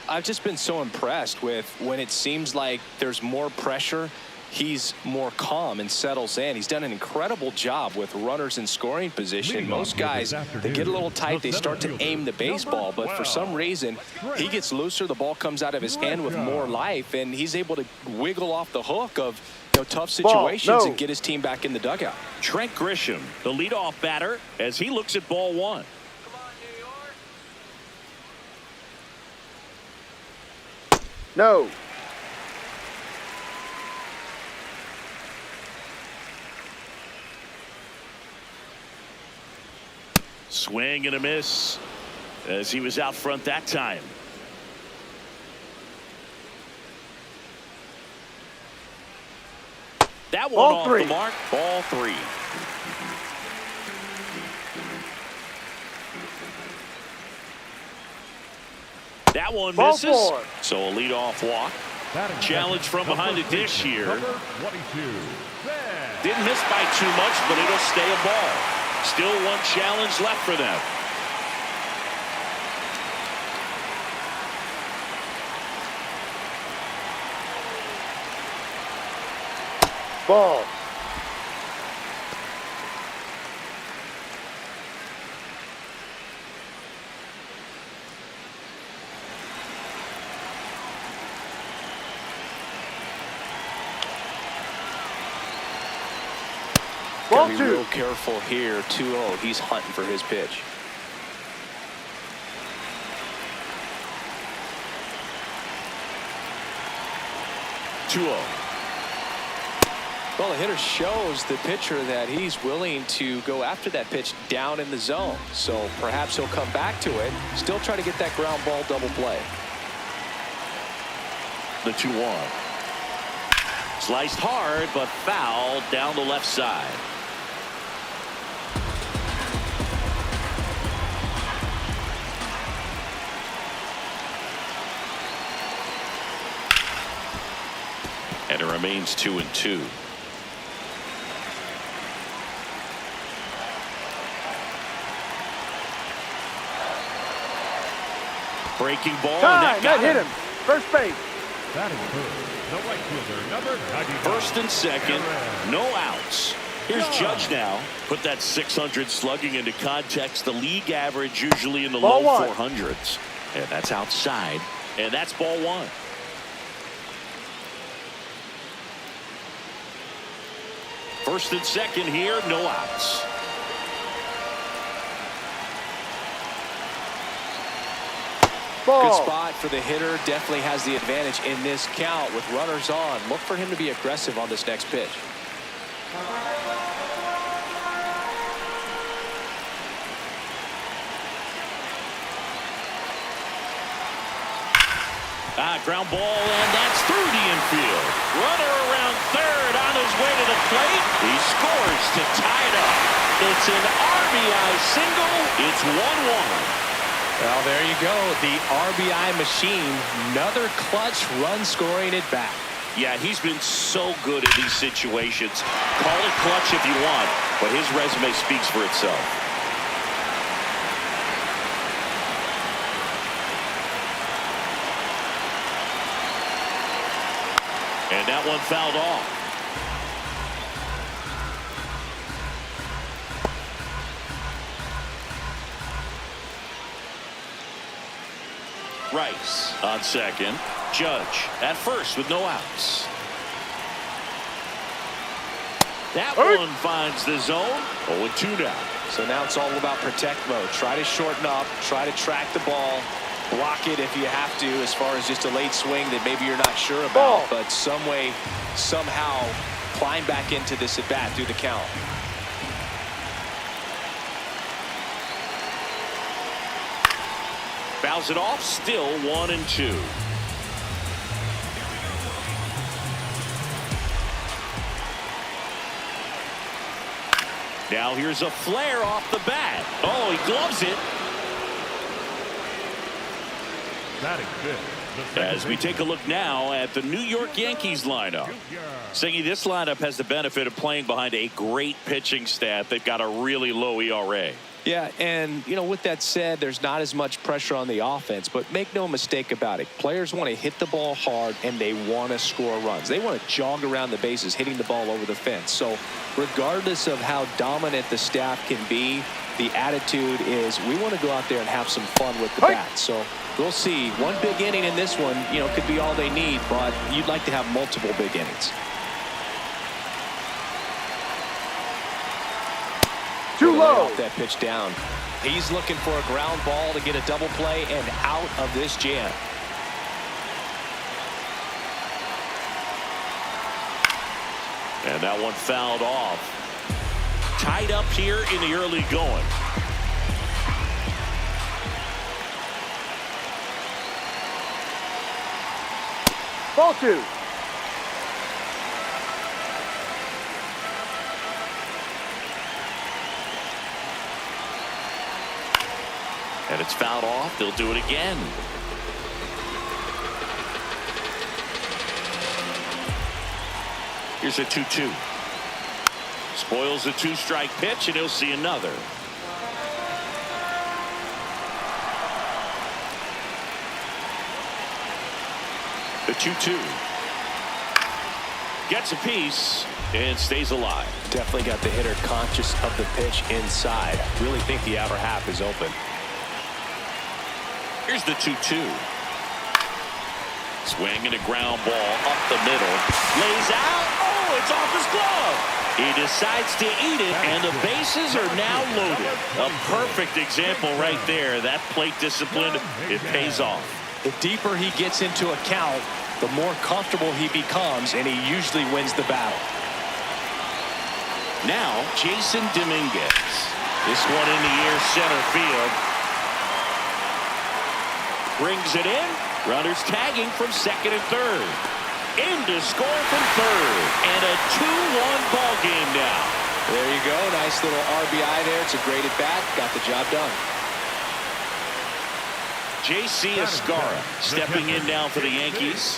I've just been so impressed with when it seems like there's more pressure, he's more calm and settles in. He's done an incredible job with runners in scoring position. Most guys, they get a little tight, they start to aim the baseball, but for some reason, he gets looser, the ball comes out of his hand with more life, and he's able to wiggle off the hook of tough situations and get his team back in the dugout. Trent Grisham, the leadoff batter, as he looks at ball one. No. Swing and a miss as he was out front that time. That one off the mark. Ball three. That one misses. So a leadoff walk. Challenge from behind the dish here. Didn't miss by too much, but it'll stay a ball. Still one challenge left for them. Ball. Gotta be real careful here. 2-0. He's hunting for his pitch. Well, the hitter shows the pitcher that he's willing to go after that pitch down in the zone. So perhaps he'll come back to it. Still try to get that ground ball double play. The 2-1. Sliced hard, but foul down the left side. And it remains 2-2. Breaking ball. Time. That hit him. First base. Batting first, the right fielder, number 99. First and second. No outs. Here's Judge now. Put that 600 slugging into context. The league average usually in the Ball low one. 400s. And that's outside. And that's ball one. First and second here, no outs. Ball. Good spot for the hitter. Definitely has the advantage in this count with runners on. Look for him to be aggressive on this next pitch. Ground ball, and that's through the infield. Runner around third on his way to the plate. He scores to tie it up. It's an RBI single. It's 1-1. Well, there you go. The RBI machine. Another clutch run scoring at bat. Yeah, he's been so good in these situations. Call it clutch if you want, but his resume speaks for itself. And that one fouled off. Rice on second. Judge at first with no outs. That one finds the zone. 0-2 now. So now it's all about protect mode. Try to shorten up. Try to track the ball. Block it if you have to, as far as just a late swing that maybe you're not sure about. But some way, somehow, climb back into this at bat through the count. Fouls it off. Still 1-2. Now here's a flare off the bat. Oh, he gloves it. Batting fifth, the second As we take a look now at the New York Yankees lineup. Singy, this lineup has the benefit of playing behind a great pitching staff. They've got a really low ERA. Yeah, and, you know, with that said, there's not as much pressure on the offense, but make no mistake about it. Players want to hit the ball hard, and they want to score runs. They want to jog around the bases, hitting the ball over the fence. So regardless of how dominant the staff can be, the attitude is we want to go out there and have some fun with the bat. So we'll see. One big inning in this one, you know, could be all they need, but you'd like to have multiple big innings. Too low. That pitch down. He's looking for a ground ball to get a double play and out of this jam. And that one fouled off. Tied up here in the early going. Ball two. And it's fouled off. They'll do it again. Here's a 2-2. Spoils a two-strike pitch, and he'll see another. The 2-2. Gets a piece and stays alive. Definitely got the hitter conscious of the pitch inside. Really think the outer half is open. Here's the 2-2. Swing and a ground ball up the middle. Lays out. Oh, it's off his glove. He decides to eat it, and the bases are now loaded. A perfect example right there. That plate discipline, it pays off. The deeper he gets into a count, the more comfortable he becomes, and he usually wins the battle. Now, Jason Dominguez. This one in the air center field. Brings it in. Runners tagging from second and third. In to score from third. And a 2-1 ball game now. There you go. Nice little RBI there. It's a great at bat. Got the job done. J.C. Escara stepping in now for the Yankees.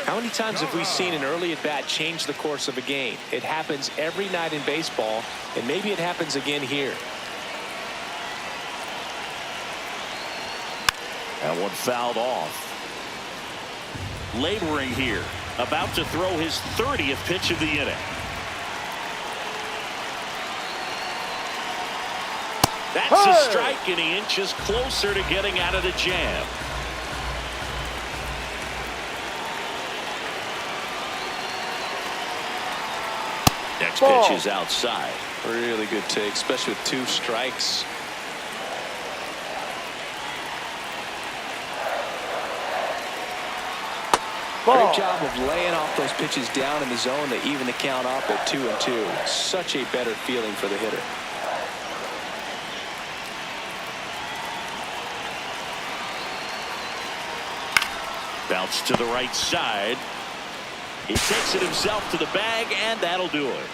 How many times have we seen an early at bat change the course of a game? It happens every night in baseball, and maybe it happens again here. That one fouled off. Laboring here, about to throw his 30th pitch of the inning. That's a strike, and he inches closer to getting out of the jam. Next pitch is outside. Really good take, especially with 2 strikes. Great job of laying off those pitches down in the zone to even the count off at 2-2. Such a better feeling for the hitter. Bounce to the right side. He takes it himself to the bag, and that'll do it.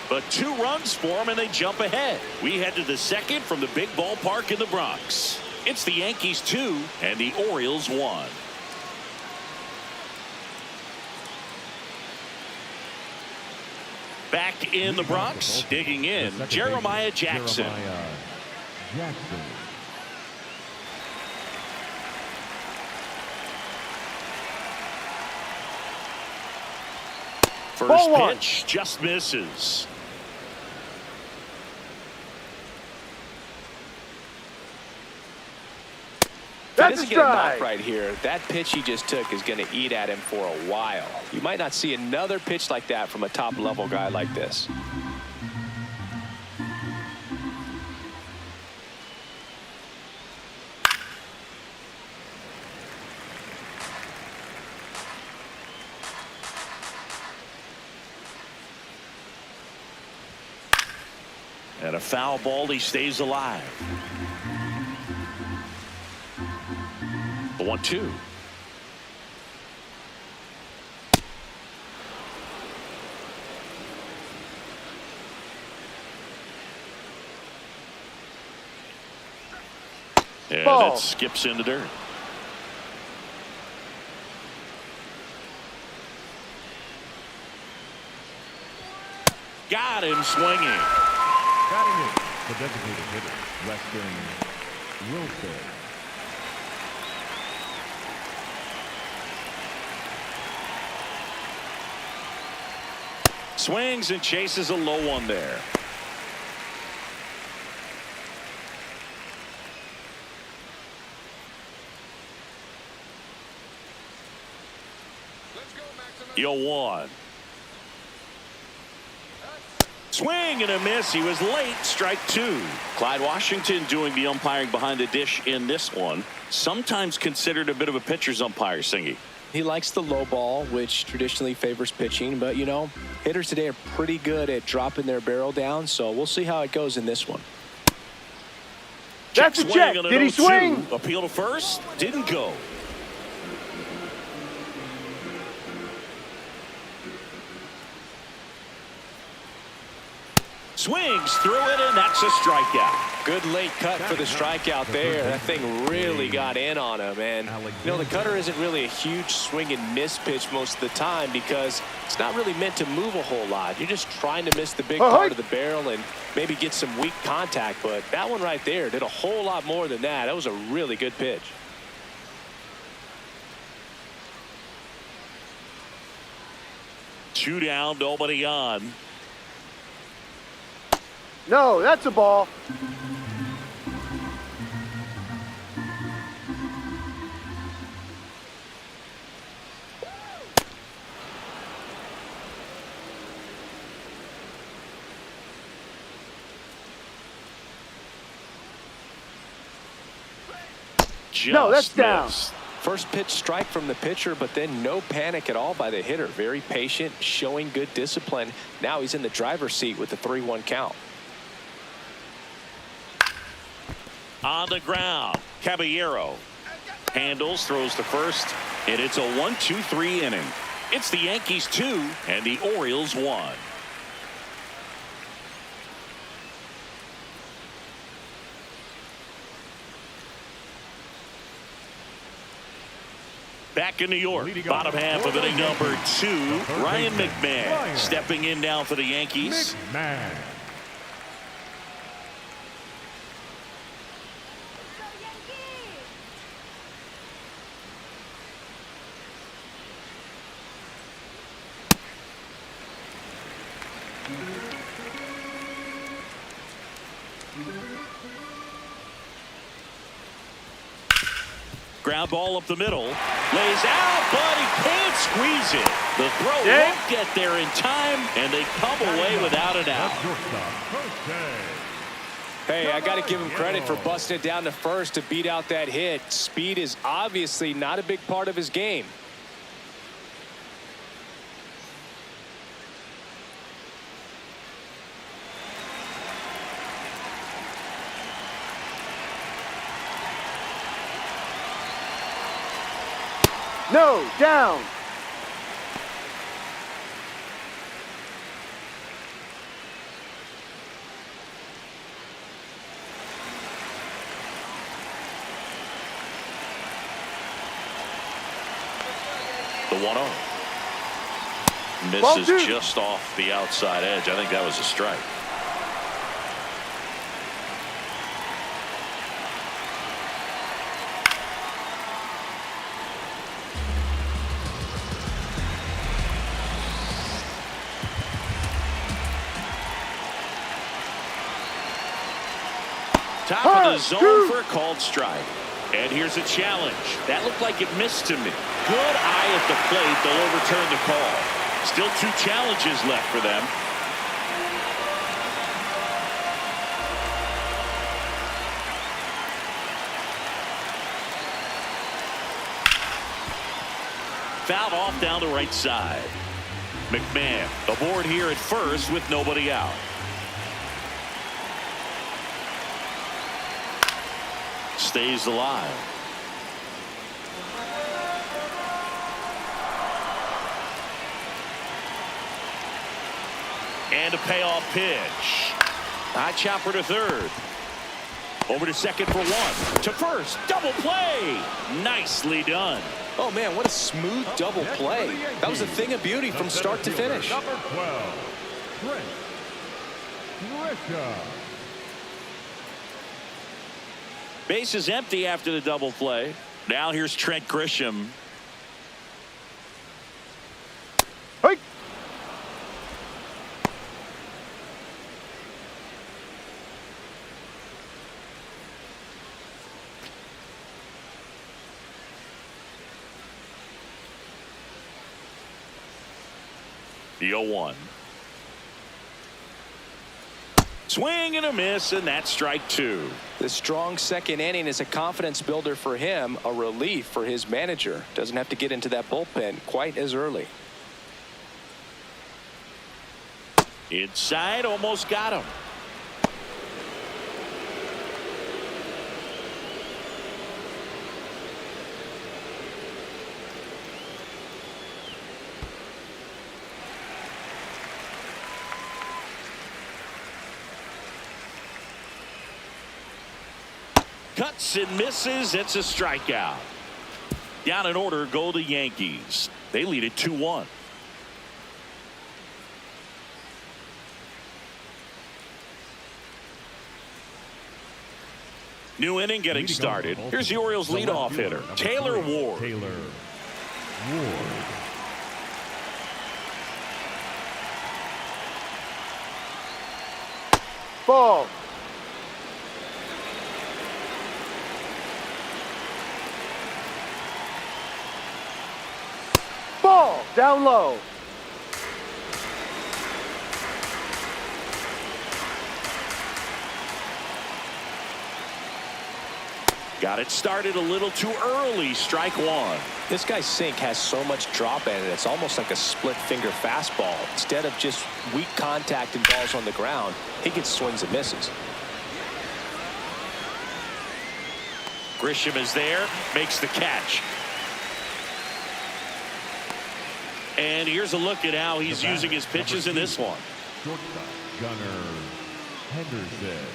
But 2 runs for him, and they jump ahead. We head to the second from the big ballpark in the Bronx. It's the Yankees 2 and the Orioles 1. Back in the Bronx, digging in, Jeremiah Jackson. First pitch just misses. If he doesn't get a knock right here, that pitch he just took is going to eat at him for a while. You might not see another pitch like that from a top-level guy like this. And a foul ball, he stays alive. The 1-2. And it skips into dirt. Got him swinging. Batting in, the designated hitter, Weston Wilson. Swings and chases a low one there. Yo, 1. Swing and a miss. He was late. Strike 2. Clyde Washington doing the umpiring behind the dish in this one. Sometimes considered a bit of a pitcher's umpire, Singy. He likes the low ball, which traditionally favors pitching. But, you know, hitters today are pretty good at dropping their barrel down. So we'll see how it goes in this one. That's a check. Did he swing? Appeal to first. Didn't go. Swings through it, and that's a strikeout. Good late cut for the strikeout there. That thing really got in on him. And, you know, the cutter isn't really a huge swing and miss pitch most of the time because it's not really meant to move a whole lot. You're just trying to miss the big part of the barrel and maybe get some weak contact. But that one right there did a whole lot more than that. That was a really good pitch. Two down, nobody on. No, that's a ball. No, that's down. Missed. First pitch strike from the pitcher, but then no panic at all by the hitter. Very patient, showing good discipline. Now he's in the driver's seat with the 3-1 count. On the ground, Caballero handles, throws to first, and it's a 1-2-3 inning. It's the Yankees 2 and the Orioles 1. Back in New York, bottom half of inning number 2, Ryan McMahon stepping in now for the Yankees. McMahon. Ground ball up the middle. Lays out, but he can't squeeze it. The throw won't get there in time, and they come away without an out. Hey, I got to give him credit for busting it down to first to beat out that hit. Speed is obviously not a big part of his game. No, down. The 1-0. Misses just off the outside edge. I think that was a strike. Top of the zone for a called strike. And here's a challenge. That looked like it missed to me. Good eye at the plate. They'll overturn the call. Still 2 challenges left for them. Fouled off down the right side. McMahon aboard here at first with nobody out. Stays alive. And a payoff pitch. High chopper to third. Over to second for 1. To first. Double play. Nicely done. Oh, man, what a smooth double play. That was a thing of beauty from start to finish. Number 12, Grisham. Base is empty after the double play. Now here's Trent Grisham. Hey. The 0-1. Swing and a miss, and that's strike 2. The strong second inning is a confidence builder for him, a relief for his manager. Doesn't have to get into that bullpen quite as early. Inside, almost got him. Cuts and misses. It's a strikeout. Down in order go the Yankees. They lead it 2-1. New inning getting started. Here's the Orioles leadoff hitter, Taylor Ward. Ball. Ball. Down low. Got it started a little too early. Strike 1. This guy's sink has so much drop in it. It's almost like a split finger fastball. Instead of just weak contact and balls on the ground, he gets swings and misses. Grisham is there, makes the catch. And here's a look at how he's using his pitches in this one. Shortstop, Gunnar Henderson.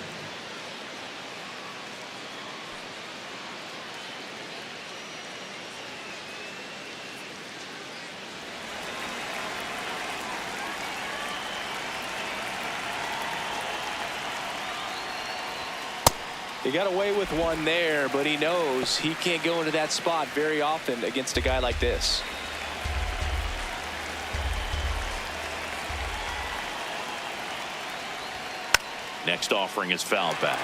He got away with one there, but he knows he can't go into that spot very often against a guy like this. Next offering is fouled back.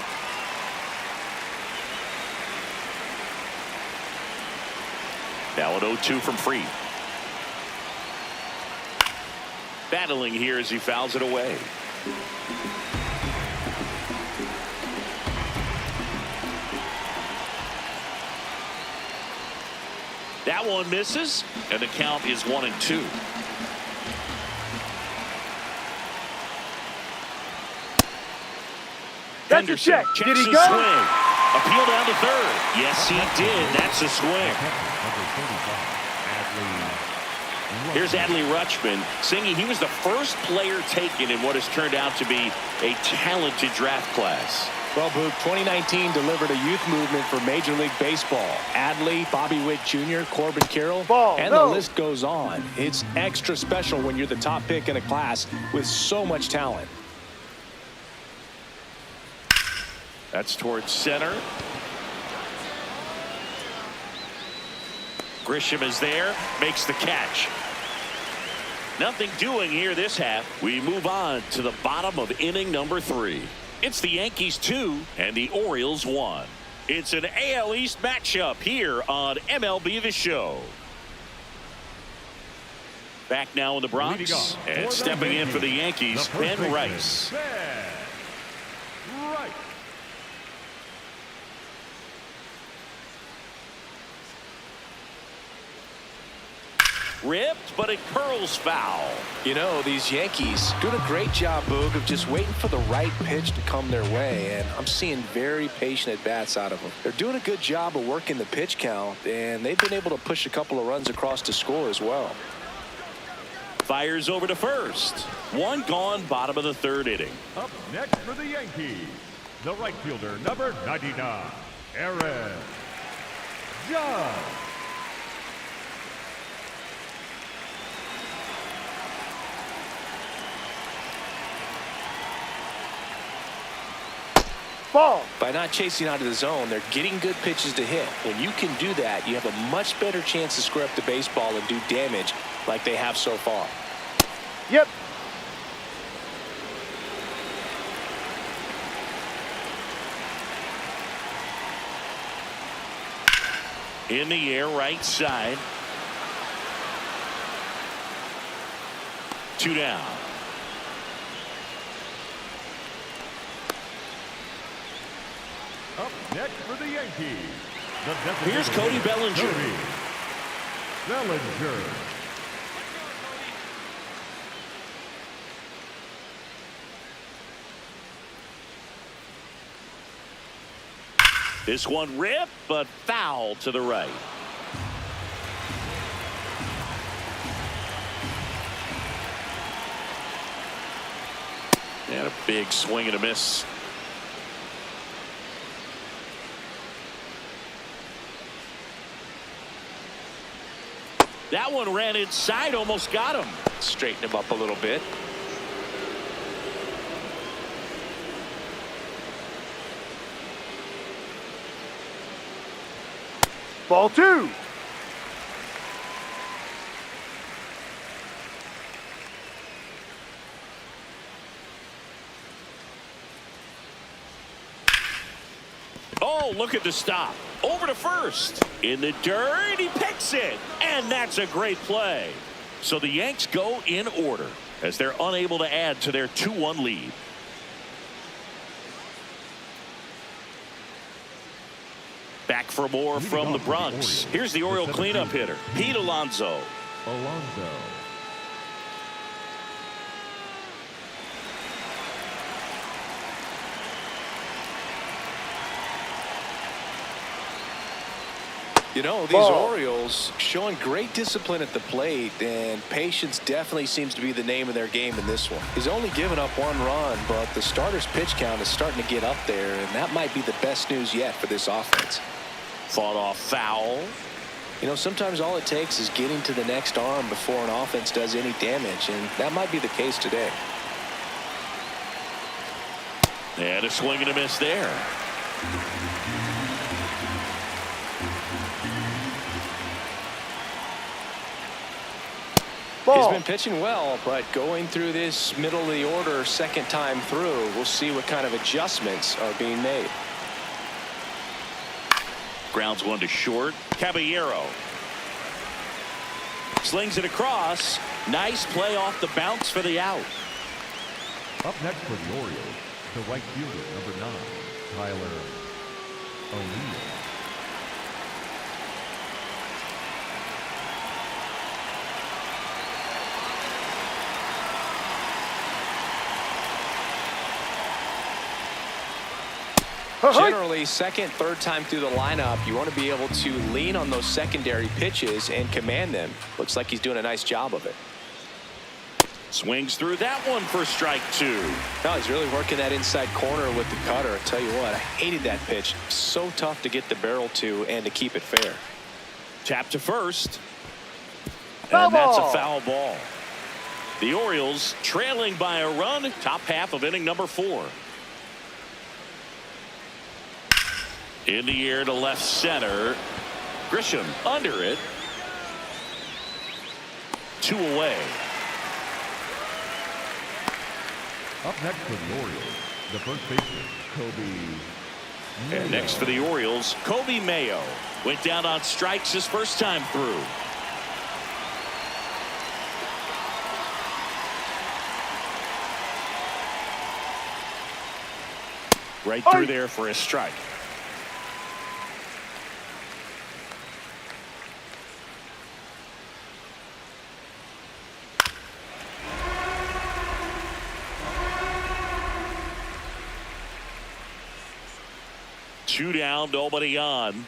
Now an 0-2 from Fried. Battling here as he fouls it away. That one misses, and the count is 1-2. That's a check. Did he go? Swing. Appeal down to third. Yes, he did. That's a swing. Here's Adley Rutschman singing. He was the first player taken in what has turned out to be a talented draft class. Well, Boog, 2019 delivered a youth movement for Major League Baseball. Adley, Bobby Witt Jr., Corbin Carroll, and the list goes on. It's extra special when you're the top pick in a class with so much talent. That's towards center. Grisham is there, makes the catch. Nothing doing here this half. We move on to the bottom of inning number 3. It's the Yankees 2 and the Orioles 1. It's an AL East matchup here on MLB The Show. Back now in the Bronx, and stepping in for the Yankees, Ben Rice. Ripped, but it curls foul. You know, these Yankees doing a great job, Boog, of just waiting for the right pitch to come their way, and I'm seeing very patient at-bats out of them. They're doing a good job of working the pitch count, and they've been able to push a couple of runs across to score as well. Fires over to first. One gone, bottom of the 3rd inning. Up next for the Yankees, the right fielder, number 99, Aaron Judge. Ball. By not chasing out of the zone, they're getting good pitches to hit. When you can do that, you have a much better chance to square up the baseball and do damage like they have so far. Yep. In the air, right side. 2 down. Up next for the Yankees, Here's Cody Bellinger. Cody Bellinger. This one ripped, but foul to the right. And a big swing and a miss. That one ran inside, almost got him. Straighten him up a little bit. Ball 2. Oh, look at the stop. Over to first. In the dirt, he picks it. And that's a great play. So the Yanks go in order as they're unable to add to their 2-1 lead. Back for more from the Bronx. Here's the Oriole cleanup hitter, Pete Alonso. You know, these Orioles showing great discipline at the plate, and patience definitely seems to be the name of their game in this one. He's only given up 1 run, but the starter's pitch count is starting to get up there, and that might be the best news yet for this offense. Fought off foul. You know, sometimes all it takes is getting to the next arm before an offense does any damage, and that might be the case today. And a swing and a miss there. He's been pitching well, but going through this middle of the order second time through, we'll see what kind of adjustments are being made. Grounds one to short. Caballero slings it across. Nice play off the bounce for the out. Up next for the Orioles, the right fielder, number 9, Tyler O'Neill. Generally, second, third time through the lineup, you want to be able to lean on those secondary pitches and command them. Looks like he's doing a nice job of it. Swings through that one for strike 2. No, he's really working that inside corner with the cutter. I tell you what, I hated that pitch. So tough to get the barrel to and to keep it fair. Tap to first. Foul And that's a ball. foul ball. The Orioles trailing by a run. Top half of inning number 4. In the air to left center. Grisham under it. 2 away. Up next for the Orioles, the first baseman, Kobe Mayo. And next for the Orioles, Kobe Mayo. Went down on strikes his first time through. Right through there for a strike. Two down, nobody on.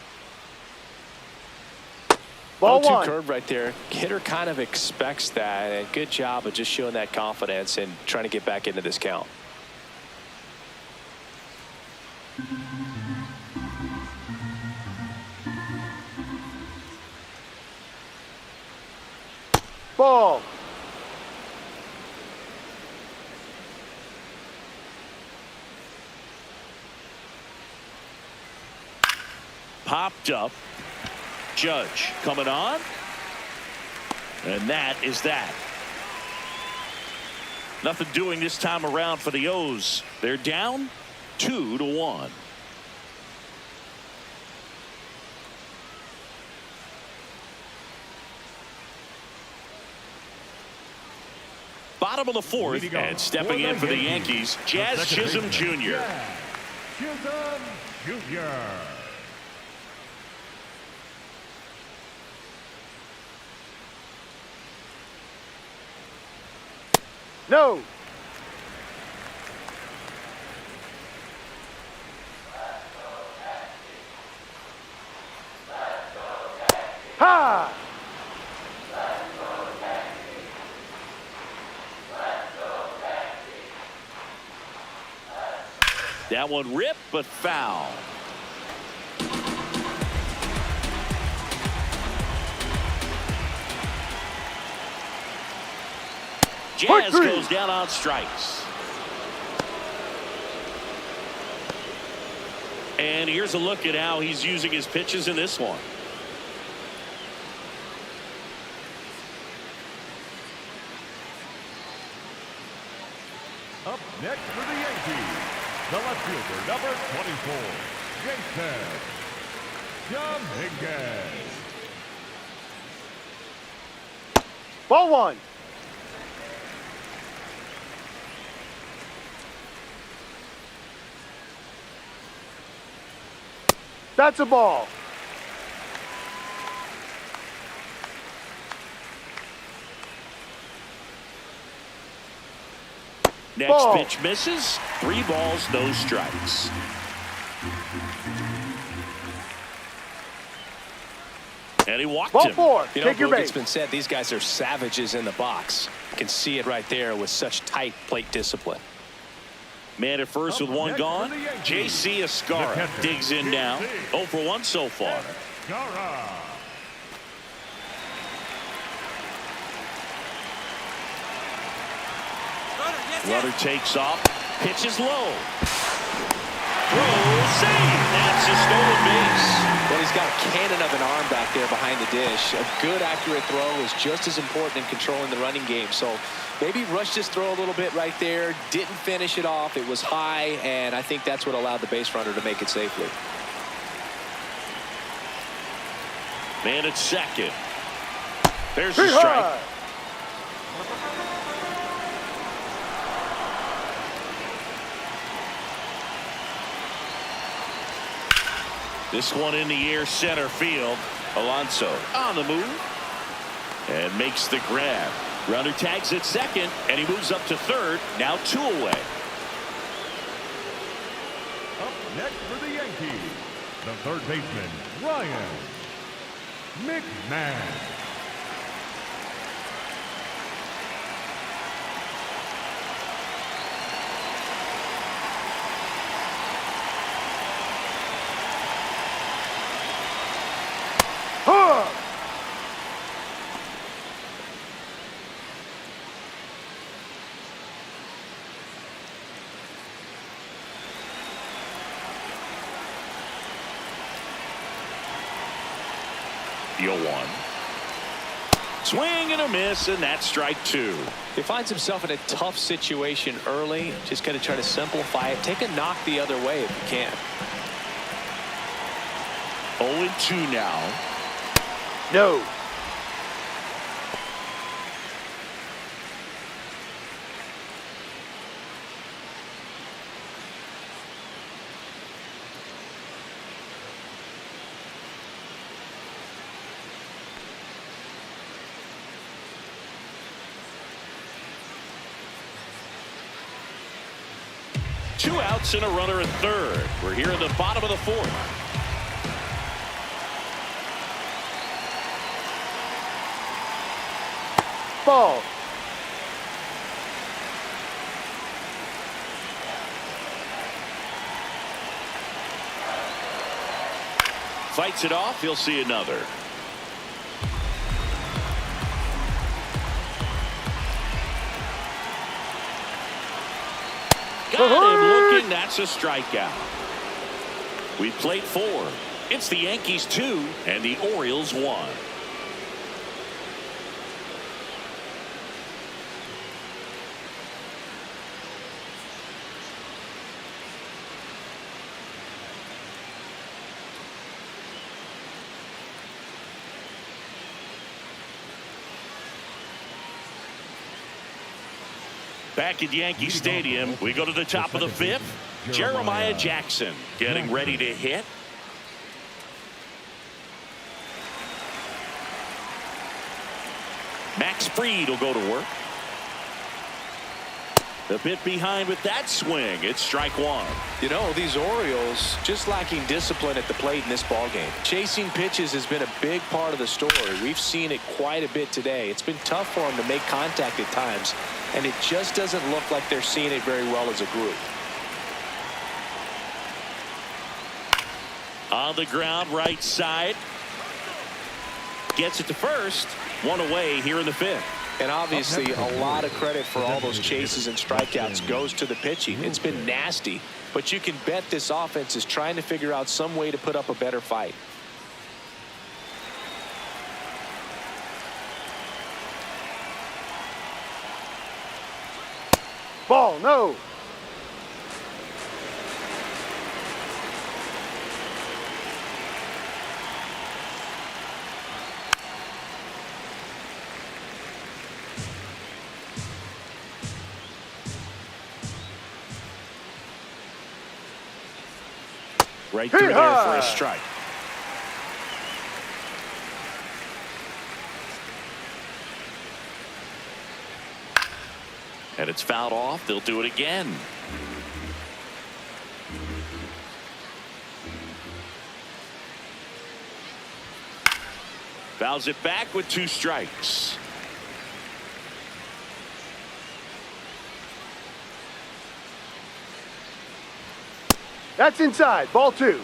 Ball 0-2 one. curve right there. Hitter kind of expects that. And good job of just showing that confidence and trying to get back into this count. Ball. Popped up. Judge coming on. And that is that. Nothing doing this time around for the O's. They're down 2-1. Bottom of the 4th, and stepping in for the Yankees, Jazz Chisholm Jr. Chisholm Jr. No. Ha! That one ripped, but foul. Jazz goes down on strikes. And here's a look at how he's using his pitches in this one. Up next for the Yankees, the left fielder, number 24, Jason Dominguez. Ball one. That's a ball. Next Ball. pitch misses. 3 balls, no strikes. And he walked Ball him. 4. You know, Take your Boog, base. it's been said these guys are savages in the box. You can see it right there with such tight plate discipline. Man at first with one gone. J.C. Escarra digs in now. 0 for 1 so far. Escarra. Runner takes off. Pitch is low. Throw, save. That's a stolen base. Well, he's got a cannon of an arm back there behind the dish. A good, accurate throw is just as important in controlling the running game. So maybe rushed his throw a little bit right there. Didn't finish it off. It was high, and I think that's what allowed the base runner to make it safely. Man at second. There's the strike. This one in the air, center field. Alonso on the move and makes the grab. Runner tags at second, and he moves up to third. Now 2 away. Up next for the Yankees, the third baseman, Ryan McMahon. One. Swing and a miss, and that's strike 2. He finds himself in a tough situation early. Just going to try to simplify it. Take a knock the other way if you can. 0-2 now. No. Two outs and a runner at third. We're here in the bottom of the fourth. Ball. Fights it off. He'll see another. Got him looking. That's a strikeout. We played 4. It's the Yankees 2 and the Orioles 1. Back at Yankee Stadium, we go to the top of the 5th. Jeremiah Jackson getting ready to hit. Max Fried will go to work. A bit behind with that swing. It's strike 1. You know, these Orioles just lacking discipline at the plate in this ballgame. Chasing pitches has been a big part of the story. We've seen it quite a bit today. It's been tough for them to make contact at times, and it just doesn't look like they're seeing it very well as a group. On the ground, right side. Gets it to first. 1 away here in the 5th. And obviously a lot of credit for all those chases and strikeouts goes to the pitching. It's been nasty, but you can bet this offense is trying to figure out some way to put up a better fight. Ball. No. Right through there for a strike. And it's fouled off. They'll do it again. Fouls it back with 2 strikes. That's inside. Ball 2.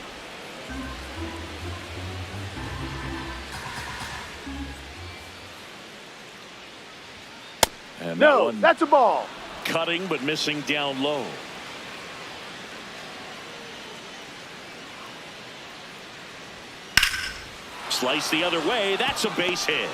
And no, that's a ball. Cutting but missing down low. slice the other way. That's a base hit.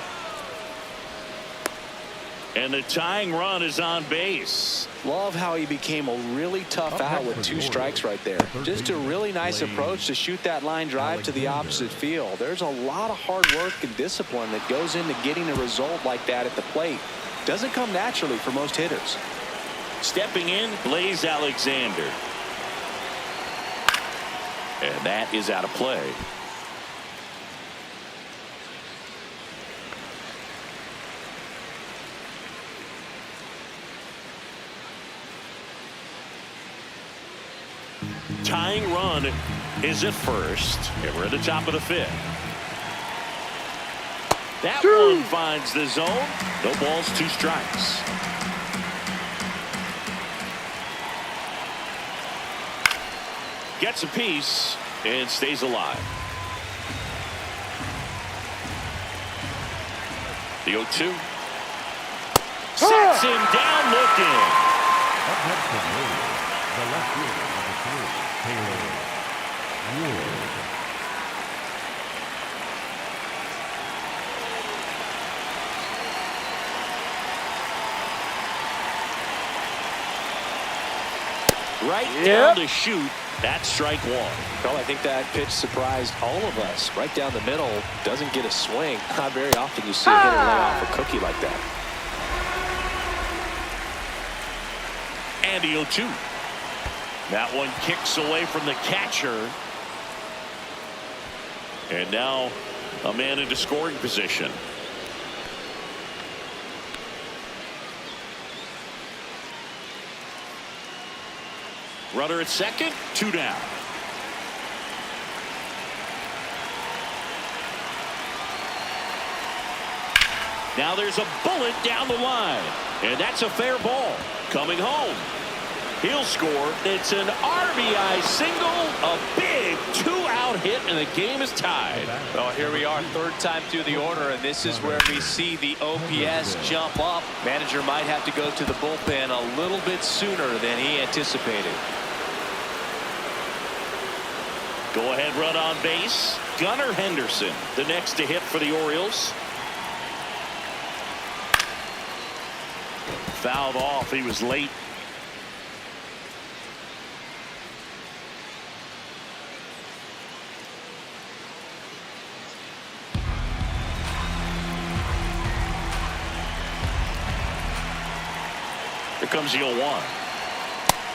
And the tying run is on base. Love how he became a really tough out with 2 strikes right there. Just a really nice approach to shoot that line drive to the opposite field. There's a lot of hard work and discipline that goes into getting a result like that at the plate. Doesn't come naturally for most hitters. Stepping in, Blaze Alexander. And that is out of play. Tying run is at first, and we're at the top of the 5th. That one finds the zone. No balls, 2 strikes. Gets a piece and stays alive. The 0-2. Sets him down looking. Up next for Mayo, the left fielder, number 3, Taylor Wood. Right down the chute. That's strike 1. Well, I think that pitch surprised all of us. Right down the middle, doesn't get a swing. Not very often you see a hitter lay off a cookie like that. And the 0-2. That one kicks away from the catcher. And now a man into scoring position. Runner at second, 2 down. Now there's a bullet down the line, and that's a fair ball. Coming home. He'll score. It's an RBI single, a big 2-out hit, and the game is tied. Well, here we are, 3rd time through the order, and this is where we see the OPS jump up. Manager might have to go to the bullpen a little bit sooner than he anticipated. Go ahead run on base. Gunnar Henderson, the next to hit for the Orioles. Fouled off. He was late. Here comes the 0-1.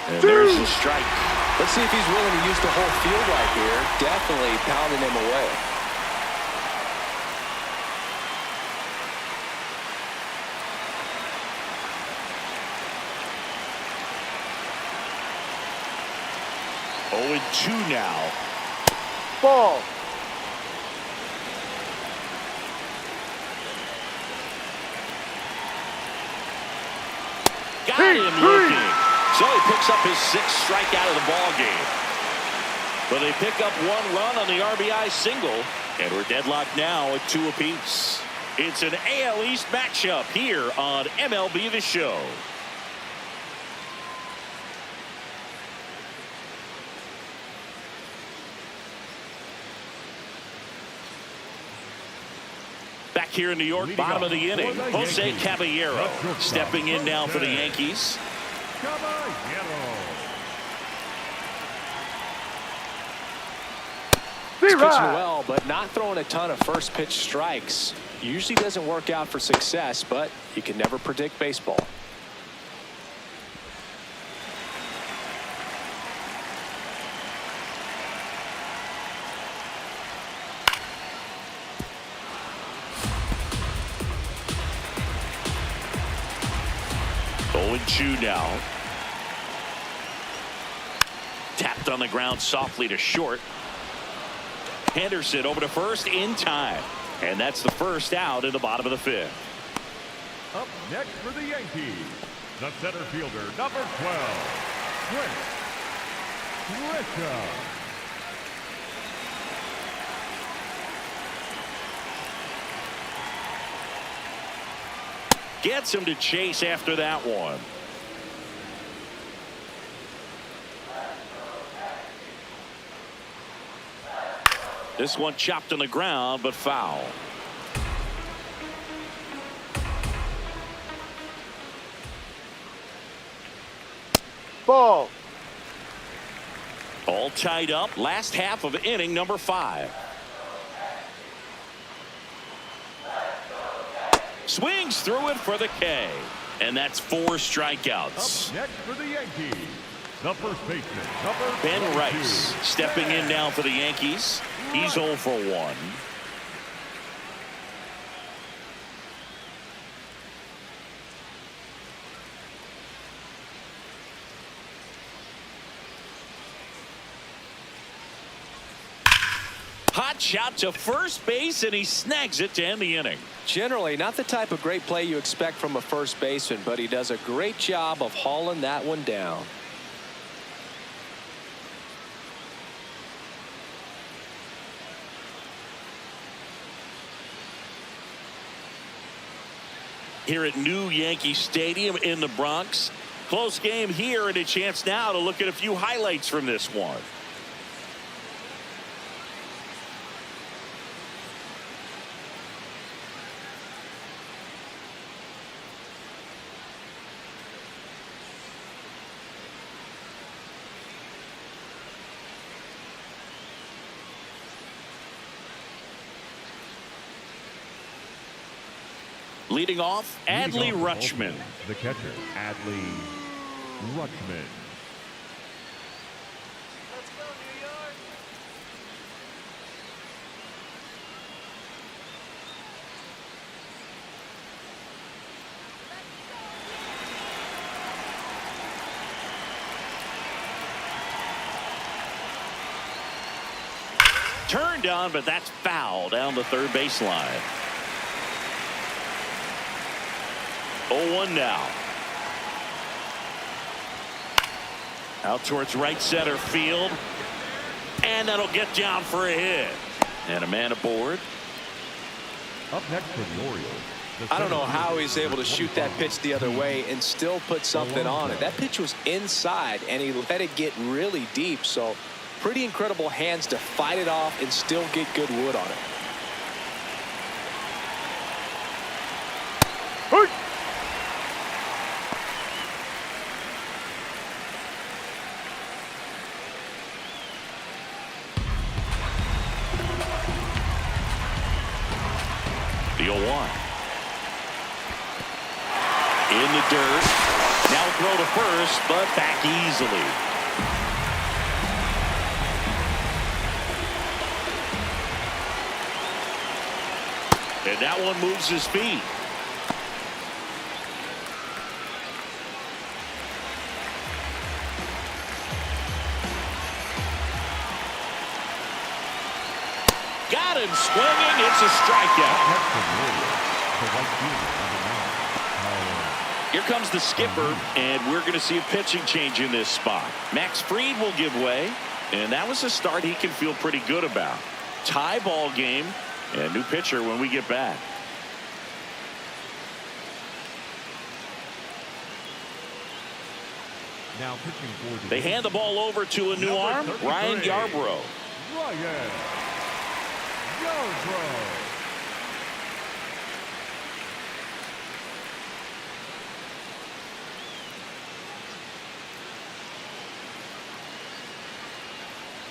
And there's the strike. Let's see if he's willing to use the whole field right here. Definitely pounding him away. Oh, and 2 now. Ball. Got him looking. So he picks up his 6th strikeout of the ball game. But they pick up 1 run on the RBI single, and we're deadlocked now at 2 apiece. It's an AL East matchup here on MLB The Show. Back here in New York, bottom of the inning, Jose Caballero stepping in now for the Yankees. He's pitching well, but not throwing a ton of first pitch strikes. Usually doesn't work out for success, but you can never predict baseball. Oh, and 2 now. Tapped on the ground softly to short. Henderson over to first in time. And that's the first out in the bottom of the 5th. Up next for the Yankees, the center fielder, number 12, Trent Grisham. Gets him to chase after that one. This one chopped on the ground, but foul. Ball. All tied up. Last half of inning number 5. Swings through it for the K. And that's 4 strikeouts. Up next for the Yankees, the first baseman, number Ben 22. Rice stepping in now for the Yankees. He's 0 for 1. Hot shot to first base, and he snags it to end the inning. Generally, not the type of great play you expect from a first baseman, but he does a great job of hauling that one down. Here at New Yankee Stadium in the Bronx. Close game here, and a chance now to look at a few highlights from this one. Leading off, Adley Rutschman. The catcher, Adley Rutschman. Let's go, New York. Turned on, but that's foul down the third baseline. 0-1 now. Out towards right center field. And that'll get down for a hit. And a man aboard. Up next for the Orioles. I don't know how he's able to shoot that pitch the other way and still put something on it. That pitch was inside, and he let it get really deep. So pretty incredible hands to fight it off and still get good wood on it. The 0-1. In the dirt. Now throw to first, but back easily. And that one moves his feet. Got him swinging. It's a strikeout. Here comes the skipper, and we're going to see a pitching change in this spot. Max Fried will give way, and that was a start he can feel pretty good about. Tie ball game, and new pitcher when we get back. Now pitching for the They hand the ball over to a new arm, Ryan Yarbrough. Ryan Yarbrough.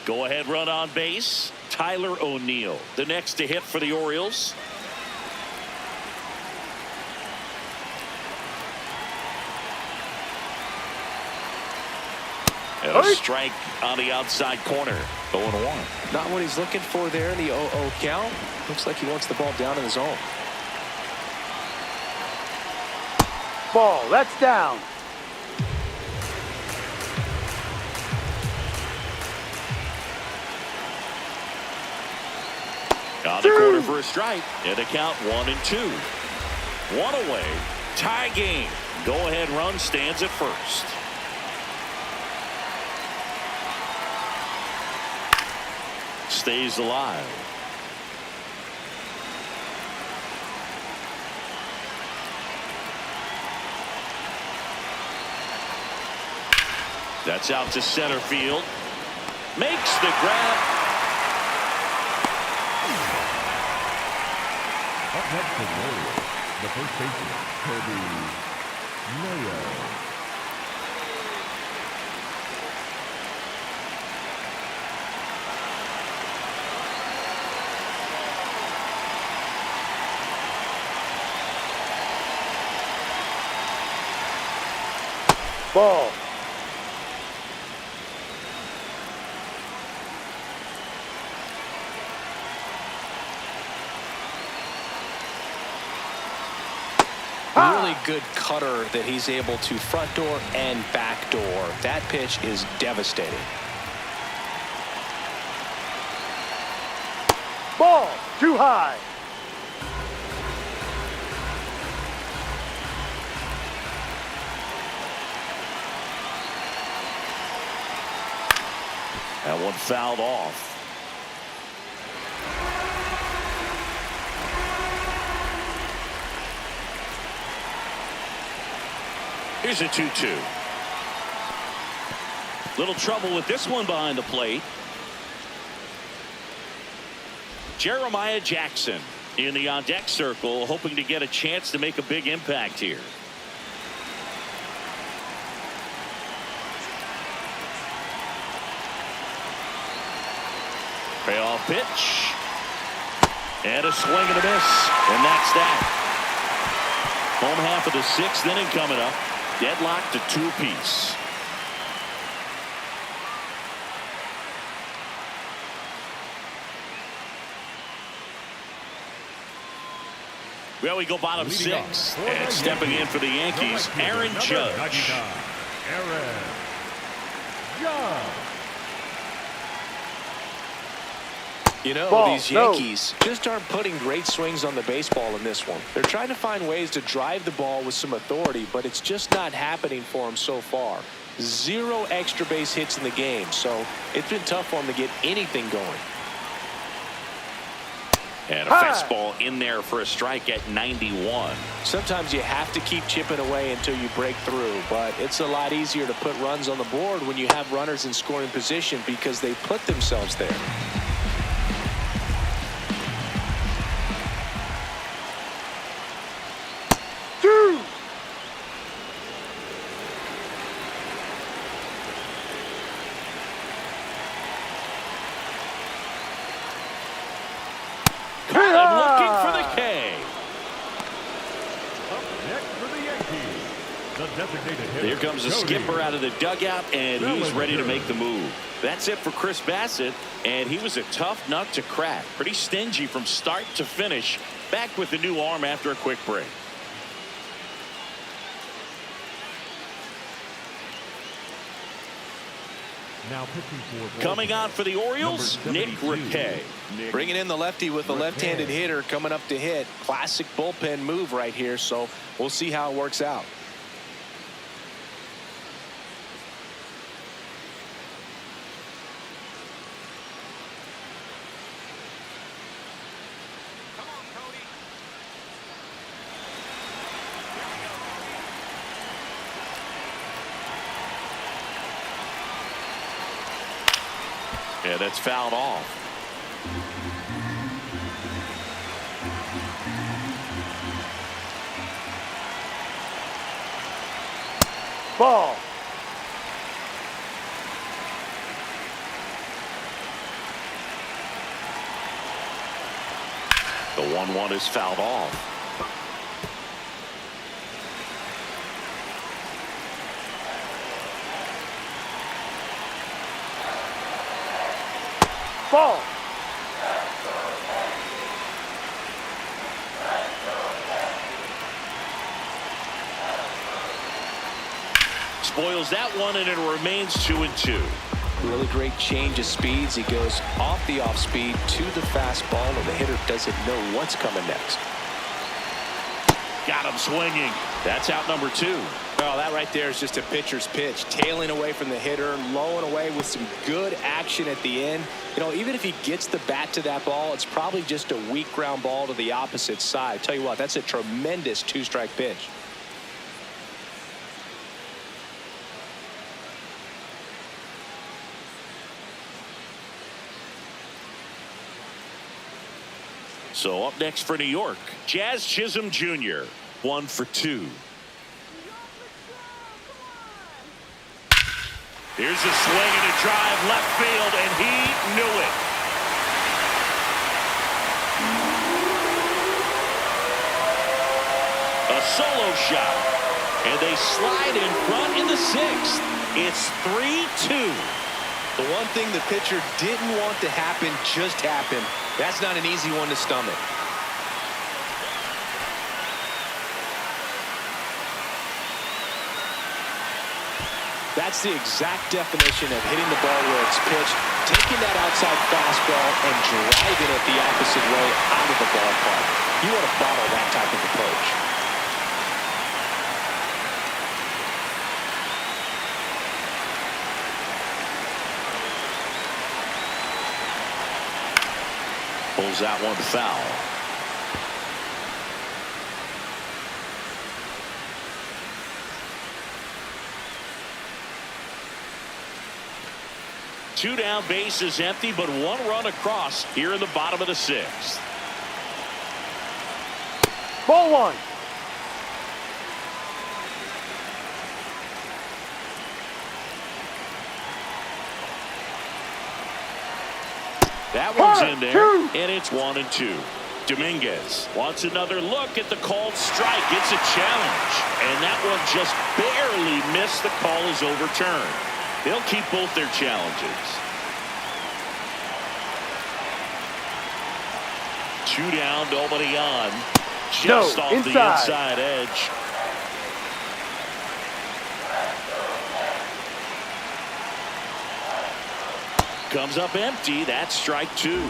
Go ahead run on base, Tyler O'Neill. The next to hit for the Orioles. And a strike on the outside corner. 0-1. Not what he's looking for there in the 0-0 count. Looks like he wants the ball down in the zone. Ball. That's down. On the corner for a strike. And a count 1-2. One away. Tie game. Go ahead run stands at first. Stays alive. That's out to center field. Makes the grab. Up next for the Orioles, the first baseman, Mayo. Ball. Really good cutter that he's able to front door and back door. That pitch is devastating. Ball. Too high. That one fouled off. Here's a 2-2. Little trouble with this one behind the plate. Jeremiah Jackson in the on-deck circle, hoping to get a chance to make a big impact here. Payoff pitch. And a swing and a miss. And that's that. Home half of the sixth inning coming up. Deadlocked to 2 apiece. Well, we go bottom 6. And stepping in for the Yankees, Aaron Judge. Aaron Judge. You know, Ball, these Yankees just aren't putting great swings on the baseball in this one. They're trying to find ways to drive the ball with some authority, but it's just not happening for them so far. 0 extra base hits in the game, so it's been tough for them to get anything going. And a fastball in there for a strike at 91. Sometimes you have to keep chipping away until you break through, but it's a lot easier to put runs on the board when you have runners in scoring position because they put themselves there. Looking for the K. Up next for the Yankees, the designated hitter. Here comes the skipper out of the dugout, and he's ready to make the move. That's it for Chris Bassett, and he was a tough nut to crack. Pretty stingy from start to finish. Back with the new arm after a quick break. Now pitching for Coming on for the Orioles, Nick Riquet. Bringing in the lefty with a left-handed hitter coming up to hit. Classic bullpen move right here, so we'll see how it works out. Yeah, that's fouled off. Ball. The 1-1 is fouled off. Ball. Spoils that one, and it remains 2-2. Really great change of speeds. He goes off the off speed to the fastball, and the hitter doesn't know what's coming next. Got him swinging. That's out number 2. Well, that right there is just a pitcher's pitch. Tailing away from the hitter, lowing away with some good action at the end. You know, even if he gets the bat to that ball, it's probably just a weak ground ball to the opposite side. Tell you what, that's a tremendous 2-strike pitch. So up next for New York, Jazz Chisholm Jr. 1 for 2. Here's a swing and a drive left field, and he knew it. A solo shot, and they slide in front in the 6th. It's 3-2. The one thing the pitcher didn't want to happen just happened. That's not an easy one to stomach. That's the exact definition of hitting the ball where it's pitched, taking that outside fastball and driving it the opposite way out of the ballpark. You want to bottle that type of approach. Pulls that one foul. Two down, base is empty, but one run across here in the bottom of the 6th. Ball 1. That one's in there, and it's 1-2. Dominguez wants another look at the called strike. It's a challenge, and that one just barely missed. The call is overturned. They'll keep both their challenges. 2 down, nobody on. Just off the inside edge. Comes up empty. That's strike 2.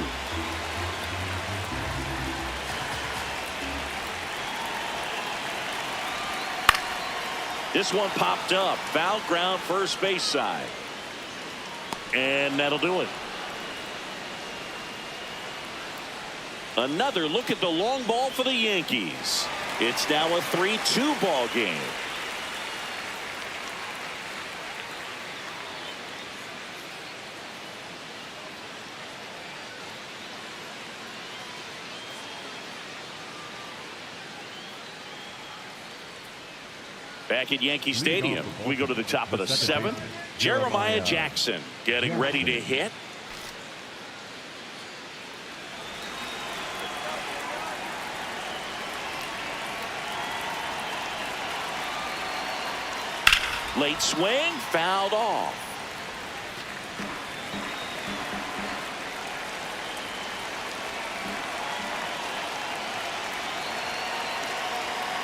This one popped up. Foul ground, first base side. And that'll do it. Another look at the long ball for the Yankees. It's now a 3-2 ball game. Back at Yankee Stadium, we go to the top of the 7th. Jeremiah Jackson getting ready to hit. Late swing, fouled off.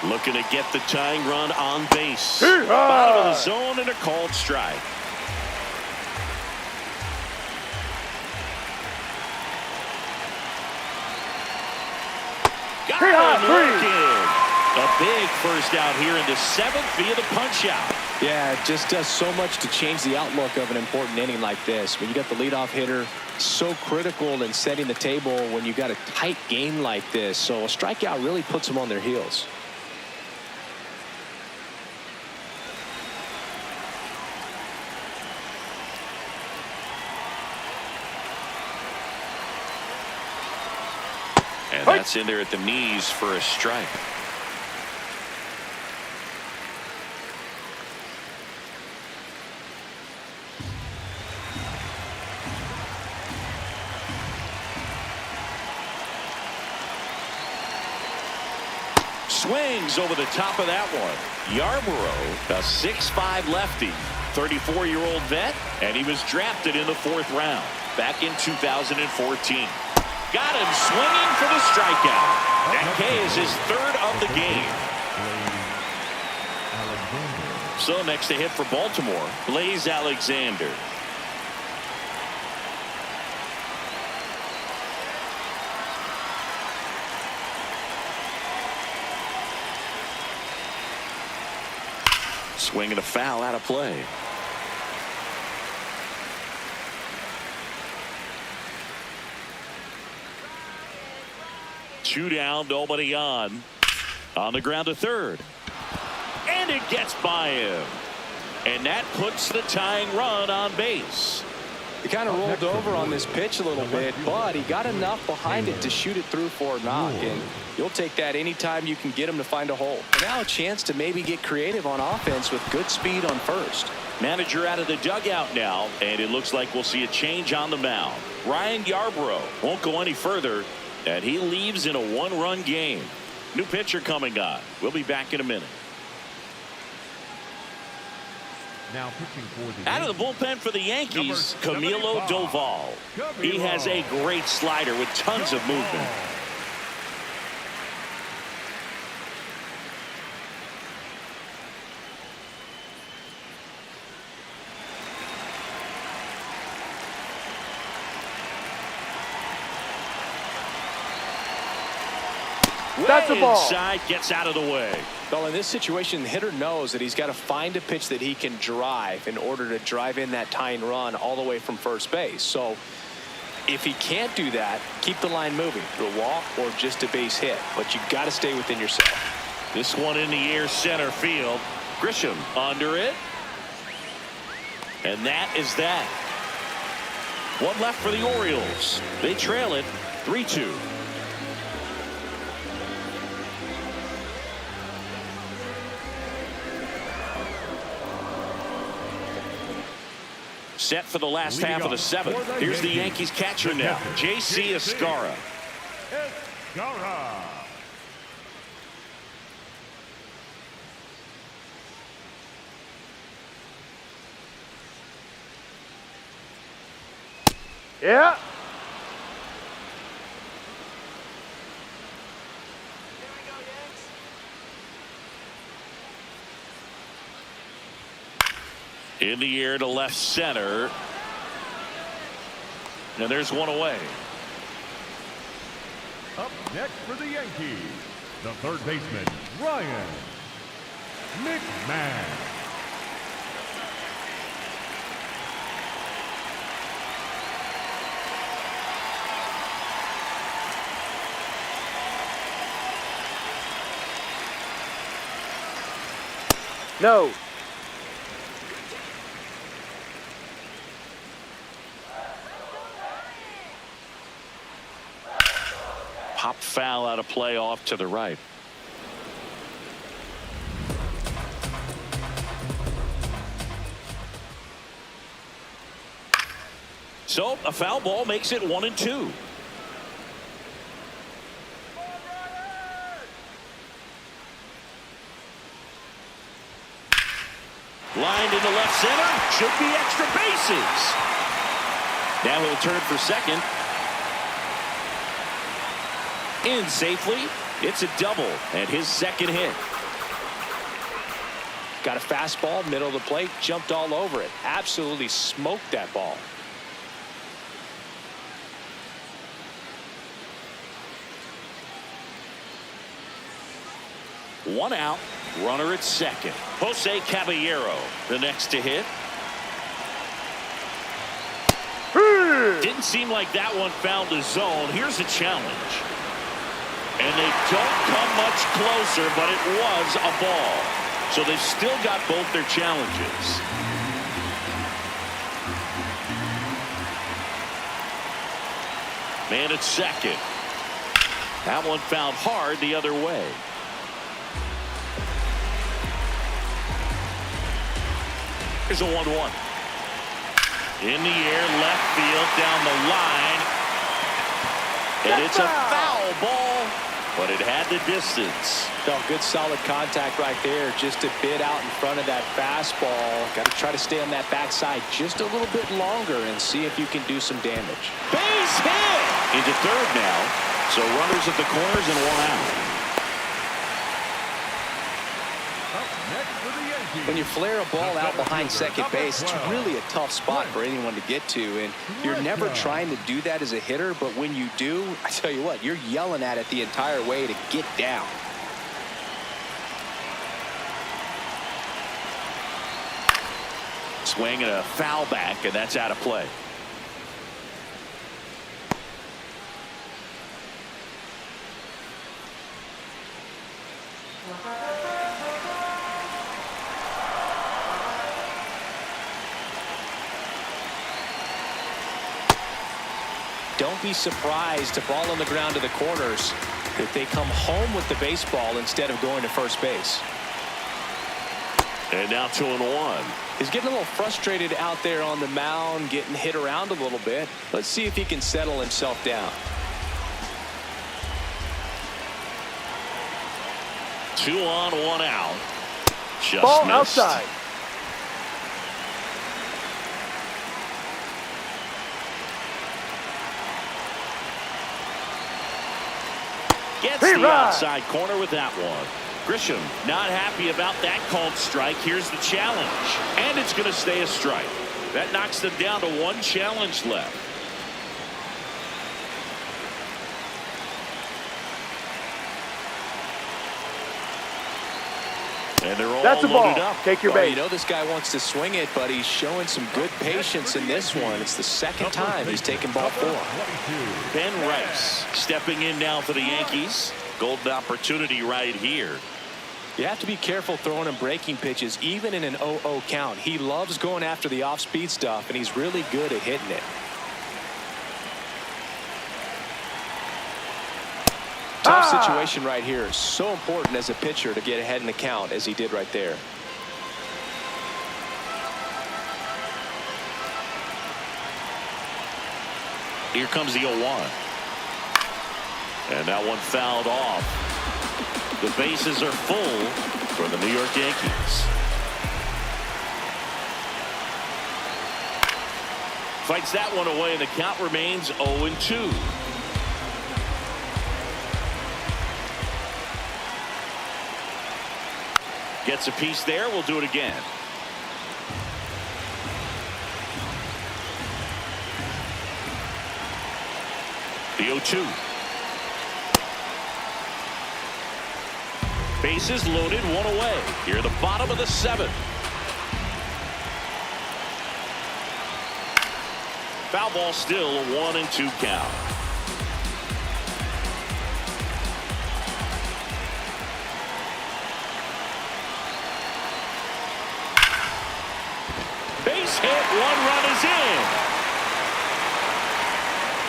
Looking to get the tying run on base. Bottom of the zone and a called strike. Got him working. A big first out here in the 7th via the punch out. Yeah, it just does so much to change the outlook of an important inning like this. When you got the leadoff hitter, so critical in setting the table when you got a tight game like this. So a strikeout really puts them on their heels. And that's in there at the knees for a strike. Swings over the top of that one. Yarborough, a 6'5" lefty, 34-year-old vet, and he was drafted in the 4th round back in 2014. Got him swinging for the strikeout. That K is his 3rd of the game. So next to hit for Baltimore, Blaze Alexander. Swing and a foul out of play. Two down, nobody on. On the ground to 3rd. And it gets by him. And that puts the tying run on base. He kind of rolled over on this pitch a little bit, but he got enough behind it to shoot it through for a knock, and you'll take that anytime you can get him to find a hole. Now a chance to maybe get creative on offense with good speed on first. Manager out of the dugout now, and it looks like we'll see a change on the mound. Ryan Yarbrough won't go any further, and he leaves in a one-run game. New pitcher coming on. We'll be back in a minute. Now pitching for the Out of the bullpen for the Yankees, Camilo Doval. He has a great slider with tons of movement. That's a ball. Inside, gets out of the way. Well, in this situation, the hitter knows that he's got to find a pitch that he can drive in order to drive in that tying run all the way from first base. So if he can't do that, keep the line moving through a walk or just a base hit. But you got to stay within yourself. This one in the air, center field. Grisham under it. And that is that. One left for the Orioles. They trail it 3-2. Set for the last half of the seventh. Here's the Yankees catcher now, J.C. Escarra. Yeah. In the air to left center. And there's one away. Up next for the Yankees, the third baseman, Ryan McMahon. No. Pop foul out of play off to the right. So a foul ball makes it 1-2. Lined into left center. Should be extra bases. Now he'll turn for second. In safely. It's a double and his second hit. Got a fastball, middle of the plate, jumped all over it. Absolutely smoked that ball. One out, runner at second. Jose Caballero, the next to hit. Didn't seem like that one found the zone. Here's a challenge. And they don't come much closer, but it was a ball. So they've still got both their challenges. Man at second. That one found hard the other way. Here's a 1-1. In the air, left field, down the line. And it's a foul ball, but it had the distance. Felt good solid contact right there, just a bit out in front of that fastball. Got to try to stay on that backside just a little bit longer and see if you can do some damage. Base hit! Into third now. So runners at the corners and one out. When you flare a ball out behind second base, it's really a tough spot for anyone to get to, and you're never trying to do that as a hitter, but when you do, I tell you what, you're yelling at it the entire way to get down. Swing and a foul back, and that's out of play. Don't be surprised to ball on the ground to the corners if they come home with the baseball instead of going to first base. And now 2-1. He's getting a little frustrated out there on the mound, getting hit around a little bit. Let's see if he can settle himself down. 2 on, 1 out. Just Ball missed. outside. Gets Hey, the right. outside corner with that one. Grisham not happy about that called strike. Here's the challenge. And it's going to stay a strike. That knocks them down to 1 challenge left. And they're all That's a ball. loaded up. Take your Well, base. you know this guy wants to swing it, but he's showing some good patience in this one. It's the second time he's taken ball 4. Ben Rice stepping in now for the Yankees. Golden opportunity right here. You have to be careful throwing him breaking pitches, even in an 0-0 count. He loves going after the off-speed stuff, and he's really good at hitting it. Tough situation right here. So important as a pitcher to get ahead in the count as he did right there. Here comes the 0-1. And that one fouled off. The bases are full for the New York Yankees. Fights that one away, and the count remains 0-2. Gets a piece there. We'll do it again. The 0-2. Bases loaded, 1 away. Here at the bottom of the 7th. Foul ball still, a 1-2 count. Base hit, 1 run is in.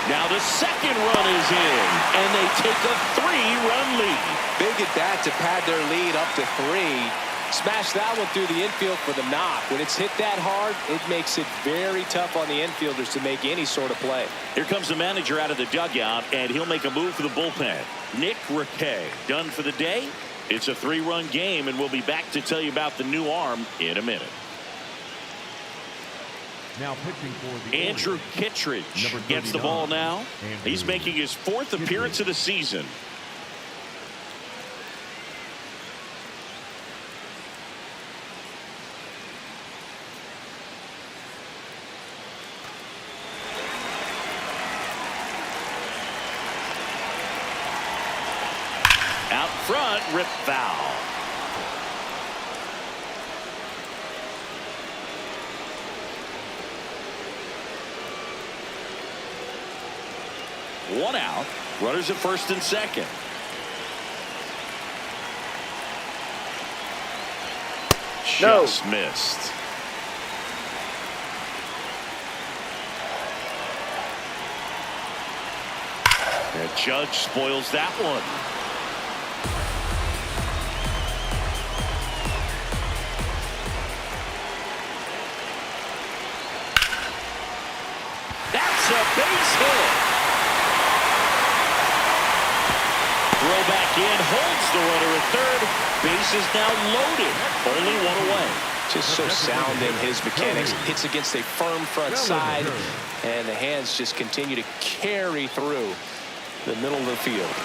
Now the 2nd run is in, and they take a 3-run lead. Big at bat to pad their lead up to 3. Smash that one through the infield for the knock. When it's hit that hard, it makes it very tough on the infielders to make any sort of play. Here comes the manager out of the dugout, and he'll make a move for the bullpen. Nick Riquet done for the day. It's a 3-run game, and we'll be back to tell you about the new arm in a minute. Now pitching for the Andrew Orioles, Kittredge number gets the ball 39, now. Andrew He's making his 4th appearance of the season. Out front, rip foul. One out. Runners at first and second. No. Just missed. And Judge spoils that one. That's a base hit. Throw back in, holds the runner at third. Base is now loaded. Only 1 away. Just so sound in his mechanics. Hits against a firm front side, and the hands just continue to carry through the middle of the field.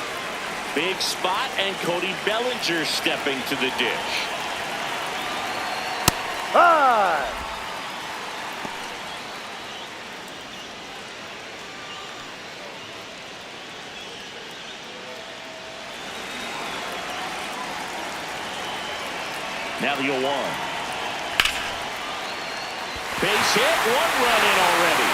Big spot, and Cody Bellinger stepping to the dish. High. Now the 0-1. Base hit, 1 run in already.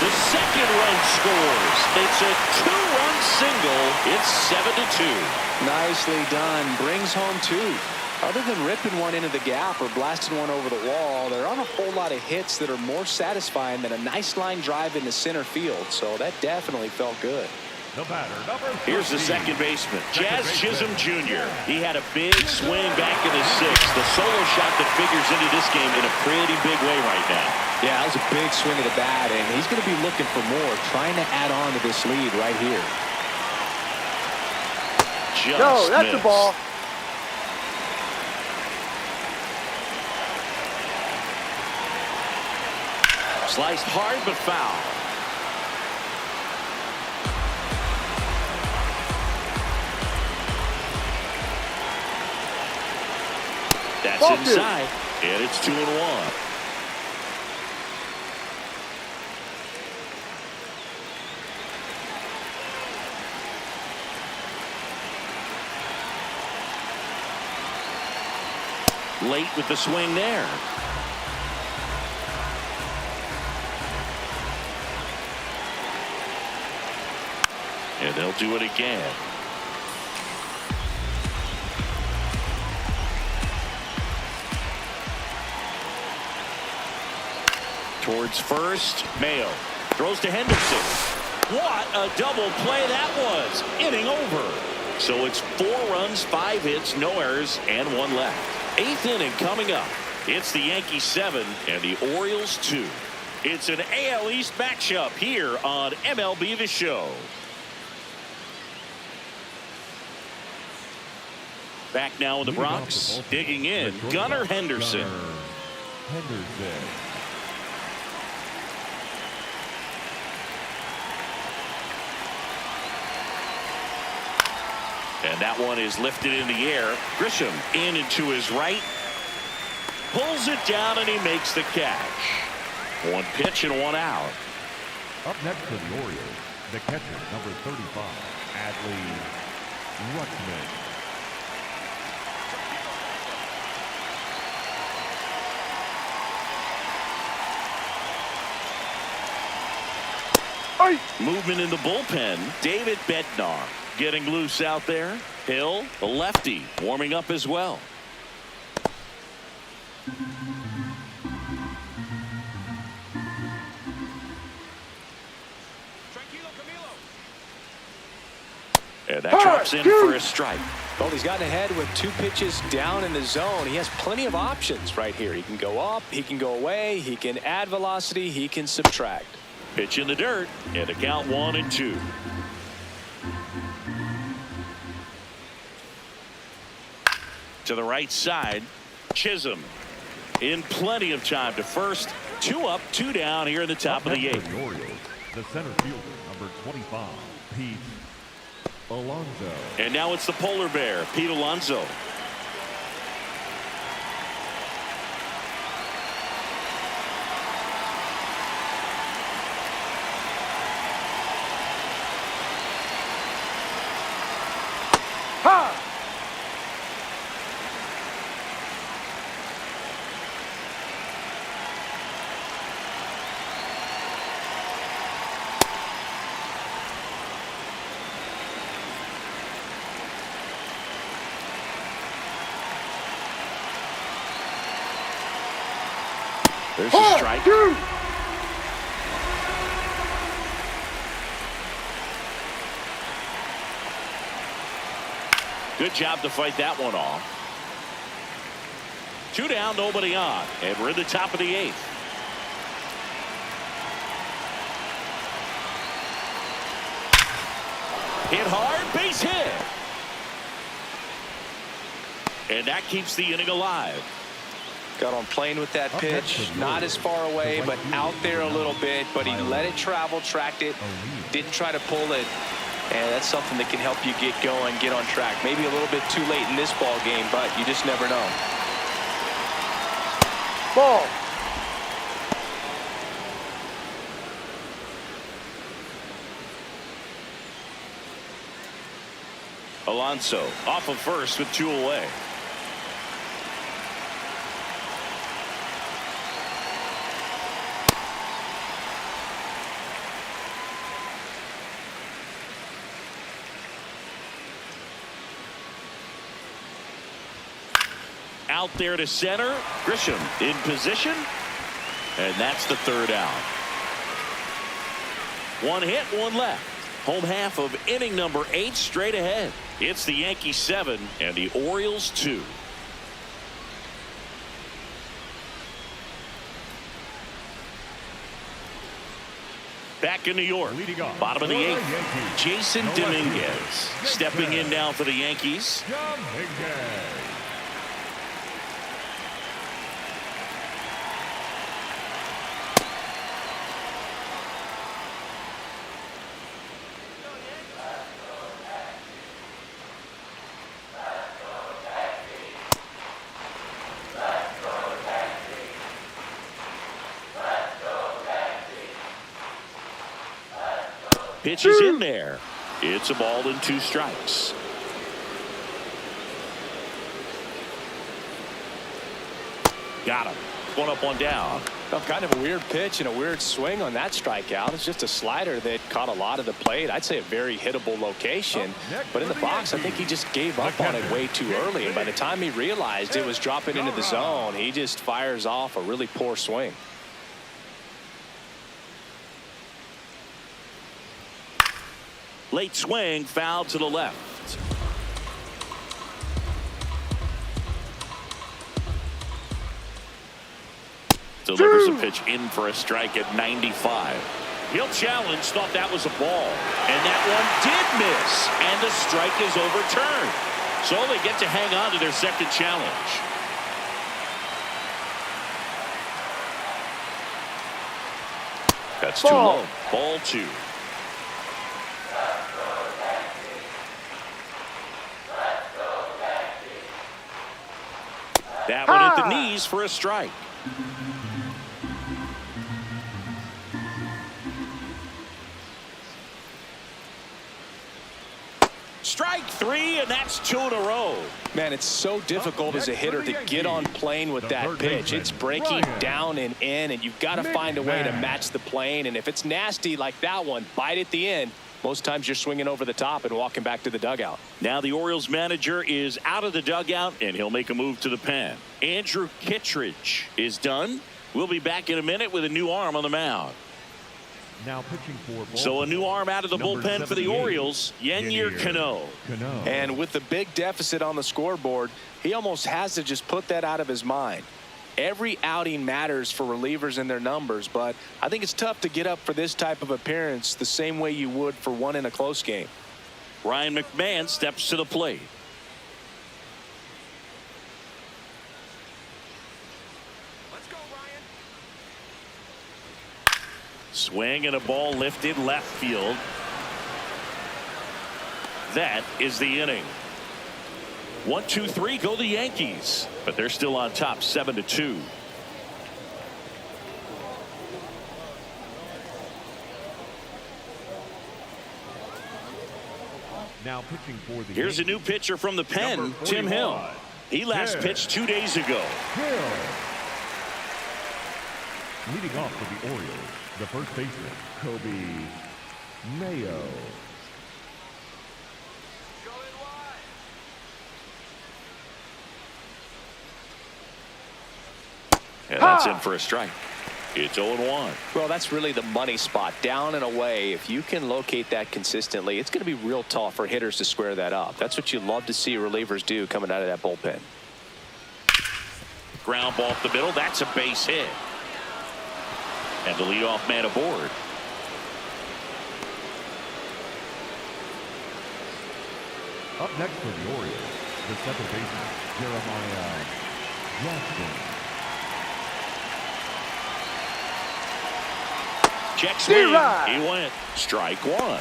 The 2nd run scores. It's a 2-run single. It's 7-2. Nicely done. Brings home 2. Other than ripping one into the gap or blasting one over the wall, there aren't a whole lot of hits that are more satisfying than a nice line drive into center field. So that definitely felt good. The batter, number 13. Here's the second baseman, Jazz Chisholm Jr. He had a big swing back in the sixth. The solo shot that figures into this game in a pretty big way right now. Yeah, that was a big swing of the bat, and he's going to be looking for more, trying to add on to this lead right here. Just that's missed. the ball. Sliced hard but foul. That's Ball inside, and it's 2-1. Late with the swing there. And they'll do it again. Towards first, Mayo throws to Henderson. What a double play that was. Inning over. So it's 4 runs, 5 hits, no errors, and 1 left. 8th inning coming up. It's the Yankees 7 and the Orioles 2. It's an AL East matchup here on MLB The Show. Back now in the Bronx, digging in, Gunnar Henderson. And that one is lifted in the air. Grisham in and to his right. Pulls it down and he makes the catch. 1 pitch and 1 out. Up next for the Orioles, the catcher, number 35, Adley Rutschman. Movement in the bullpen. David Bednar getting loose out there. Hill, the lefty, warming up as well. And that drops in for a strike. Well, he's gotten ahead with 2 pitches down in the zone. He has plenty of options right here. He can go up, he can go away, he can add velocity, he can subtract. Pitch in the dirt, and a count 1-2. To the right side, Chisholm in plenty of time to first. 2 up, 2 down here in the top of the 8th. The Orioles, the center fielder, number 25, Pete Alonso. And now it's the polar bear, Pete Alonso. There's a strike. Good job to fight that one off. 2 down, nobody on, and we're in the top of the 8th. Hit hard, base hit. And that keeps the inning alive. Got on plane with that pitch, not as far away, but out there a little bit, but he let it travel, tracked it, didn't try to pull it, and that's something that can help you get going, get on track. Maybe a little bit too late in this ball game, but you just never know. Ball. Alonso off of first with 2 away. out there to center. Grisham in position. And that's the third out. One hit, one left. Home half of inning number 8 straight ahead. It's the Yankees 7 and the Orioles 2. Back in New York, bottom of the 8th, Jason Dominguez stepping in now for the Yankees. Pitch is in there. It's a ball and 2 strikes. Got him. One up, one down. Well, kind of a weird pitch and a weird swing on that strikeout. It's just a slider that caught a lot of the plate. I'd say a very hittable location. But in the box, I think he just gave up on it way too early. And by the time he realized it was dropping into the zone, he just fires off a really poor swing. Late swing, foul to the left. Delivers a pitch in for a strike at 95. He'll challenge, thought that was a ball. And that one did miss. And the strike is overturned. So they get to hang on to their second challenge. That's too low. Ball 2. That one at the knees for a strike. Strike 3, and that's 2 in a row. Man, it's so difficult as a hitter to get on plane with that pitch. It's breaking down and in, and you've got to find a way to match the plane. And if it's nasty like that one, bite at the end. Most times you're swinging over the top and walking back to the dugout. Now the Orioles manager is out of the dugout, and he'll make a move to the pen. Andrew Kittredge is done. We'll be back in a minute with a new arm on the mound. Now pitching for Baltimore. So a new arm out of the bullpen for the Orioles, Yennier Cano. And with the big deficit on the scoreboard, he almost has to just put that out of his mind. Every outing matters for relievers and their numbers, but I think it's tough to get up for this type of appearance the same way you would for one in a close game. Ryan McMahon steps to the plate. Let's go, Ryan. Swing and a ball lifted left field. That is the inning. 1, 2, 3 go the Yankees, but they're still on top 7-2. Now pitching for the Here's a new pitcher from the pen, Tim Hill. He last pitched 2 days ago. Hill. Leading off for the Orioles, the first baseman, Mayo. And that's in for a strike. It's 0-1. Well, that's really the money spot, down and away. If you can locate that consistently, it's going to be real tough for hitters to square that up. That's what you love to see relievers do coming out of that bullpen. Ground ball up the middle. That's a base hit. And the leadoff man aboard. Up next for the Orioles, the second baseman, Jeremiah Jackson. Check swing. He went. Strike 1. Well,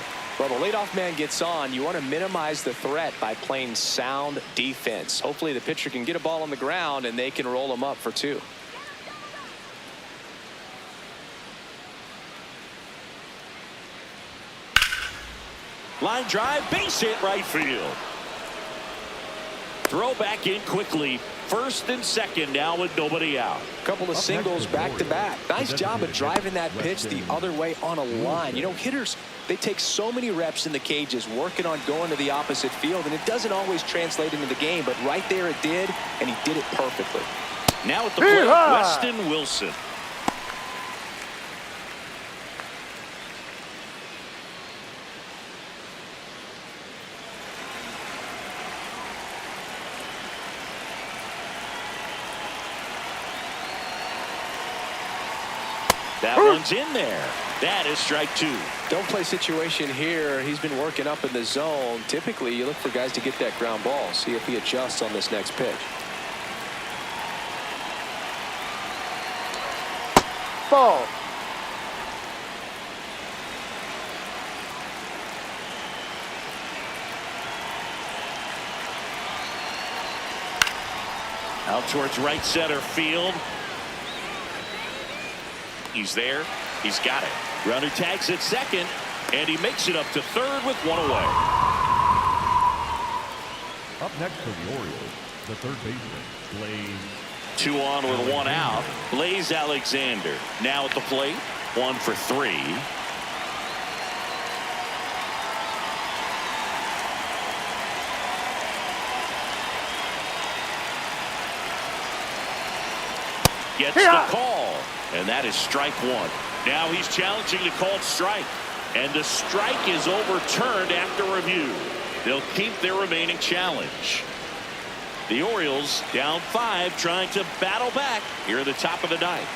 the leadoff man gets on. You want to minimize the threat by playing sound defense. Hopefully the pitcher can get a ball on the ground and they can roll him up for 2. Line drive, base hit right field. Throw back in quickly First and second now with nobody out. Couple of singles back to back. Nice job of driving that pitch the other way on a line. You know, hitters, they take so many reps in the cages working on going to the opposite field, and it doesn't always translate into the game, but right there it did, and he did it perfectly. Now at the plate, Weston Wilson. That one's in there. That is strike two. Don't play situation here. He's been working up in the zone. Typically, you look for guys to get that ground ball. See if he adjusts on this next pitch. Ball. Out towards right center field. He's there. He's got it. Runner tags at second, and he makes it up to third with one away. Up next for the Orioles, the third baseman, Blaze. 2 on with 1 out. Blaze Alexander now at the plate. 1 for 3. Gets the call, and that is strike 1. Now he's challenging the called strike, and the strike is overturned after review. They'll keep their remaining challenge. The Orioles down 5, trying to battle back here at the top of the ninth.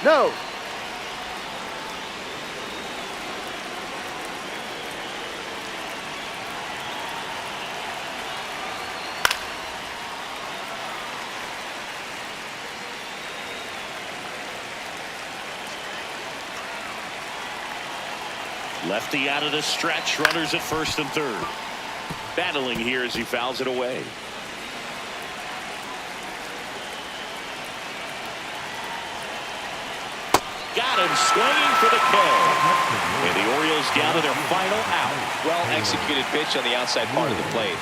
No. Lefty out of the stretch. Runners at first and third. Battling here as he fouls it away. Got him swinging for the kill. And the Orioles down to their final out. Well executed pitch on the outside part of the plate.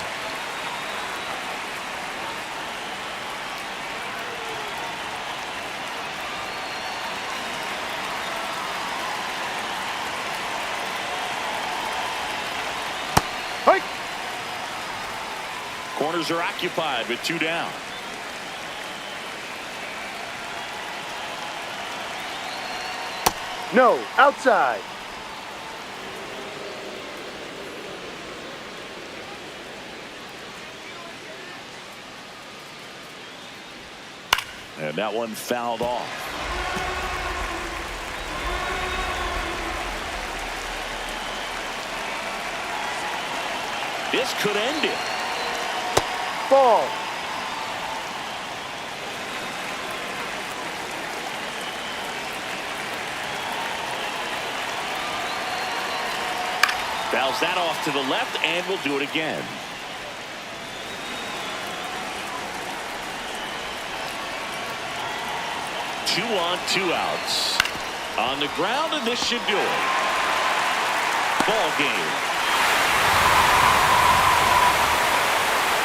Corners are occupied with 2 down. No. Outside. And that one fouled off. This could end it. Ball. Fouls that off to the left, and will do it again. Two on, 2 outs. On the ground, and this should do it. Ball game.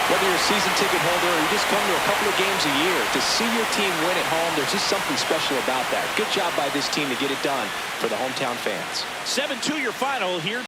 Whether you're a season ticket holder or you just come to a couple of games a year, to see your team win at home, there's just something special about that. Good job by this team to get it done for the hometown fans. 7-2 your final here.